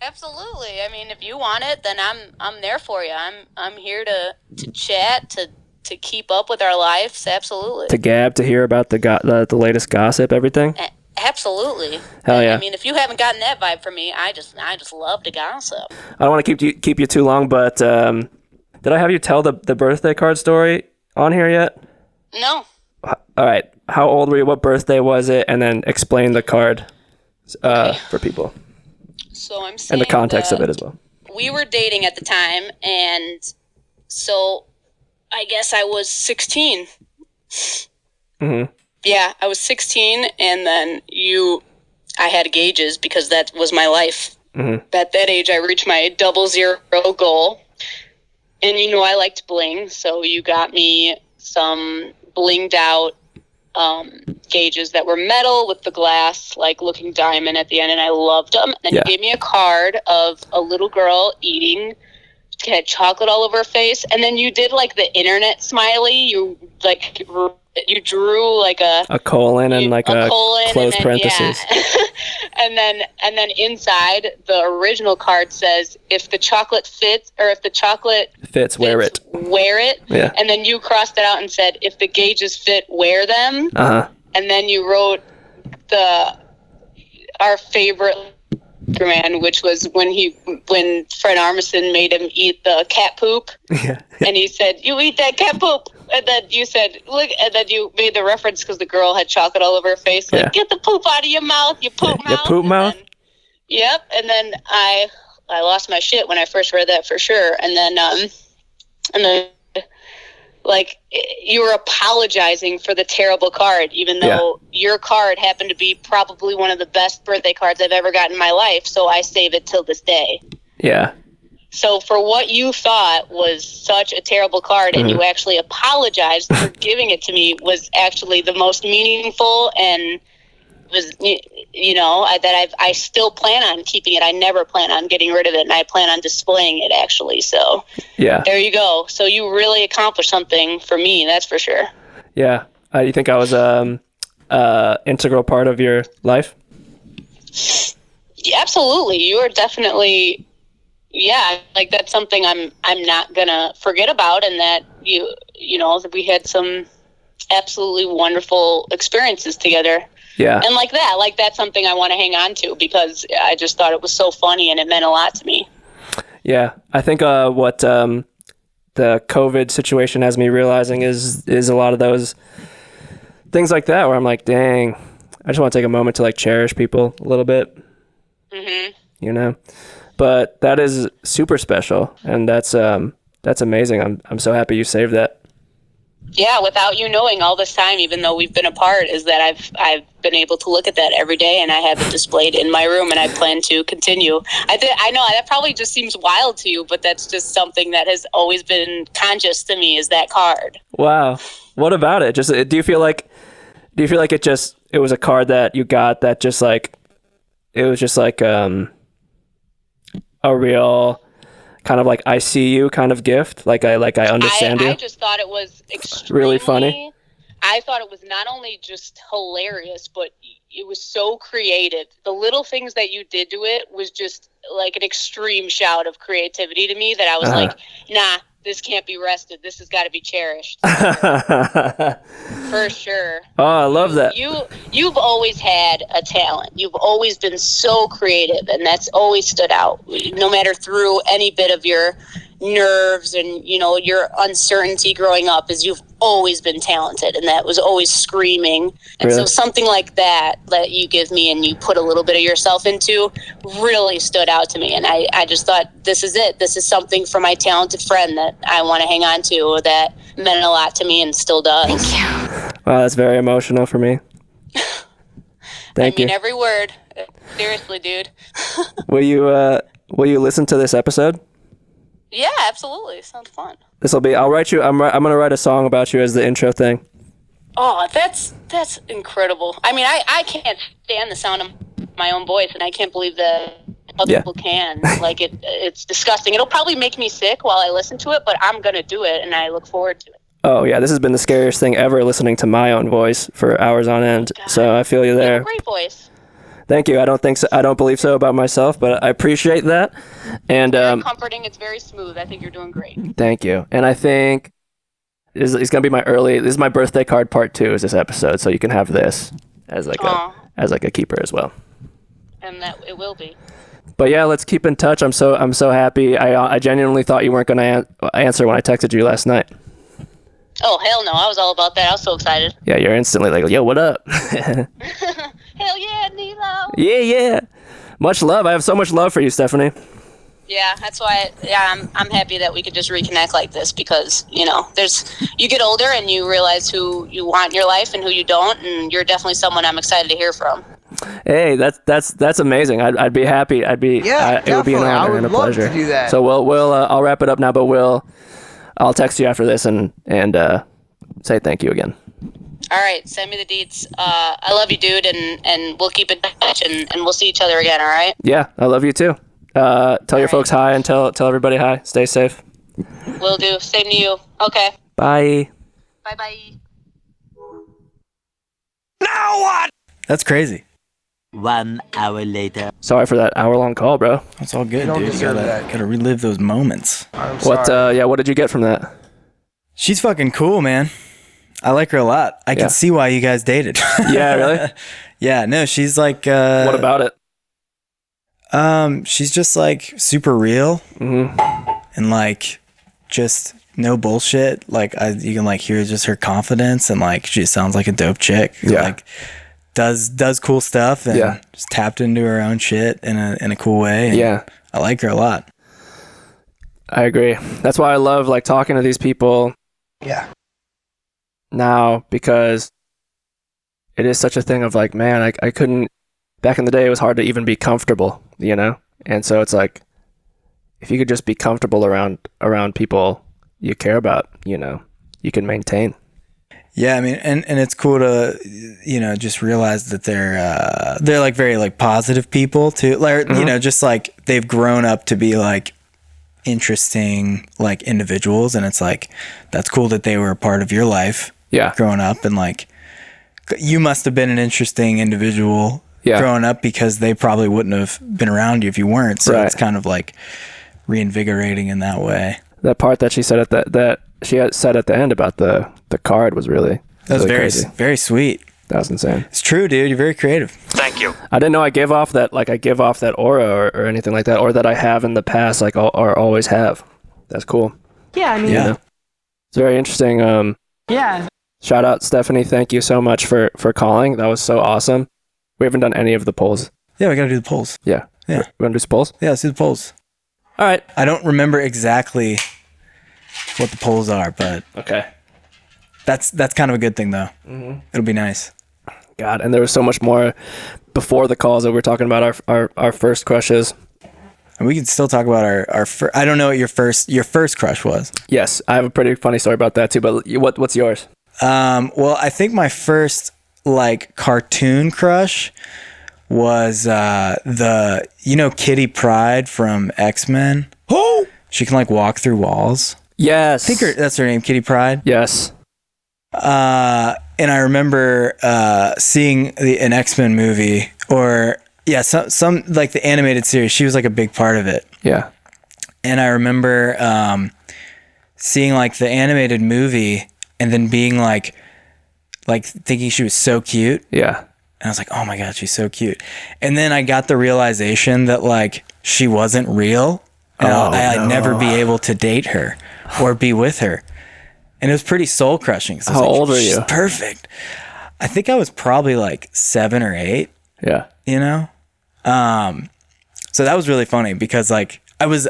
Absolutely. I mean, if you want it, then I'm there for you. I'm here to chat, to keep up with our lives. Absolutely. To gab, to hear about the latest gossip, everything. Absolutely. Hell yeah. I mean, if you haven't gotten that vibe from me, I just love to gossip. I don't want to keep you too long, but did I have you tell the birthday card story on here yet? No. All right. How old were you? What birthday was it? And then explain the card for people. So I'm saying, and the context of it as well. We were dating at the time, and so I guess I was 16. Mm-hmm. Yeah, I was 16, and then I had gauges because that was my life. Mm-hmm. At that age, I reached my 00 goal, and I liked bling, so you got me some blinged out gauges that were metal with the glass, like looking diamond at the end, and I loved them. And then you gave me a card of a little girl eating, had chocolate all over her face, and then you did like the internet smiley. You drew like a colon and like a colon closed parentheses. and then inside the original card says, if the chocolate fits, or if the chocolate fits, wear it. Yeah. And then you crossed it out and said, if the gauges fit, wear them. Uh-huh. And then you wrote our favorite man, which was when Fred Armisen made him eat the cat poop. Yeah. And he said, you eat that cat poop. And then you said, look, and then you made the reference because the girl had chocolate all over her face. Like, get the poop out of your mouth, you poop mouth. Your poop mouth? Yep. And then I lost my shit when I first read that, for sure. And then like, you were apologizing for the terrible card, even though your card happened to be probably one of the best birthday cards I've ever gotten in my life. So I save it till this day. Yeah. So for what you thought was such a terrible card, and you actually apologized for giving it to me, was actually the most meaningful, and I still plan on keeping it. I never plan on getting rid of it, and I plan on displaying it, actually. So yeah, there you go. So you really accomplished something for me, that's for sure. Yeah. You think I was integral part of your life? Yeah, absolutely. You are definitely, like that's something I'm not gonna forget about, and that that we had some absolutely wonderful experiences together. Yeah. And that's something I want to hang on to, because I just thought it was so funny and it meant a lot to me. Yeah. I think what the COVID situation has me realizing is a lot of those things like that, where I'm like, dang, I just want to take a moment to like cherish people a little bit. Mm-hmm. But that is super special, and that's amazing. I'm so happy you saved that. Yeah, without you knowing all this time, even though we've been apart, is that I've been able to look at that every day, and I have it displayed in my room, and I plan to continue. I know that probably just seems wild to you, but that's just something that has always been conscious to me, is that card. Wow. What about it? Do you feel like it was a card that you got that just like, it was just like a real kind of like I see you kind of gift, like I understand you? I just thought it was extremely really funny. I thought it was not only just hilarious, but it was so creative. The little things that you did to it was just like an extreme shout of creativity to me, that I was like, nah, this can't be rested. This has got to be cherished. For sure. Oh, I love that. You've always had a talent. You've always been so creative, and that's always stood out. No matter through any bit of your nerves and your uncertainty growing up, is you've always been talented, and that was always screaming. And really? So something like that you give me and you put a little bit of yourself into really stood out to me, and I just thought, this is it. This is something for my talented friend that I want to hang on to, that meant a lot to me and still does. Thank you. Wow, that's very emotional for me. Thank you. Every word. Seriously, dude. Will you listen to this episode? Yeah, absolutely. Sounds fun. I'll write you. I'm gonna write a song about you as the intro thing. Oh, that's incredible. I mean, I can't stand the sound of my own voice, and I can't believe that other people can. Like it's disgusting. It'll probably make me sick while I listen to it, but I'm gonna do it, and I look forward to it. Oh yeah, this has been the scariest thing ever, listening to my own voice for hours on end. So I feel you there. You have a great voice. Thank you. I don't think so. I don't believe so about myself, but I appreciate that. And it's very comforting. It's very smooth. I think you're doing great. Thank you. And I think it's gonna be this is my birthday card part 2 is this episode, so you can have this as like a keeper as well. And that it will be. But yeah, let's keep in touch. I'm so happy. I genuinely thought you weren't gonna answer when I texted you last night. Oh hell no! I was all about that. I was so excited. Yeah, you're instantly like, yo, what up? Hell yeah, Nilo. Yeah. Much love. I have so much love for you, Stephanie. Yeah, that's why. I'm happy that we could just reconnect like this, because you get older and you realize who you want in your life and who you don't, and you're definitely someone I'm excited to hear from. Hey, that's amazing. I'd be happy. It would be an honor and a pleasure. To do that. So we'll I'll wrap it up now, but I'll text you after this and say thank you again. All right, send me the deets. I love you, dude, and we'll keep in touch, and we'll see each other again, all right? Yeah, I love you too. Tell your folks hi, and tell everybody hi. Stay safe. Will do. Same to you. Okay. Bye. Bye-bye. Now what? That's crazy. 1 hour later. Sorry for that hour-long call, bro. That's all good, dude. You gotta relive those moments. What did you get from that? She's fucking cool, man. I like her a lot. I can see why you guys dated. Yeah, really? Yeah, no, she's like... what about it? She's just like super real. Mm-hmm. And like just no bullshit. Like you can like hear just her confidence, and like she sounds like a dope chick. Yeah. Like does cool stuff, and just tapped into her own shit in a cool way. And yeah. I like her a lot. I agree. That's why I love like talking to these people. Yeah. Now, because it is such a thing of like, man, I couldn't, back in the day, it was hard to even be comfortable, And so it's like, if you could just be comfortable around people you care about, you can maintain. Yeah, I mean, and it's cool to, you know, just realize that they're like very like positive people too. Like, you know, just like they've grown up to be like interesting like individuals, and it's like that's cool that they were a part of your life. Yeah, growing up, and like you must have been an interesting individual growing up because they probably wouldn't have been around you if you weren't. So it's kind of like reinvigorating in that way. That part that she said at that she had said at the end about the card was really very crazy. Very sweet. That was insane. It's true, dude. You're very creative. Thank you. I didn't know I give off that aura or anything like that, or that I have in the past, like or always have. That's cool. Yeah, I mean, you know? It's very interesting. Yeah. Shout out Stephanie. Thank you so much for calling. That was so awesome. We haven't done any of the polls. Yeah, we got to do the polls. Yeah. Yeah. We want to do some polls? Yeah, let's do the polls. All right. I don't remember exactly what the polls are, but okay. That's kind of a good thing, though. Mm-hmm. It'll be nice. God, and there was so much more before the calls that we were talking about our first crushes. And we can still talk about our first. I don't know what your first crush was. Yes, I have a pretty funny story about that too. But what's yours? Well, I think my first like cartoon crush was Kitty Pryde from X-Men. Oh, she can like walk through walls. Yes, I think that's her name, Kitty Pryde. Yes. And I remember seeing an X-Men movie, or some like the animated series. She was like a big part of it. Yeah. And I remember seeing like the animated movie, and then being like thinking she was so cute. Yeah. And I was like, oh my God, she's so cute. And then I got the realization that like she wasn't real, and I'd never be able to date her or be with her. And it was pretty soul crushing. So How old are you? She's perfect. I think I was probably like 7 or 8. Yeah. You know? So that was really funny because like I was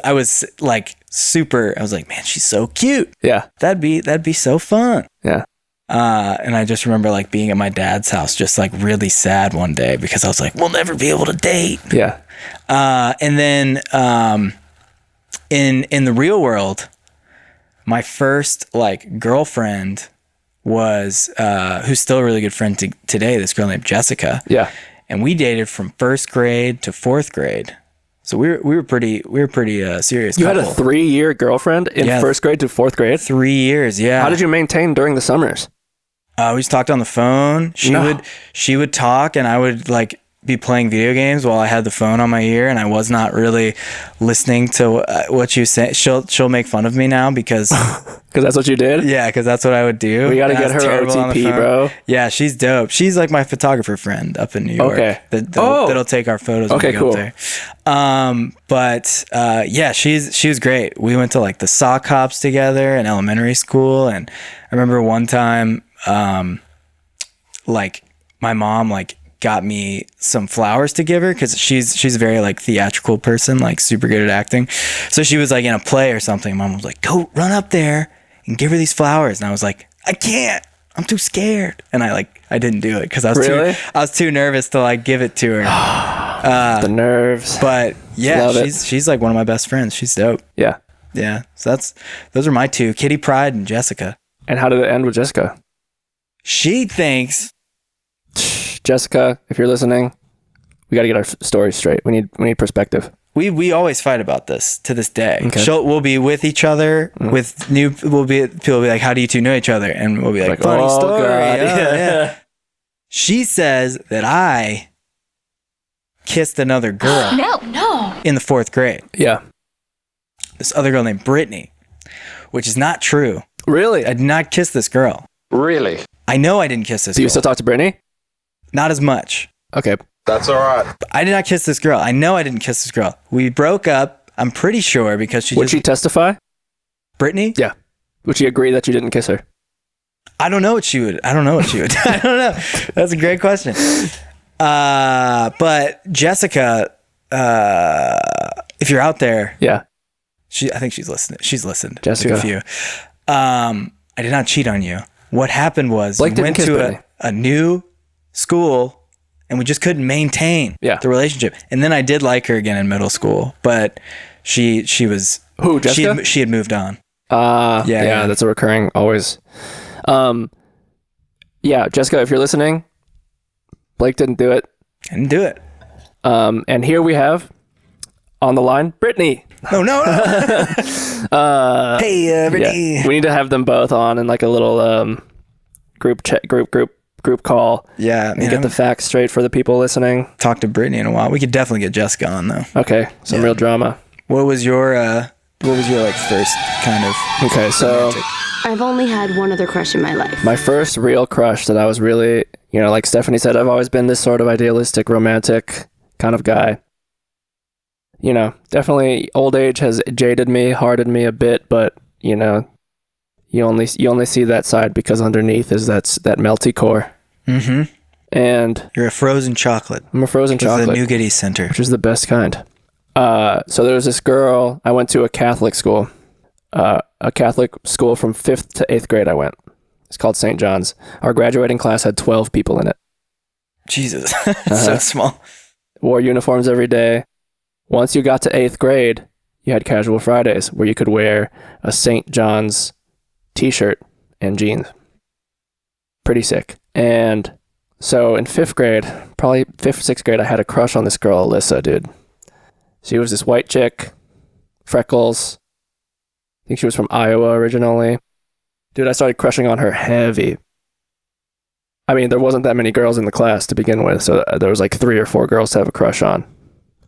like super, I was like, man, she's so cute. Yeah. That'd be so fun. Yeah. And I just remember like being at my dad's house, just like really sad one day because I was like, we'll never be able to date. Yeah. And then in the real world, my first like girlfriend was who's still a really good friend today, this girl named Jessica. Yeah. And we dated from 1st grade to 4th grade. So we were pretty serious. You couple. had a 3-year girlfriend in 1st grade to 4th grade? 3 years, yeah. How did you maintain during the summers? We just talked on the phone. She would talk, and I would like be playing video games while I had the phone on my ear, and I was not really listening to what you say. She'll make fun of me now because that's what you did. Yeah, because that's what I would do. We got to get her OTP, bro. Yeah, she's dope. She's like my photographer friend up in New York. Okay. That'll take our photos. Okay, when we go up there. Yeah, she was great. We went to like the sock hops together in elementary school, and I remember one time, like my mom like got me some flowers to give her because she's a very like theatrical person, like super good at acting. So she was like in a play or something. Mom was like, go run up there and give her these flowers. And I was like, I can't, I'm too scared. And I didn't do it because I was too nervous to like give it to her. The nerves. But yeah, she's like one of my best friends. She's dope. Yeah. Yeah. So those are my two, Kitty Pryde and Jessica. And how did it end with Jessica? She thinks, Jessica, if you're listening, we got to get our story straight. We need perspective. We always fight about this to this day. Okay. We'll be with each other with people will be like, how do you two know each other? And we'll be like funny story. Yeah. She says that I kissed another girl. No. In the 4th grade. Yeah. This other girl named Brittany, which is not true. Really? I did not kiss this girl. Really? I know I didn't kiss this girl. Do you still talk to Brittany? Not as much. Okay. That's all right. I did not kiss this girl. I know I didn't kiss this girl. We broke up, I'm pretty sure, because Would she testify? Brittany? Yeah. Would she agree that you didn't kiss her? I don't know what she would. I don't know. That's a great question. But Jessica, if you're out there, yeah, I think she's listening. She's listened Jessica. to a few. I did not cheat on you. What happened was we went to a new school, and we just couldn't maintain the relationship. And then I did like her again in middle school, but she was who? Jessica? She had moved on. Yeah, that's a recurring always. Yeah, Jessica, if you're listening, Blake didn't do it. Didn't do it. And here we have on the line, Brittany. No. Hey, Brittany. Yeah, we need to have them both on in like a little group call. Yeah, and get the facts straight for the people listening. Talk to Brittany in a while. We could definitely get Jessica on though. Okay, some real drama. What was your like first kind of? Okay, so I've only had one other crush in my life. My first real crush that I was really, like Stephanie said, I've always been this sort of idealistic, romantic kind of guy. Definitely old age has jaded me, hardened me a bit, but you only see that side because underneath is that melty core. Mm-hmm. And you're a frozen chocolate. I'm a frozen chocolate. The Nougaty Center, which is the best kind. So there was this girl. I went to a Catholic school. A Catholic school from 5th to 8th grade I went. It's called St. John's. Our graduating class had 12 people in it. Jesus. So small. Wore uniforms every day. Once you got to 8th grade, you had casual Fridays where you could wear a St. John's t-shirt and jeans. Pretty sick. And so in 5th grade, probably 5th, 6th grade, I had a crush on this girl, Alyssa, dude. She was this white chick, freckles. I think she was from Iowa originally. Dude, I started crushing on her heavy. I mean, there wasn't that many girls in the class to begin with, so there was like 3 or 4 girls to have a crush on.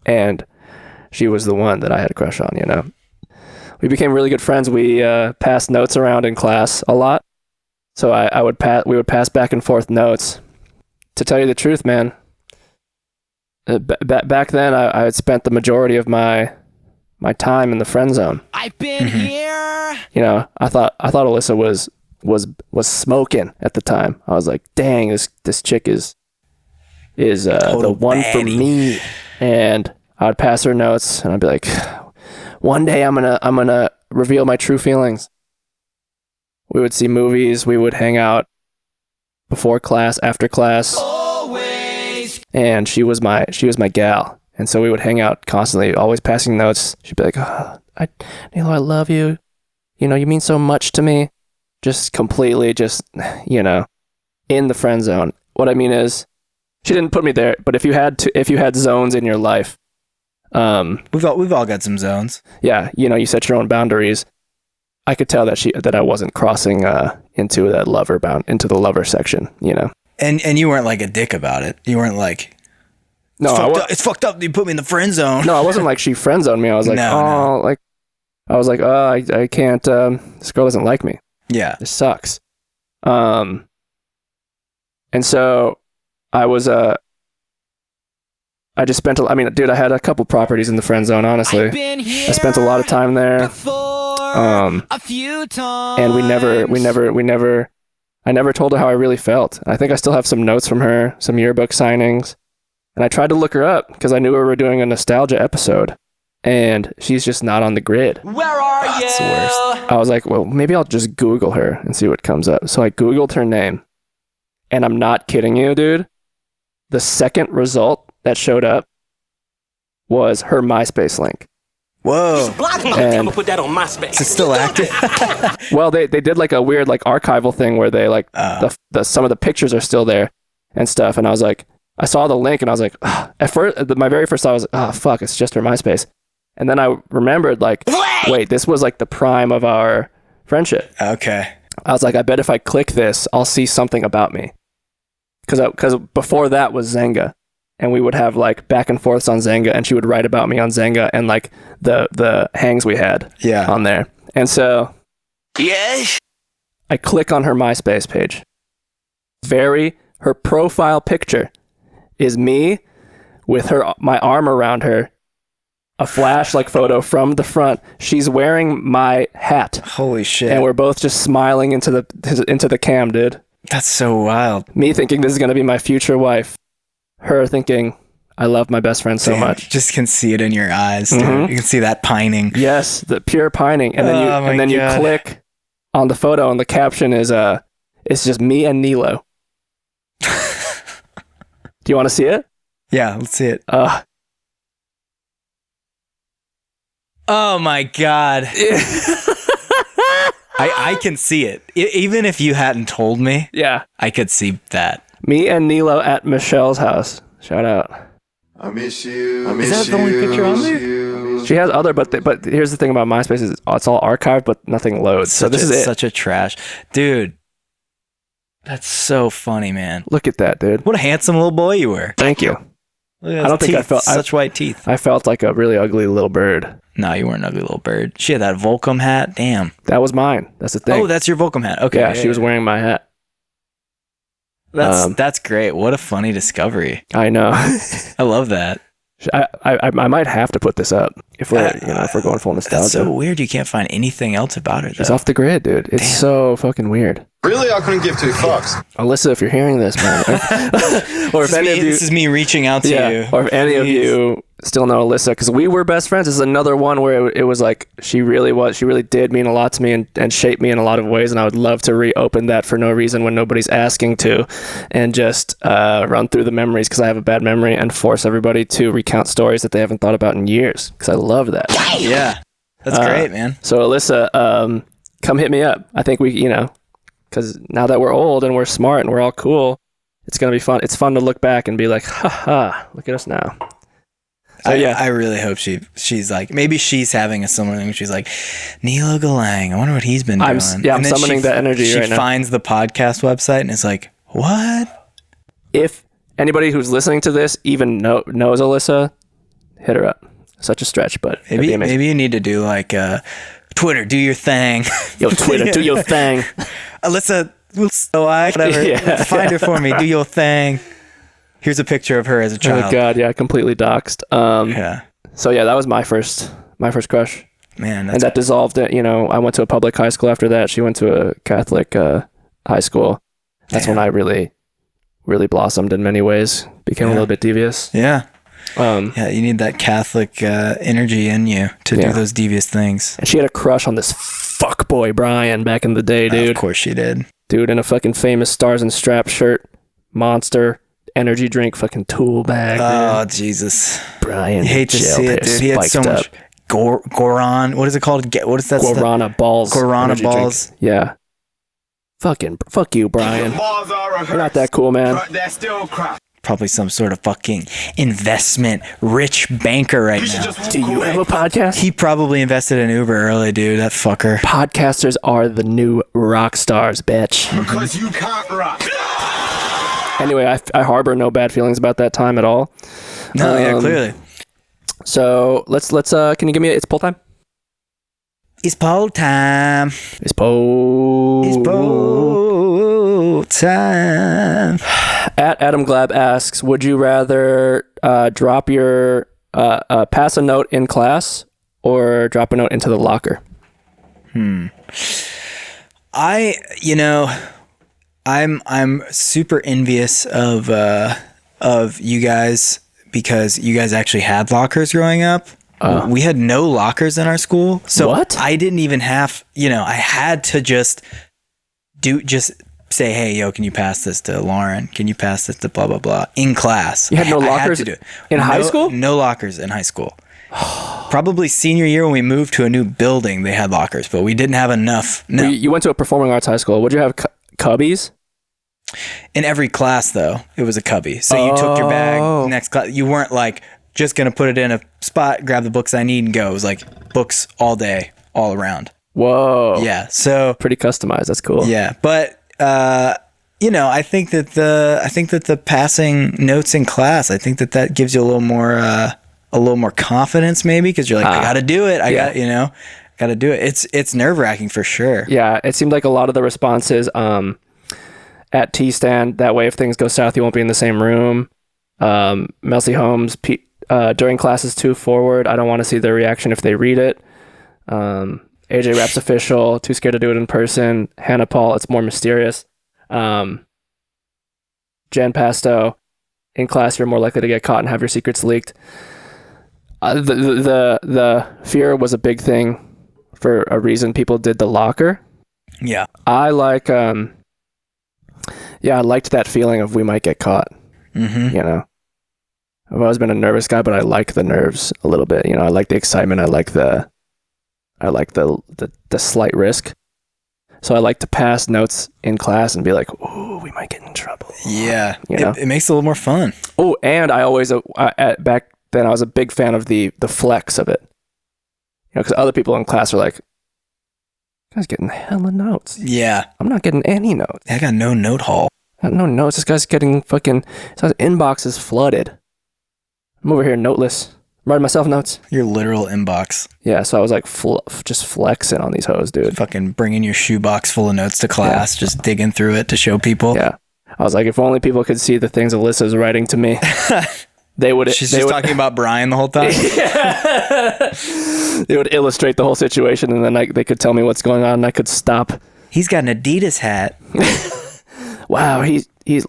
And she was the one that I had a crush on, We became really good friends. We passed notes around in class a lot. So we would pass back and forth notes. To tell you the truth, man, back then I had spent the majority of my time in the friend zone. I've been here. I thought Alyssa was smoking at the time. I was like, dang, this chick is the one for me. And I would pass her notes and I'd be like, one day I'm gonna reveal my true feelings. We would see movies, we would hang out before class, after class. Always. And she was my gal. And so we would hang out constantly, always passing notes. She'd be like, Nilo, I love you. You mean so much to me. Just completely, in the friend zone. What I mean is, she didn't put me there, but if you had zones in your life, we've all got some zones. Yeah, you set your own boundaries. I could tell that I wasn't crossing into the lover section, And you weren't like a dick about it. You weren't like, it's fucked up that you put me in the friend zone. No, I wasn't like she friend zoned me. I was like, I can't. This girl doesn't like me. Yeah, this sucks. And so I was I just spent. Dude, I had a couple properties in the friend zone. Honestly, I spent a lot of time there. A few times. And I never told her how I really felt. I think I still have some notes from her, some yearbook signings. And I tried to look her up because I knew we were doing a nostalgia episode. And she's just not on the grid. Where are you? That's the worst. I was like, well, maybe I'll just Google her and see what comes up. So I Googled her name. And I'm not kidding you, dude. The second result that showed up was her MySpace link. Whoa. And put that on MySpace. Is it still active? Well, they did like a weird like archival thing where they like some of the pictures are still there and stuff. And I was like, I saw the link and I was like, at first, my very first thought was, oh, fuck, it's just her MySpace. And then I remembered like, wait, this was like the prime of our friendship. Okay. I was like, I bet if I click this, I'll see something about me. Because before that was Zynga. And we would have like back and forths on Zynga, and she would write about me on Zynga and like the hangs we had on there. And so I click on her MySpace page. Her profile picture is me with my arm around her, a flash like photo from the front. She's wearing my hat. Holy shit. And we're both just smiling into the cam, dude. That's so wild. Me thinking this is going to be my future wife. Her thinking, I love my best friend so much. Just can see it in your eyes, dude. Mm-hmm. You can see that pining. Yes, the pure pining. And then you click on the photo and the caption is it's just me and Nilo. Do you want to see it? Yeah, let's see it. Oh my god. I can see it. Even if you hadn't told me, yeah, I could see that. Me and Nilo at Michelle's house. Shout out. I miss you. Is that the only picture on there? She has other, but here's the thing about MySpace is it's all archived, but nothing loads. So this is it. Such a trash, dude. That's so funny, man. Look at that, dude. What a handsome little boy you were. Thank you. I don't think I felt such white teeth. I felt like a really ugly little bird. No, you weren't an ugly little bird. She had that Volcom hat. Damn. That was mine. That's the thing. Oh, that's your Volcom hat. Okay. Yeah, she was wearing my hat. That's great. What a funny discovery. I know. I love that. I might have to put this up if we're if we're going full nostalgia. That's so weird. You can't find anything else about her. She's off the grid, dude. It's so fucking weird. Really, I couldn't give two fucks. Alyssa, if you're hearing this, man, or if any of you, this is me reaching out to you, or if any of you still know Alyssa, because we were best friends. This is another one where it was like she really did mean a lot to me and shaped me in a lot of ways, and I would love to reopen that for no reason when nobody's asking to, and just run through the memories because I have a bad memory and force everybody to recount stories that they haven't thought about in years because I love that. Yeah, that's great, man. So Alyssa, come hit me up. I think we, because now that we're old and we're smart and we're all cool, it's gonna be fun. It's fun to look back and be like, ha, look at us now. So, I really hope she's like, maybe she's having a similar thing. She's like, Nilo Galang, I wonder what he's been doing. I'm summoning that energy right now. She finds the podcast website and it's like, what? If anybody who's listening to this even knows Alyssa, hit her up. Such a stretch, but maybe you need to do like Twitter, do your thing. Yo, Twitter, do your thing. Alyssa, whatever. Find her for me. Do your thing. Here's a picture of her as a child. Oh God, yeah, completely doxed. Yeah. So yeah, that was my first crush. Man, and that dissolved it. I went to a public high school after that. She went to a Catholic high school. That's when I really, really blossomed in many ways. Became a little bit devious. Yeah. You need that Catholic energy in you to do those devious things. And she had a crush on this fuckboy Brian back in the day, dude. Of course she did. Dude, in a fucking famous Stars and Straps shirt, Monster, energy drink, fucking tool bag. Oh, dude. Jesus. Brian. You hate to see it, dude. He had so much Goron. What is it called? What is that? Guarana balls. Guarana balls. Drink. Yeah. Fuck you, Brian. You're not that cool, man. They're still crap. Probably some sort of fucking investment rich banker right now. Do you have a podcast? He probably invested in Uber early, dude. That fucker. Podcasters are the new rock stars, bitch. Because you can't rock. Anyway, I harbor no bad feelings about that time at all. No, yeah, clearly. So let's can you give me it's poll time? It's poll time. It's poll time. At Adam Glab asks, would you rather drop your pass a note in class or drop a note into the locker? I'm super envious of you guys because you guys actually had lockers growing up. We had no lockers in our school. So what? I didn't even have, I had to just say, hey, yo, can you pass this to Lauren? Can you pass this to blah, blah, blah in class? You had no lockers in high school? No lockers in high school. Probably senior year when we moved to a new building, they had lockers, but we didn't have enough. No. You went to a performing arts high school. Would you have cubbies? In every class, though, it was a cubby. So you took your bag next class. You weren't like just going to put it in a spot, grab the books I need and go. It was like books all day, all around. Whoa. Yeah. So pretty customized. That's cool. Yeah. But, I think that the passing notes in class, I think that gives you a little more confidence maybe. Cause you're like, I got to do it. Got to do it. It's nerve wracking for sure. Yeah. It seemed like a lot of the responses, at T-Stand, that way if things go south, you won't be in the same room. Melcy Holmes, during classes 2 forward, I don't want to see their reaction if they read it. AJ Raps Official, too scared to do it in person. Hannah Paul, it's more mysterious. Jen Pasto, in class, you're more likely to get caught and have your secrets leaked. The fear was a big thing for a reason people did the locker. Yeah. I like, I liked that feeling of we might get caught. Mm-hmm. I've always been a nervous guy, but I like the nerves a little bit. I like the excitement. I like the slight risk. So I like to pass notes in class and be like, "Ooh, we might get in trouble." Yeah, you know, it makes it a little more fun. Oh, and I always back then I was a big fan of the flex of it. You know, because other people in class are like, "Guy's getting hella notes." Yeah, I'm not getting any notes. I got no note haul. I got no notes. This guy's getting fucking. His inbox is flooded. I'm over here noteless. I'm writing myself notes. Your literal inbox. Yeah, so I was like just flexing on these hoes, dude. Fucking bringing your shoebox full of notes to class, just digging through it to show people. Yeah. I was like, if only people could see the things Alyssa's writing to me, they would. She's just talking about Brian the whole time. They would illustrate the whole situation, and then they could tell me what's going on, and I could stop. He's got an Adidas hat. Wow, he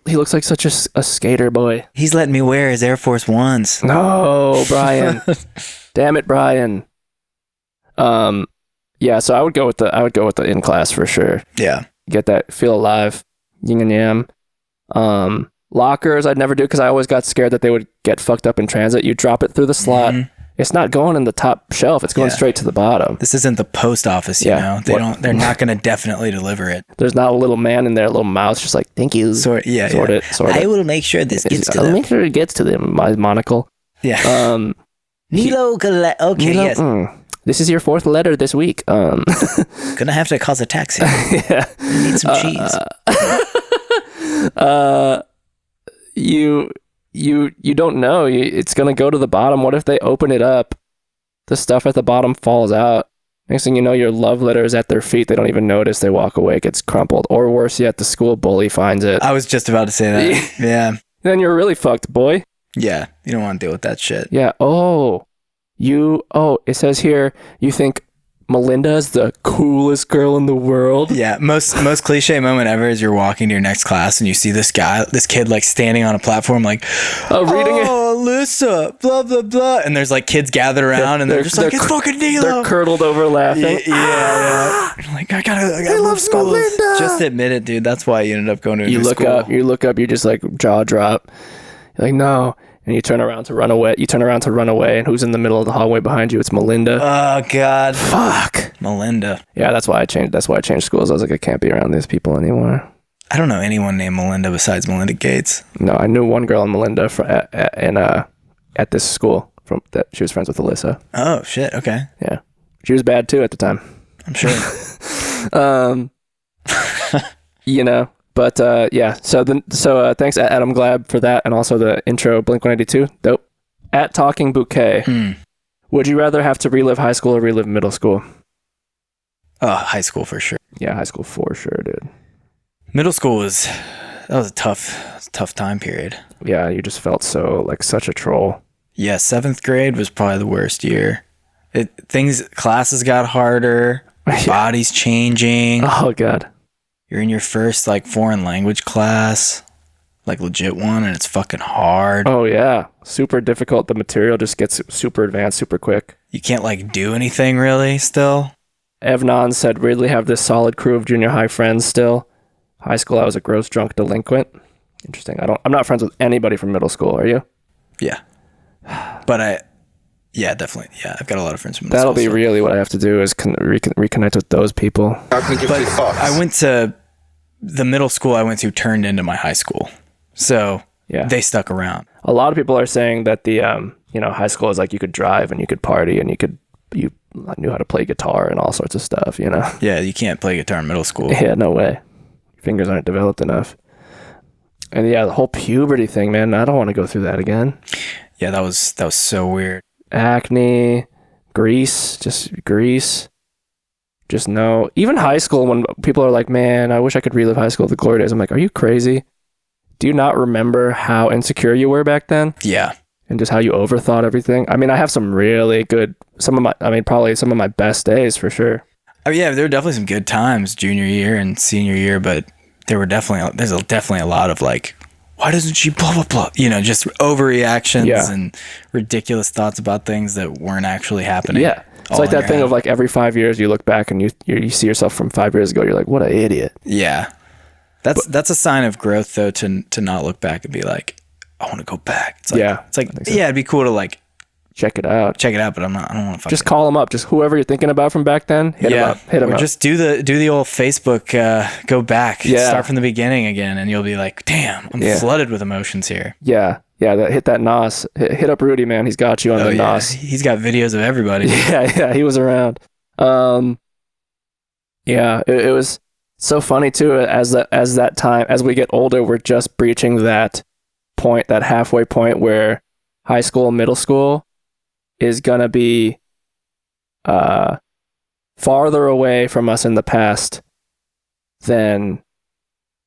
looks like such a skater boy. He's letting me wear his Air Force Ones. No, Brian. Damn it, Brian. Yeah, so I would go with the in class for sure. Yeah. Get that feel alive. Yin and yang. Lockers I'd never do because I always got scared that they would get fucked up in transit. You drop it through the slot. Mm-hmm. It's not going in the top shelf. It's going straight to the bottom. This isn't the post office, you know. They're not going to definitely deliver it. There's not a little man in there, a little mouse, just like, thank you. Sort it. I will make sure this gets to them. I'll make sure it gets to them. My monocle. Yeah. Nilo, okay, Nilo, yes. This is your 4th letter this week. Gonna have to call a taxi. Yeah. I need some cheese. You don't know. It's going to go to the bottom. What if they open it up? The stuff at the bottom falls out. Next thing you know, your love letter is at their feet. They don't even notice. They walk away. It gets crumpled. Or worse yet, the school bully finds it. I was just about to say that. Yeah. Then you're really fucked, boy. Yeah. You don't want to deal with that shit. Yeah. It says here, you think Melinda is the coolest girl in the world. Yeah, most cliche moment ever is you're walking to your next class and you see this kid like standing on a platform like, reading it. Oh, Alyssa, blah blah blah, and there's like kids gathered around and they're just like, it's fucking Nilo. They're curdled over laughing. Yeah. Like I love school. Melinda. Just admit it, dude. That's why you ended up going to a new school. You look up. You just like jaw drop. You're like no. And you turn around to run away. And who's in the middle of the hallway behind you? It's Melinda. Oh God. Fuck. Melinda. Yeah, that's why I changed schools. I was like, I can't be around these people anymore. I don't know anyone named Melinda besides Melinda Gates. No, I knew one girl named Melinda at this school that she was friends with Alyssa. Oh shit. Okay. Yeah, she was bad too at the time. I'm sure. You know. But yeah, so thanks Adam Glab for that, and also the intro Blink-182. Dope. At Talking Bouquet, would you rather have to relive high school or relive middle school? High school for sure. Yeah, high school for sure, dude. Middle school was a tough time period. Yeah, you just felt so like such a troll. Yeah, 7th grade was probably the worst year. Classes got harder. Body's changing. Oh God. You're in your first like foreign language class, like legit one, and it's fucking hard. Oh yeah, super difficult. The material just gets super advanced super quick. You can't like do anything really still. Evnon said, weirdly have this solid crew of junior high friends still. High school, I was a gross drunk delinquent. Interesting. I'm not friends with anybody from middle school. Are you? Yeah. But yeah, definitely. Yeah, I've got a lot of friends from middle That'll school. That'll be really what I have to do is reconnect with those people. But I went to the middle school I went to turned into my high school. So yeah, they stuck around. A lot of people are saying that the high school is like you could drive and you could party and you knew how to play guitar and all sorts of stuff, you know? Yeah, you can't play guitar in middle school. Yeah, no way. Your fingers aren't developed enough. And yeah, the whole puberty thing, man, I don't want to go through that again. Yeah, that was so weird. Acne, grease. Just no. Even high school, when people are like, man, I wish I could relive high school, the glory days. I'm like, are you crazy? Do you not remember how insecure you were back then? Yeah. And just how you overthought everything? I mean, I have some really good, probably some of my best days for sure. Oh yeah, there were definitely some good times junior year and senior year, but there's definitely a lot of like, why doesn't she blah, blah, blah, just overreactions and ridiculous thoughts about things that weren't actually happening. Yeah. It's like that thing of like every 5 years you look back and you see yourself from 5 years ago. You're like, what an idiot. Yeah. That's a sign of growth though, to not look back and be like, I want to go back. It's like, it'd be cool to like check it out. But I don't want to just call them up. Just whoever you're thinking about from back then, hit them up. Just do the old Facebook, go back, start from the beginning again, and you'll be like, damn, I'm flooded with emotions here. Yeah. Hit that NOS. Hit up Rudy, man. He's got you on the NOS. He's got videos of everybody. Yeah, he was around. It was so funny too. As that time, as we get older, we're just breaching that point, that halfway point where high school, middle school is gonna be farther away from us in the past than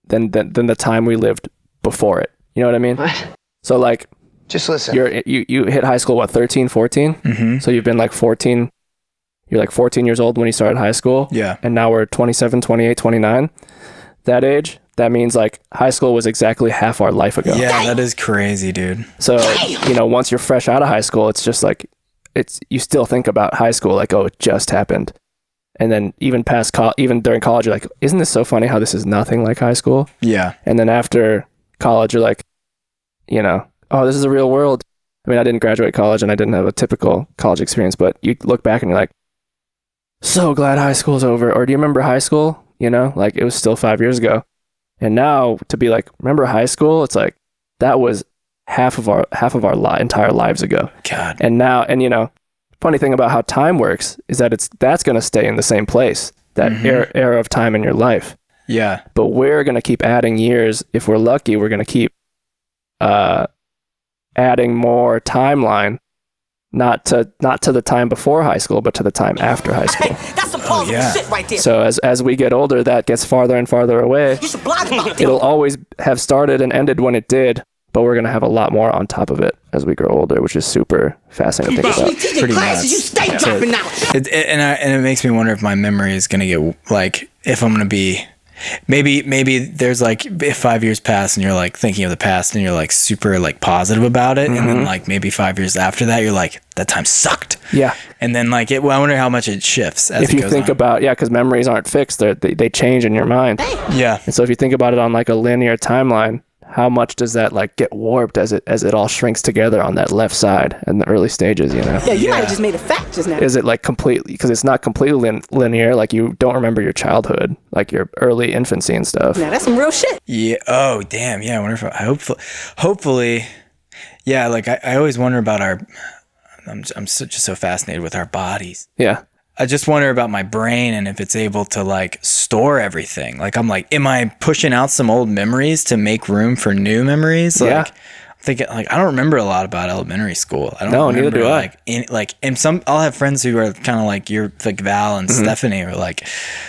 the time we lived before it. You know what I mean? What? So like, just listen. You hit high school, what, 13, 14? Mm-hmm. So you've been like 14. You're like 14 years old when you started high school. Yeah. And now we're 27, 28, 29. That age, that means like high school was exactly half our life ago. Yeah, that is crazy, dude. So, once you're fresh out of high school, it's just like, you still think about high school like, oh, it just happened. And then even even during college, you're like, isn't this so funny how this is nothing like high school? Yeah. And then after college, you're like, oh, this is a real world. I mean, I didn't graduate college and I didn't have a typical college experience, but you look back and you're like, so glad high school's over. Or do you remember high school? Like it was still 5 years ago. And now to be like, remember high school? It's like, that was half of our entire lives ago. God. And now, funny thing about how time works is that that's going to stay in the same place, that era of time in your life. Yeah. But we're going to keep adding years. If we're lucky, we're going to keep adding more timeline, not to the time before high school, but to the time after high school. Hey, that's some positive shit right there. So as we get older, that gets farther and farther away. You should blog about it. It'll always have started and ended when it did, but we're going to have a lot more on top of it as we grow older, which is super fascinating to think about. Pretty nuts. You stay dropping out. And it makes me wonder if my memory is going to get, like, if I'm going to be, maybe there's like, if 5 years pass and you're like thinking of the past and you're like super like positive about it. And then like maybe 5 years after that, you're like, that time sucked. Yeah. And then like, I wonder how much it shifts as if you think about, because memories aren't fixed, they change in your mind. Yeah. And so if you think about it on like a linear timeline, how much does that like get warped as it all shrinks together on that left side in the early stages, Yeah, you might have just made a fact just now. Is it like completely, because it's not completely linear, like you don't remember your childhood, like your early infancy and stuff. Now that's some real shit. Yeah. Oh, damn. Yeah. I wonder if hopefully, yeah, like I always wonder about I'm just so fascinated with our bodies. Yeah. I just wonder about my brain and if it's able to like store everything. Like I'm like, am I pushing out some old memories to make room for new memories? Like, I'm thinking like I don't remember a lot about elementary school. I don't. No, remember, neither do I. And I'll have friends who are kind of like you're like Val and Stephanie are like,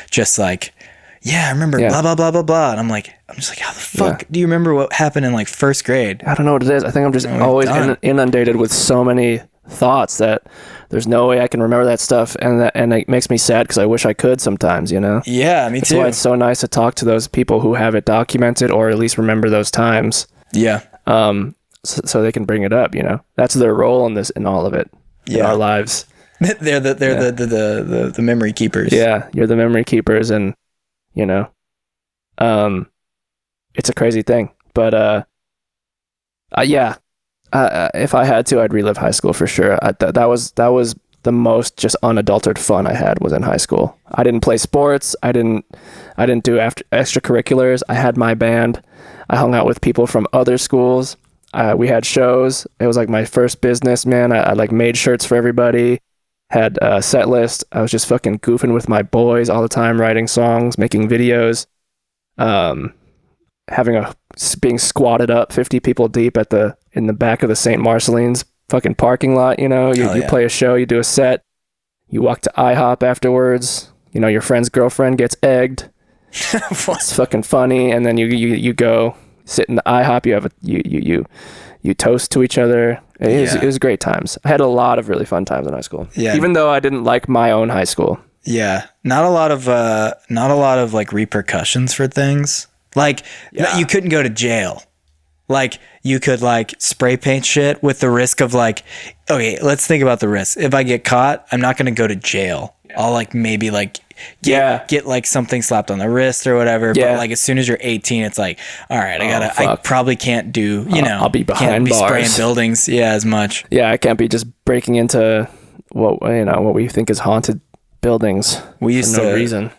just like, yeah, I remember blah blah blah blah blah. And I'm just like, how the fuck do you remember what happened in like first grade? I don't know what it is. I think I'm just always inundated with so many thoughts that there's no way I can remember that stuff, and it makes me sad because I wish I could sometimes, Yeah, me too. That's why it's so nice to talk to those people who have it documented or at least remember those times. Yeah. So they can bring it up, That's their role in all of it. In our lives. They're the memory keepers. Yeah, you're the memory keepers, and it's a crazy thing, but if I had to, I'd relive high school for sure. That was the most just unadulterated fun I had was in high school. I didn't play sports. I didn't do extracurriculars. I had my band. I hung out with people from other schools. We had shows. It was like my first business, man. I like made shirts for everybody. Had a set list. I was just fucking goofing with my boys all the time, writing songs, making videos. Being squatted up 50 people deep in the back of the St. Marceline's fucking parking lot, you play a show, you do a set, you walk to IHOP afterwards, your friend's girlfriend gets egged. It's fucking funny. And then you go sit in the IHOP, you toast to each other. It was great times. I had a lot of really fun times in high school. Yeah. Even though I didn't like my own high school. Yeah. Not a lot of like repercussions for things. Like you couldn't go to jail. Like you could like spray paint shit with the risk of like, okay, let's think about the risk. If I get caught, I'm not going to go to jail. I'll like maybe like get like something slapped on the wrist or whatever. But like as soon as you're 18, it's like, all right, I probably can't do, I'll be behind bars. Spraying buildings, as much. Yeah, I can't be just breaking into what we think is haunted buildings. We used for no to reason.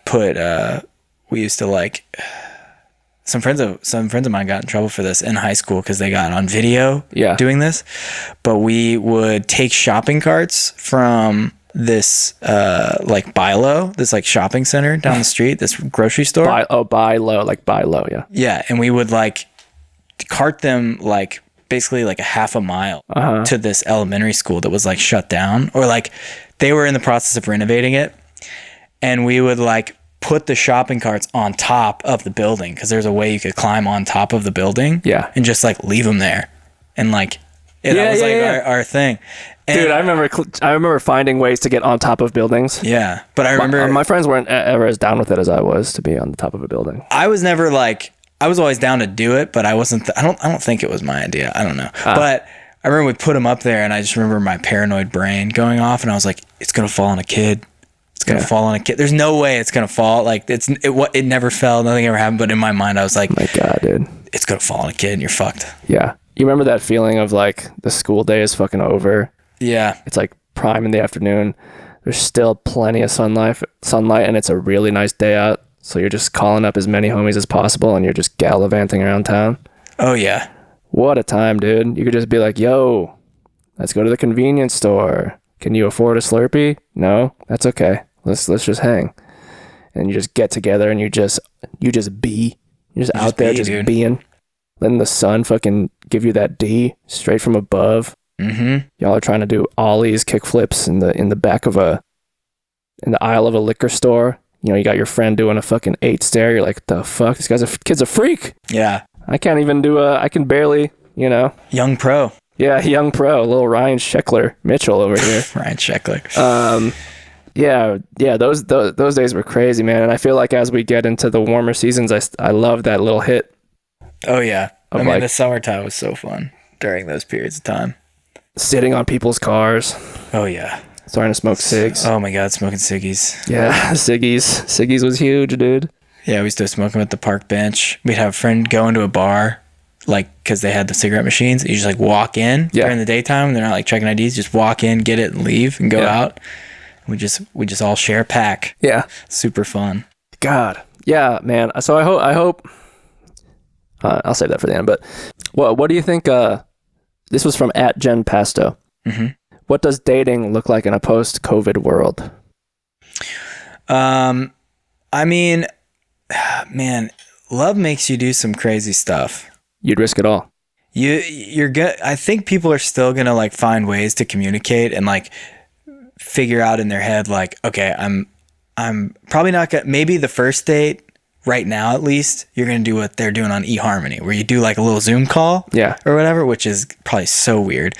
Some friends of mine got in trouble for this in high school because they got on video doing this. But we would take shopping carts from this like Bilo, this like shopping center down the street, this grocery store. Bilo, yeah. Yeah, and we would like cart them like basically like a half a mile to this elementary school that was like shut down, or like they were in the process of renovating it, and we would like put the shopping carts on top of the building because there's a way you could climb on top of the building, and just like leave them there, and like that was our thing. And dude, I remember finding ways to get on top of buildings. Yeah, but I remember my friends weren't ever as down with it as I was to be on the top of a building. I was never like, I was always down to do it, but I wasn't. I don't think it was my idea. I don't know, but I remember we put them up there, and I just remember my paranoid brain going off, and I was like, "It's gonna fall on a kid. It's gonna fall on a kid. There's no way it's gonna fall. Like it never fell. Nothing ever happened. But in my mind, I was like, my God, dude, it's gonna fall on a kid, and you're fucked." Yeah, you remember that feeling of like the school day is fucking over. Yeah, it's like prime in the afternoon. There's still plenty of sunlight, and it's a really nice day out. So you're just calling up as many homies as possible, and you're just gallivanting around town. Oh yeah, what a time, dude! You could just be like, "Yo, let's go to the convenience store. Can you afford a Slurpee? No, that's okay. Let's just hang." And you just get together, and you just out there just being, letting the sun fucking give you that D straight from above. Mm-hmm. Y'all are trying to do ollies, kick flips in the back of in the aisle of a liquor store. You know, you got your friend doing a fucking 8 stair. You're like, the fuck? This kid's a freak. Yeah. I can't even I can barely, Young pro. Yeah, young pro. Little Ryan Sheckler Mitchell over here. Ryan Sheckler. Yeah, those days were crazy, man. And I feel like as we get into the warmer seasons, I love that little hit. Oh, yeah. The summertime was so fun during those periods of time. Sitting on people's cars. Oh, yeah. Starting to smoke cigs. Oh my God, smoking ciggies. Yeah, ciggies. Ciggies was huge, dude. Yeah, we used to smoke them at the park bench. We'd have a friend go into a bar, like, because they had the cigarette machines. You just like walk in during the daytime. They're not like checking IDs. Just walk in, get it, and leave, and go out. We just all share a pack. Yeah, super fun. God, yeah, man. So I hope. I'll save that for the end. But what do you think? This was from @GenPasto. Mm-hmm. What does dating look like in a post-COVID world? I mean, man, love makes you do some crazy stuff. You'd risk it all. You're good. I think people are still gonna like find ways to communicate and like figure out in their head like, okay, I'm probably not gonna. Maybe the first date, right now at least, you're gonna do what they're doing on eHarmony, where you do like a little Zoom call, or whatever, which is probably so weird.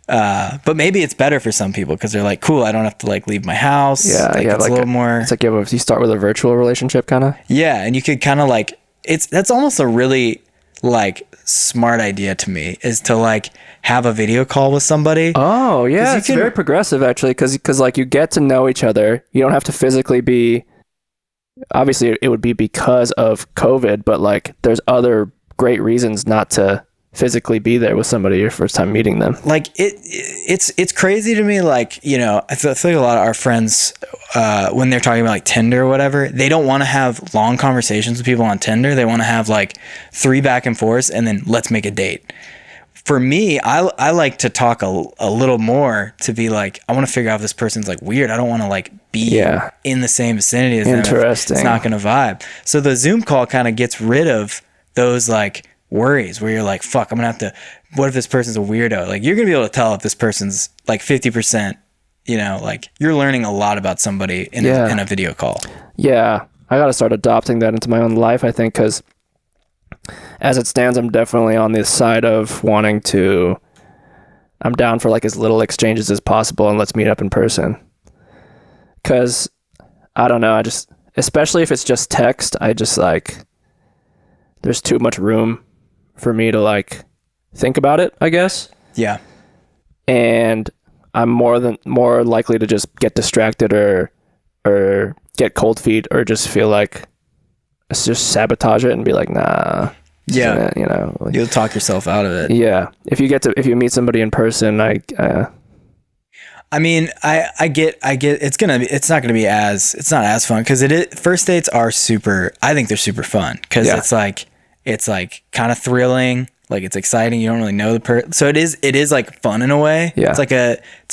But maybe it's better for some people because they're like, cool, I don't have to like leave my house. Yeah, it's like a little more. It's like you start with a virtual relationship, kind of. Yeah, and you could kind of like that's almost a really like smart idea to me, is to like have a video call with somebody. Oh yeah, it's very progressive actually, because like you get to know each other. You don't have to physically be. Obviously, it would be because of COVID, but like there's other great reasons not to physically be there with somebody your first time meeting them. Like it's crazy to me. Like, I feel like a lot of our friends, when they're talking about like Tinder or whatever, they don't want to have long conversations with people on Tinder. They want to have like 3 back and forths and then let's make a date. For me, I like to talk a little more, to be like, I want to figure out if this person's like weird. I don't want to like be in the same vicinity as them. Interesting. It's not going to vibe. So the Zoom call kind of gets rid of those like worries where you're like, fuck, I'm gonna have to, what if this person's a weirdo? Like, you're gonna be able to tell if this person's like 50%, like you're learning a lot about somebody in a video call. Yeah, I gotta start adopting that into my own life, I think, because as it stands, I'm definitely on this side of wanting to, I'm down for like as little exchanges as possible and let's meet up in person. Because I don't know, especially if it's just text, I just like, there's too much room for me to like think about it, I guess. Yeah. And I'm more likely to just get distracted or get cold feet or just feel like it's just sabotage it and be like, nah. Yeah. You know, like, you'll talk yourself out of it. Yeah. If you meet somebody in person, I mean, I get it's not as fun because first dates are I think they're super fun because it's like kind of thrilling, like it's exciting. You don't really know the person, so it is like fun in a way. Yeah. It's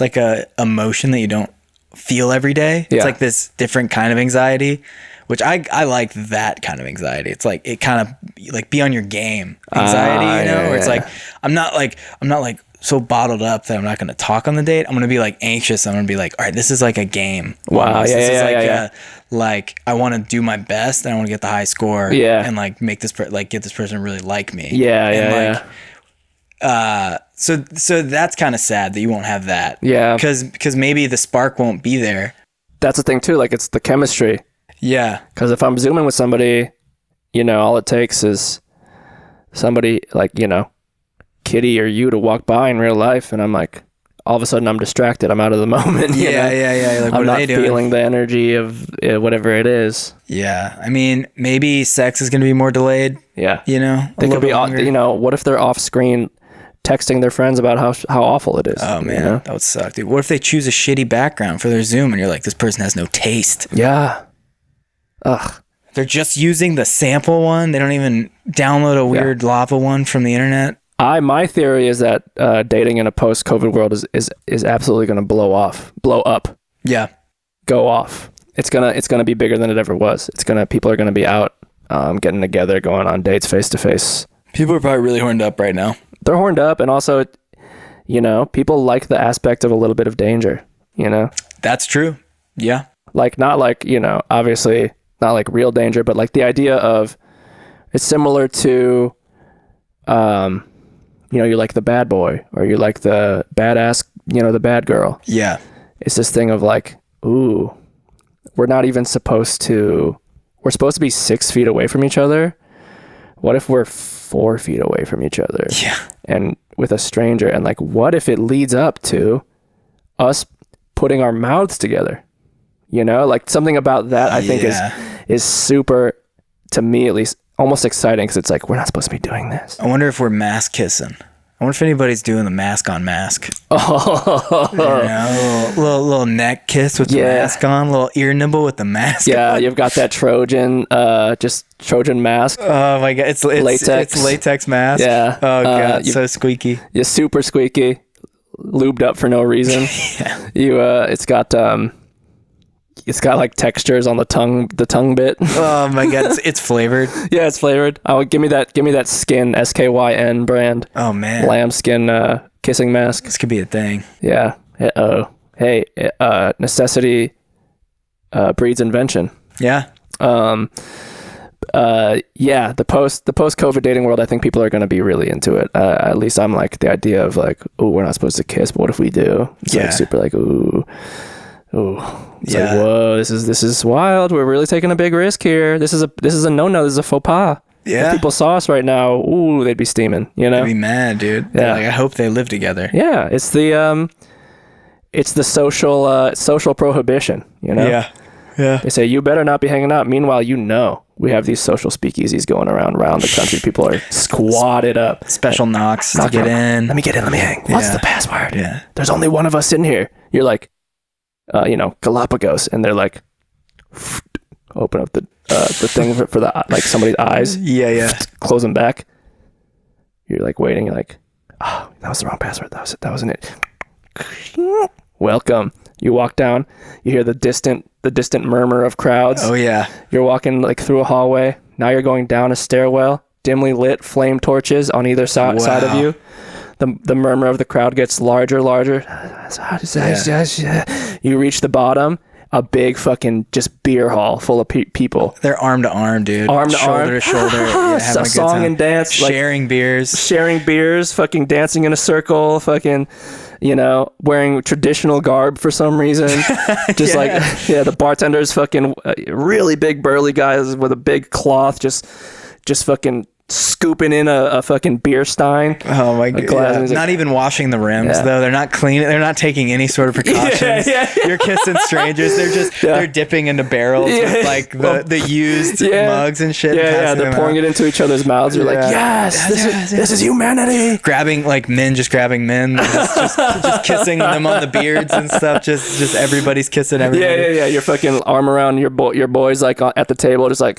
like a emotion that you don't feel every day. It's like this different kind of anxiety, which I like that kind of anxiety. It's like it kind of like be on your game anxiety, where it's like I'm not like so bottled up that I'm not going to talk on the date. I'm going to be like anxious. I'm going to be like, all right, this is like a game. Wow. This is like I want to do my best and I want to get the high score. Yeah. And like make this get this person to really like me. Yeah. So that's kind of sad that you won't have that. Yeah. Because maybe the spark won't be there. That's the thing too. Like it's the chemistry. Yeah. Because if I'm Zooming with somebody, all it takes is somebody like, Kitty or you to walk by in real life, and I'm like, all of a sudden I'm distracted. I'm out of the moment. Yeah. Like, I'm what not are they doing? feeling the energy of whatever it is. Yeah. I mean, maybe sex is going to be more delayed. Yeah. They could be, what if they're off screen texting their friends about how awful it is? Oh man, that would suck, dude. What if they choose a shitty background for their Zoom and you're like, this person has no taste? Yeah. Ugh. They're just using the sample one. They don't even download a weird lava one from the internet. My theory is that dating in a post-COVID world is absolutely going to blow up. Yeah. Go off. It's gonna be bigger than it ever was. People are gonna be out, getting together, going on dates face to face. People are probably really horned up right now. They're horned up, and also, people like the aspect of a little bit of danger. That's true. Yeah. Like not like obviously not like real danger, but like the idea of it's similar to, you're like the bad boy or you're like the badass, the bad girl. Yeah. It's this thing of like, ooh, we're supposed to be 6 feet away from each other. What if we're 4 feet away from each other? Yeah. And with a stranger, and like, what if it leads up to us putting our mouths together? Like something about that I think is super, to me at least, almost exciting because it's like, we're not supposed to be doing this. I wonder if we're mask kissing. I wonder if anybody's doing the mask on mask. Oh, little neck kiss with the mask on, little ear nibble with the mask. Yeah, on. You've got that Trojan mask. Oh my god, it's latex. It's latex mask. Yeah. Oh god, so squeaky. You're super squeaky, lubed up for no reason. Yeah. It's got like textures on the tongue bit. Oh my god, it's flavored. Yeah, it's flavored. Oh, give me that Skin SKYN brand. Oh man, lambskin kissing mask. This could be a thing. Yeah. Hey, necessity breeds invention. Yeah. The post COVID dating world, I think people are going to be really into it. At least I'm like the idea of like, oh, we're not supposed to kiss, but what if we do? It's like super like, ooh. It's like, whoa, this is wild. We're really taking a big risk here. This is a no-no. This is a faux pas. Yeah. If people saw us right now, ooh, they'd be steaming, They'd be mad, dude. Yeah. Like, I hope they live together. Yeah. It's the social prohibition, Yeah. Yeah. They say, you better not be hanging out. Meanwhile, we have these social speakeasies going around the country. People are squatted up. Special knocks to get in. Let me get in. Let me hang. What's the password? Yeah. There's only one of us in here. You're like, Galapagos, and they're like, open up the thing for the like somebody's eyes. Yeah. Close them back. You're like waiting. You're like, oh, that was the wrong password. That wasn't it. Welcome. You walk down. You hear the distant murmur of crowds. Oh yeah. You're walking like through a hallway. Now you're going down a stairwell. Dimly lit flame torches on either side of you. The murmur of the crowd gets larger. Yeah. You reach the bottom. A big fucking just beer hall full of people. They're arm to arm, dude. Shoulder to shoulder. Yeah, having a song good time. And dance. Sharing beers. Fucking dancing in a circle. Fucking, wearing traditional garb for some reason. Just the bartender's fucking really big burly guys with a big cloth just fucking scooping in a fucking beer stein. Oh my god! Not even washing the rims though. They're not cleaning. They're not taking any sort of precautions. You're kissing strangers. They're dipping into barrels with like the used mugs and shit. They're pouring it into each other's mouths. You're like, yes, this is humanity. Grabbing men, just kissing them on the beards and stuff. Just everybody's kissing everybody. Yeah. Your fucking arm around your boys like at the table, just like,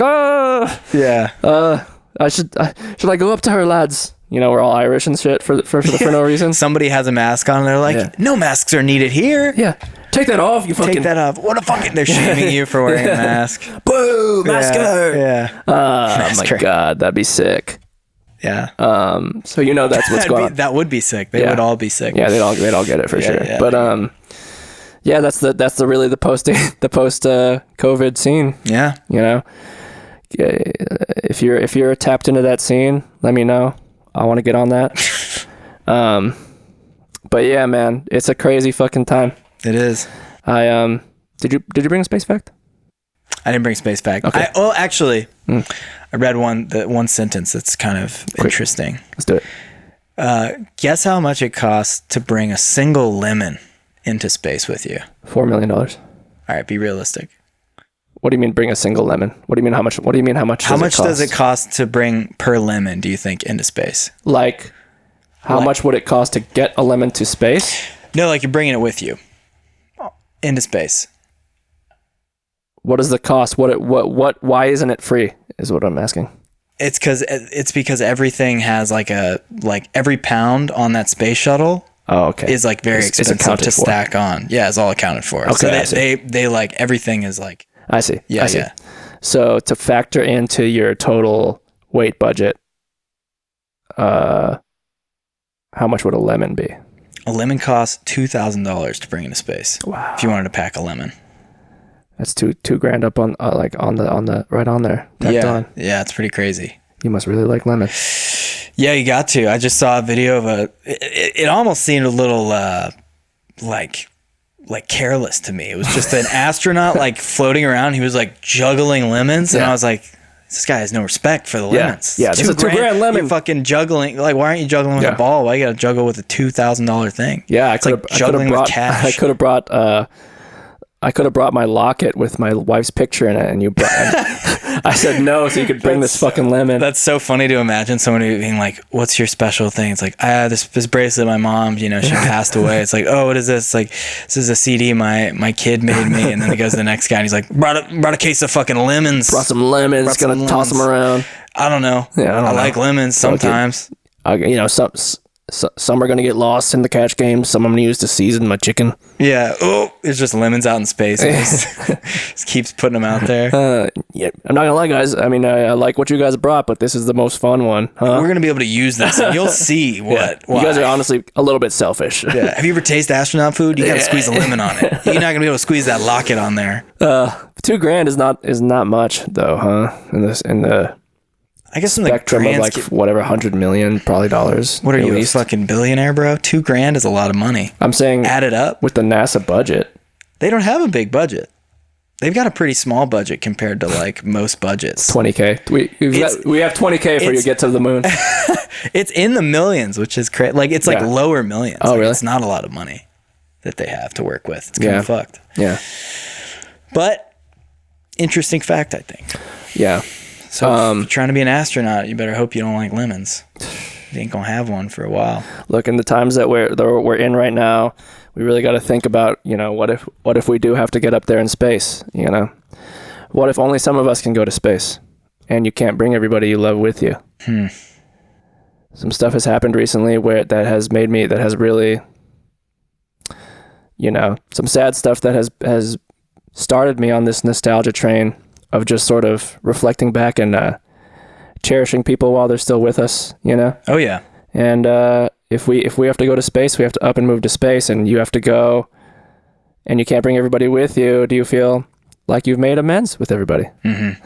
should I go up to her, lads? You know, we're all Irish and shit for no reason. Somebody has a mask on and they're like, no masks are needed here. Yeah. Take that off, you fucking... Take that off. What a fucking... They're shaming you for wearing a mask. Boo! Masker! Yeah. Oh my god, that'd be sick. Yeah. So you know that's what's going on. That would be sick. They would all be sick. Yeah, they'd all get it for sure. Yeah, but that's the post COVID scene. Yeah. You know? If you're tapped into that scene, let me know. I want to get on that. But yeah, man, it's a crazy fucking time. It is. Did you bring a space fact? I didn't bring space fact. Okay. Actually, I read one sentence that's kind of interesting. Let's do it. Guess how much it costs to bring a single lemon into space with you? $4 million. All right, be realistic. What do you mean bring a single lemon? What do you mean how much? How much does it cost to bring per lemon, do you think, into space? Like, how much would it cost to get a lemon to space? No, like you're bringing it with you into space. What is the cost? Why isn't it free is what I'm asking. It's because everything has like every pound on that space shuttle. Oh, okay. Is like very expensive to stack on. Yeah, it's all accounted for. Okay, so they like everything is like. I see. Yeah, I see. Yeah. So to factor into your total weight budget, how much would a lemon be? A lemon costs $2,000 to bring into space. Wow. If you wanted to pack a lemon. That's $2,000 up on on the right on there. Yeah. Yeah, it's pretty crazy. You must really like lemon. Yeah, you got to. I just saw a video of it almost seemed a little like careless to me. It was just an astronaut like floating around. He was like juggling lemons, and I was like, this guy has no respect for the lemons. Yeah, this is a $2,000 lemon. You're fucking juggling. Like, why aren't you juggling with a ball? Why you gotta juggle with a $2,000 thing? Yeah, it's like juggling with cash. I could have brought my locket with my wife's picture in it, and you brought. I said no, so you could bring this fucking lemon. That's so funny to imagine somebody being like, "What's your special thing?" It's like, this bracelet my mom, she passed away. It's like, oh, what is this? Like, this is a CD my kid made me. And then he goes to the next guy and he's like, brought a case of fucking lemons. Brought some lemons. Gonna toss them around. I don't know. Yeah, I like lemons sometimes. Some are gonna get lost in the catch game. Some I'm gonna use to season my chicken. Yeah. Oh, it's just lemons out in space. It just keeps putting them out there. Yeah. I'm not gonna lie, guys. I mean, I like what you guys brought, but this is the most fun one. Huh? We're gonna be able to use this. And you'll see what. You guys are honestly a little bit selfish. Yeah. Have you ever tasted astronaut food? You gotta squeeze a lemon on it. You're not gonna be able to squeeze that locket on there. $2,000 is not much though, huh? In the I guess in spectrum of like whatever 100 million probably dollars. What are you, a fucking billionaire, bro? $2,000 is a lot of money. I'm saying add it up with the NASA budget. They don't have a big budget. They've got a pretty small budget compared to like most budgets. $20K. We have $20K for you to get to the moon. It's in the millions, which is crazy. Like it's like lower millions. Oh, really? It's not a lot of money that they have to work with. It's kind of fucked. Yeah. But interesting fact, I think. Yeah. So if you're trying to be an astronaut, you better hope you don't like lemons. You ain't gonna have one for a while. Look, in the times that we're in right now, we really got to think about, what if we do have to get up there in space? What if only some of us can go to space, and you can't bring everybody you love with you? Some stuff has happened recently that has really, some sad stuff that has started me on this nostalgia train of just sort of reflecting back and cherishing people while they're still with us, Oh yeah. And if we have to go to space, we have to up and move to space, and you have to go, and you can't bring everybody with you. Do you feel like you've made amends with everybody? Mm-hmm.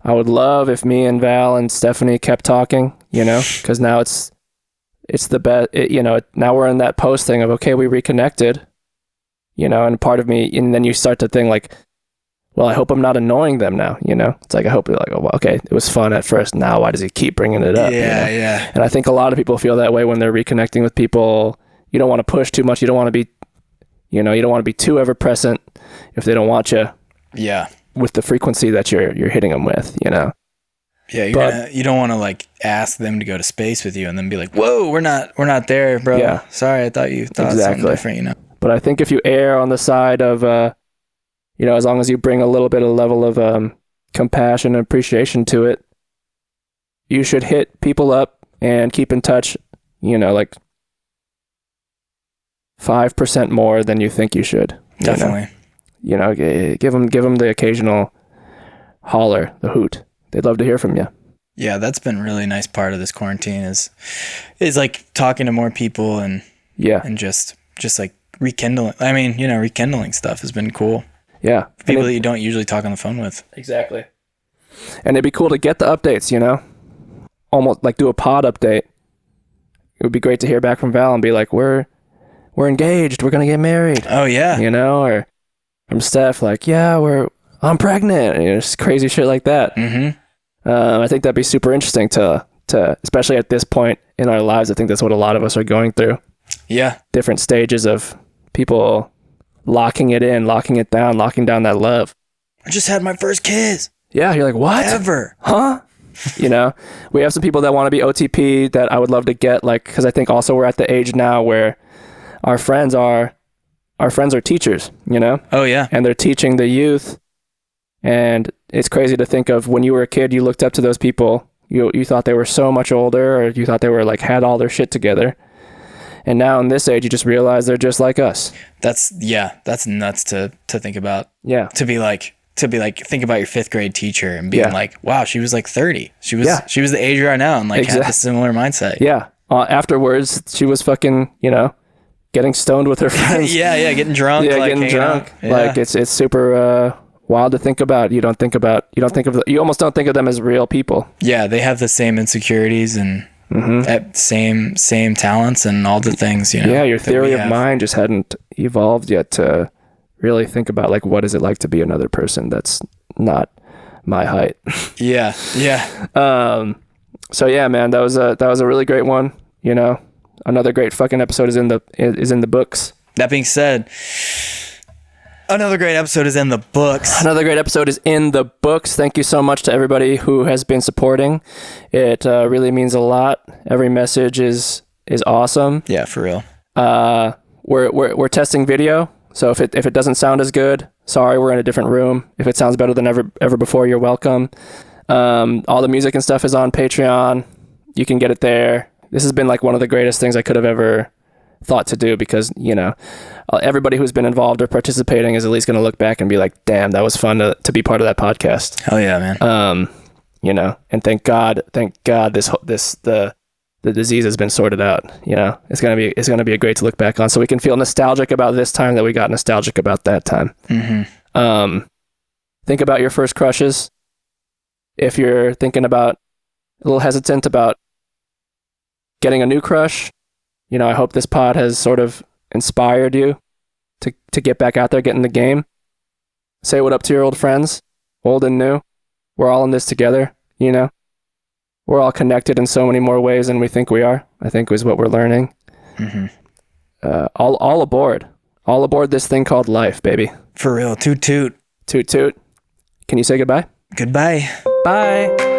I would love if me and Val and Stephanie kept talking, because now it's the best. Now we're in that post thing of, okay, we reconnected, and part of me, and then you start to think like, well, I hope I'm not annoying them now, you know? It's like, I hope they're like, oh, well, okay, it was fun at first. Now, why does he keep bringing it up? Yeah, you know? yeah. And I think a lot of people feel that way when they're reconnecting with people. You don't want to push too much. You don't want to be, you know, you don't want to be too ever present if they don't want you. Yeah. With the frequency that you're hitting them with, you know? Yeah, you don't want to like ask them to go to space with you and then be like, whoa, we're not there, bro. Yeah. Sorry, I thought you thought something different, you know? But I think if you err on the side of, you know, as long as you bring a little bit of level of compassion and appreciation to it, you should hit people up and keep in touch, you know, like 5% more than you think you should. Definitely. You know, give them the occasional holler, the hoot. They'd love to hear from you. Yeah, that's been a really nice part of this quarantine is like talking to more people and just like rekindling. I mean, you know, rekindling stuff has been cool. Yeah. People that you don't usually talk on the phone with. Exactly. And it'd be cool to get the updates, you know? Almost like do a pod update. It would be great to hear back from Val and be like, we're engaged. We're going to get married. Oh, yeah. You know? Or from Steph, like, yeah, I'm pregnant. You know, just crazy shit like that. Mm-hmm. I think that'd be super interesting to, especially at this point in our lives. I think that's what a lot of us are going through. Yeah. Different stages of people locking it in, locking it down, locking down that love. I just had my first kiss. Yeah. You're like, what? Ever. Huh? You know, we have some people that want to be OTP that I would love to get, like, because I think also we're at the age now where our friends are teachers, you know? Oh, yeah. And they're teaching the youth. And it's crazy to think of when you were a kid, you looked up to those people. You thought they were so much older, or you thought they were like had all their shit together. And now in this age, you just realize they're just like us. That's nuts to think about. Yeah. To be like, think about your 5th grade teacher and being like, wow, she was like 30. She was the age you are now and like had a similar mindset. Yeah. Afterwards, she was fucking, you know, getting stoned with her friends. yeah. Getting drunk. Yeah, like, getting drunk. Yeah. Like it's super wild to think about. You almost don't think of them as real people. Yeah. They have the same insecurities and same talents and all the things, you know. Yeah. Your theory of mind just hadn't evolved yet to really think about like, what is it like to be another person that's not my height? Yeah. So yeah, man, that was a really great one. You know, another great fucking episode is in the books. That being said, another great episode is in the books. Thank you so much to everybody who has been supporting. It really means a lot. Every message is awesome. Yeah, for real. We're testing video. So if it doesn't sound as good, sorry, we're in a different room. If it sounds better than ever before, you're welcome. All the music and stuff is on Patreon. You can get it there. This has been like one of the greatest things I could have ever thought to do because, you know, everybody who's been involved or participating is at least going to look back and be like, damn, that was fun to be part of that podcast. Hell yeah, man. You know, and thank God the disease has been sorted out. You know, it's gonna be a great to look back on, so we can feel nostalgic about this time that we got nostalgic about that time. Mm-hmm. Think about your first crushes. If you're thinking about a little hesitant about getting a new crush, you know, I hope this pod has sort of inspired you to get back out there, get in the game. Say what up to your old friends, old and new. We're all in this together, you know. We're all connected in so many more ways than we think we are, I think is what we're learning. Mm-hmm. All aboard. All aboard this thing called life, baby. For real. Toot toot. Toot toot. Can you say goodbye? Goodbye. Bye.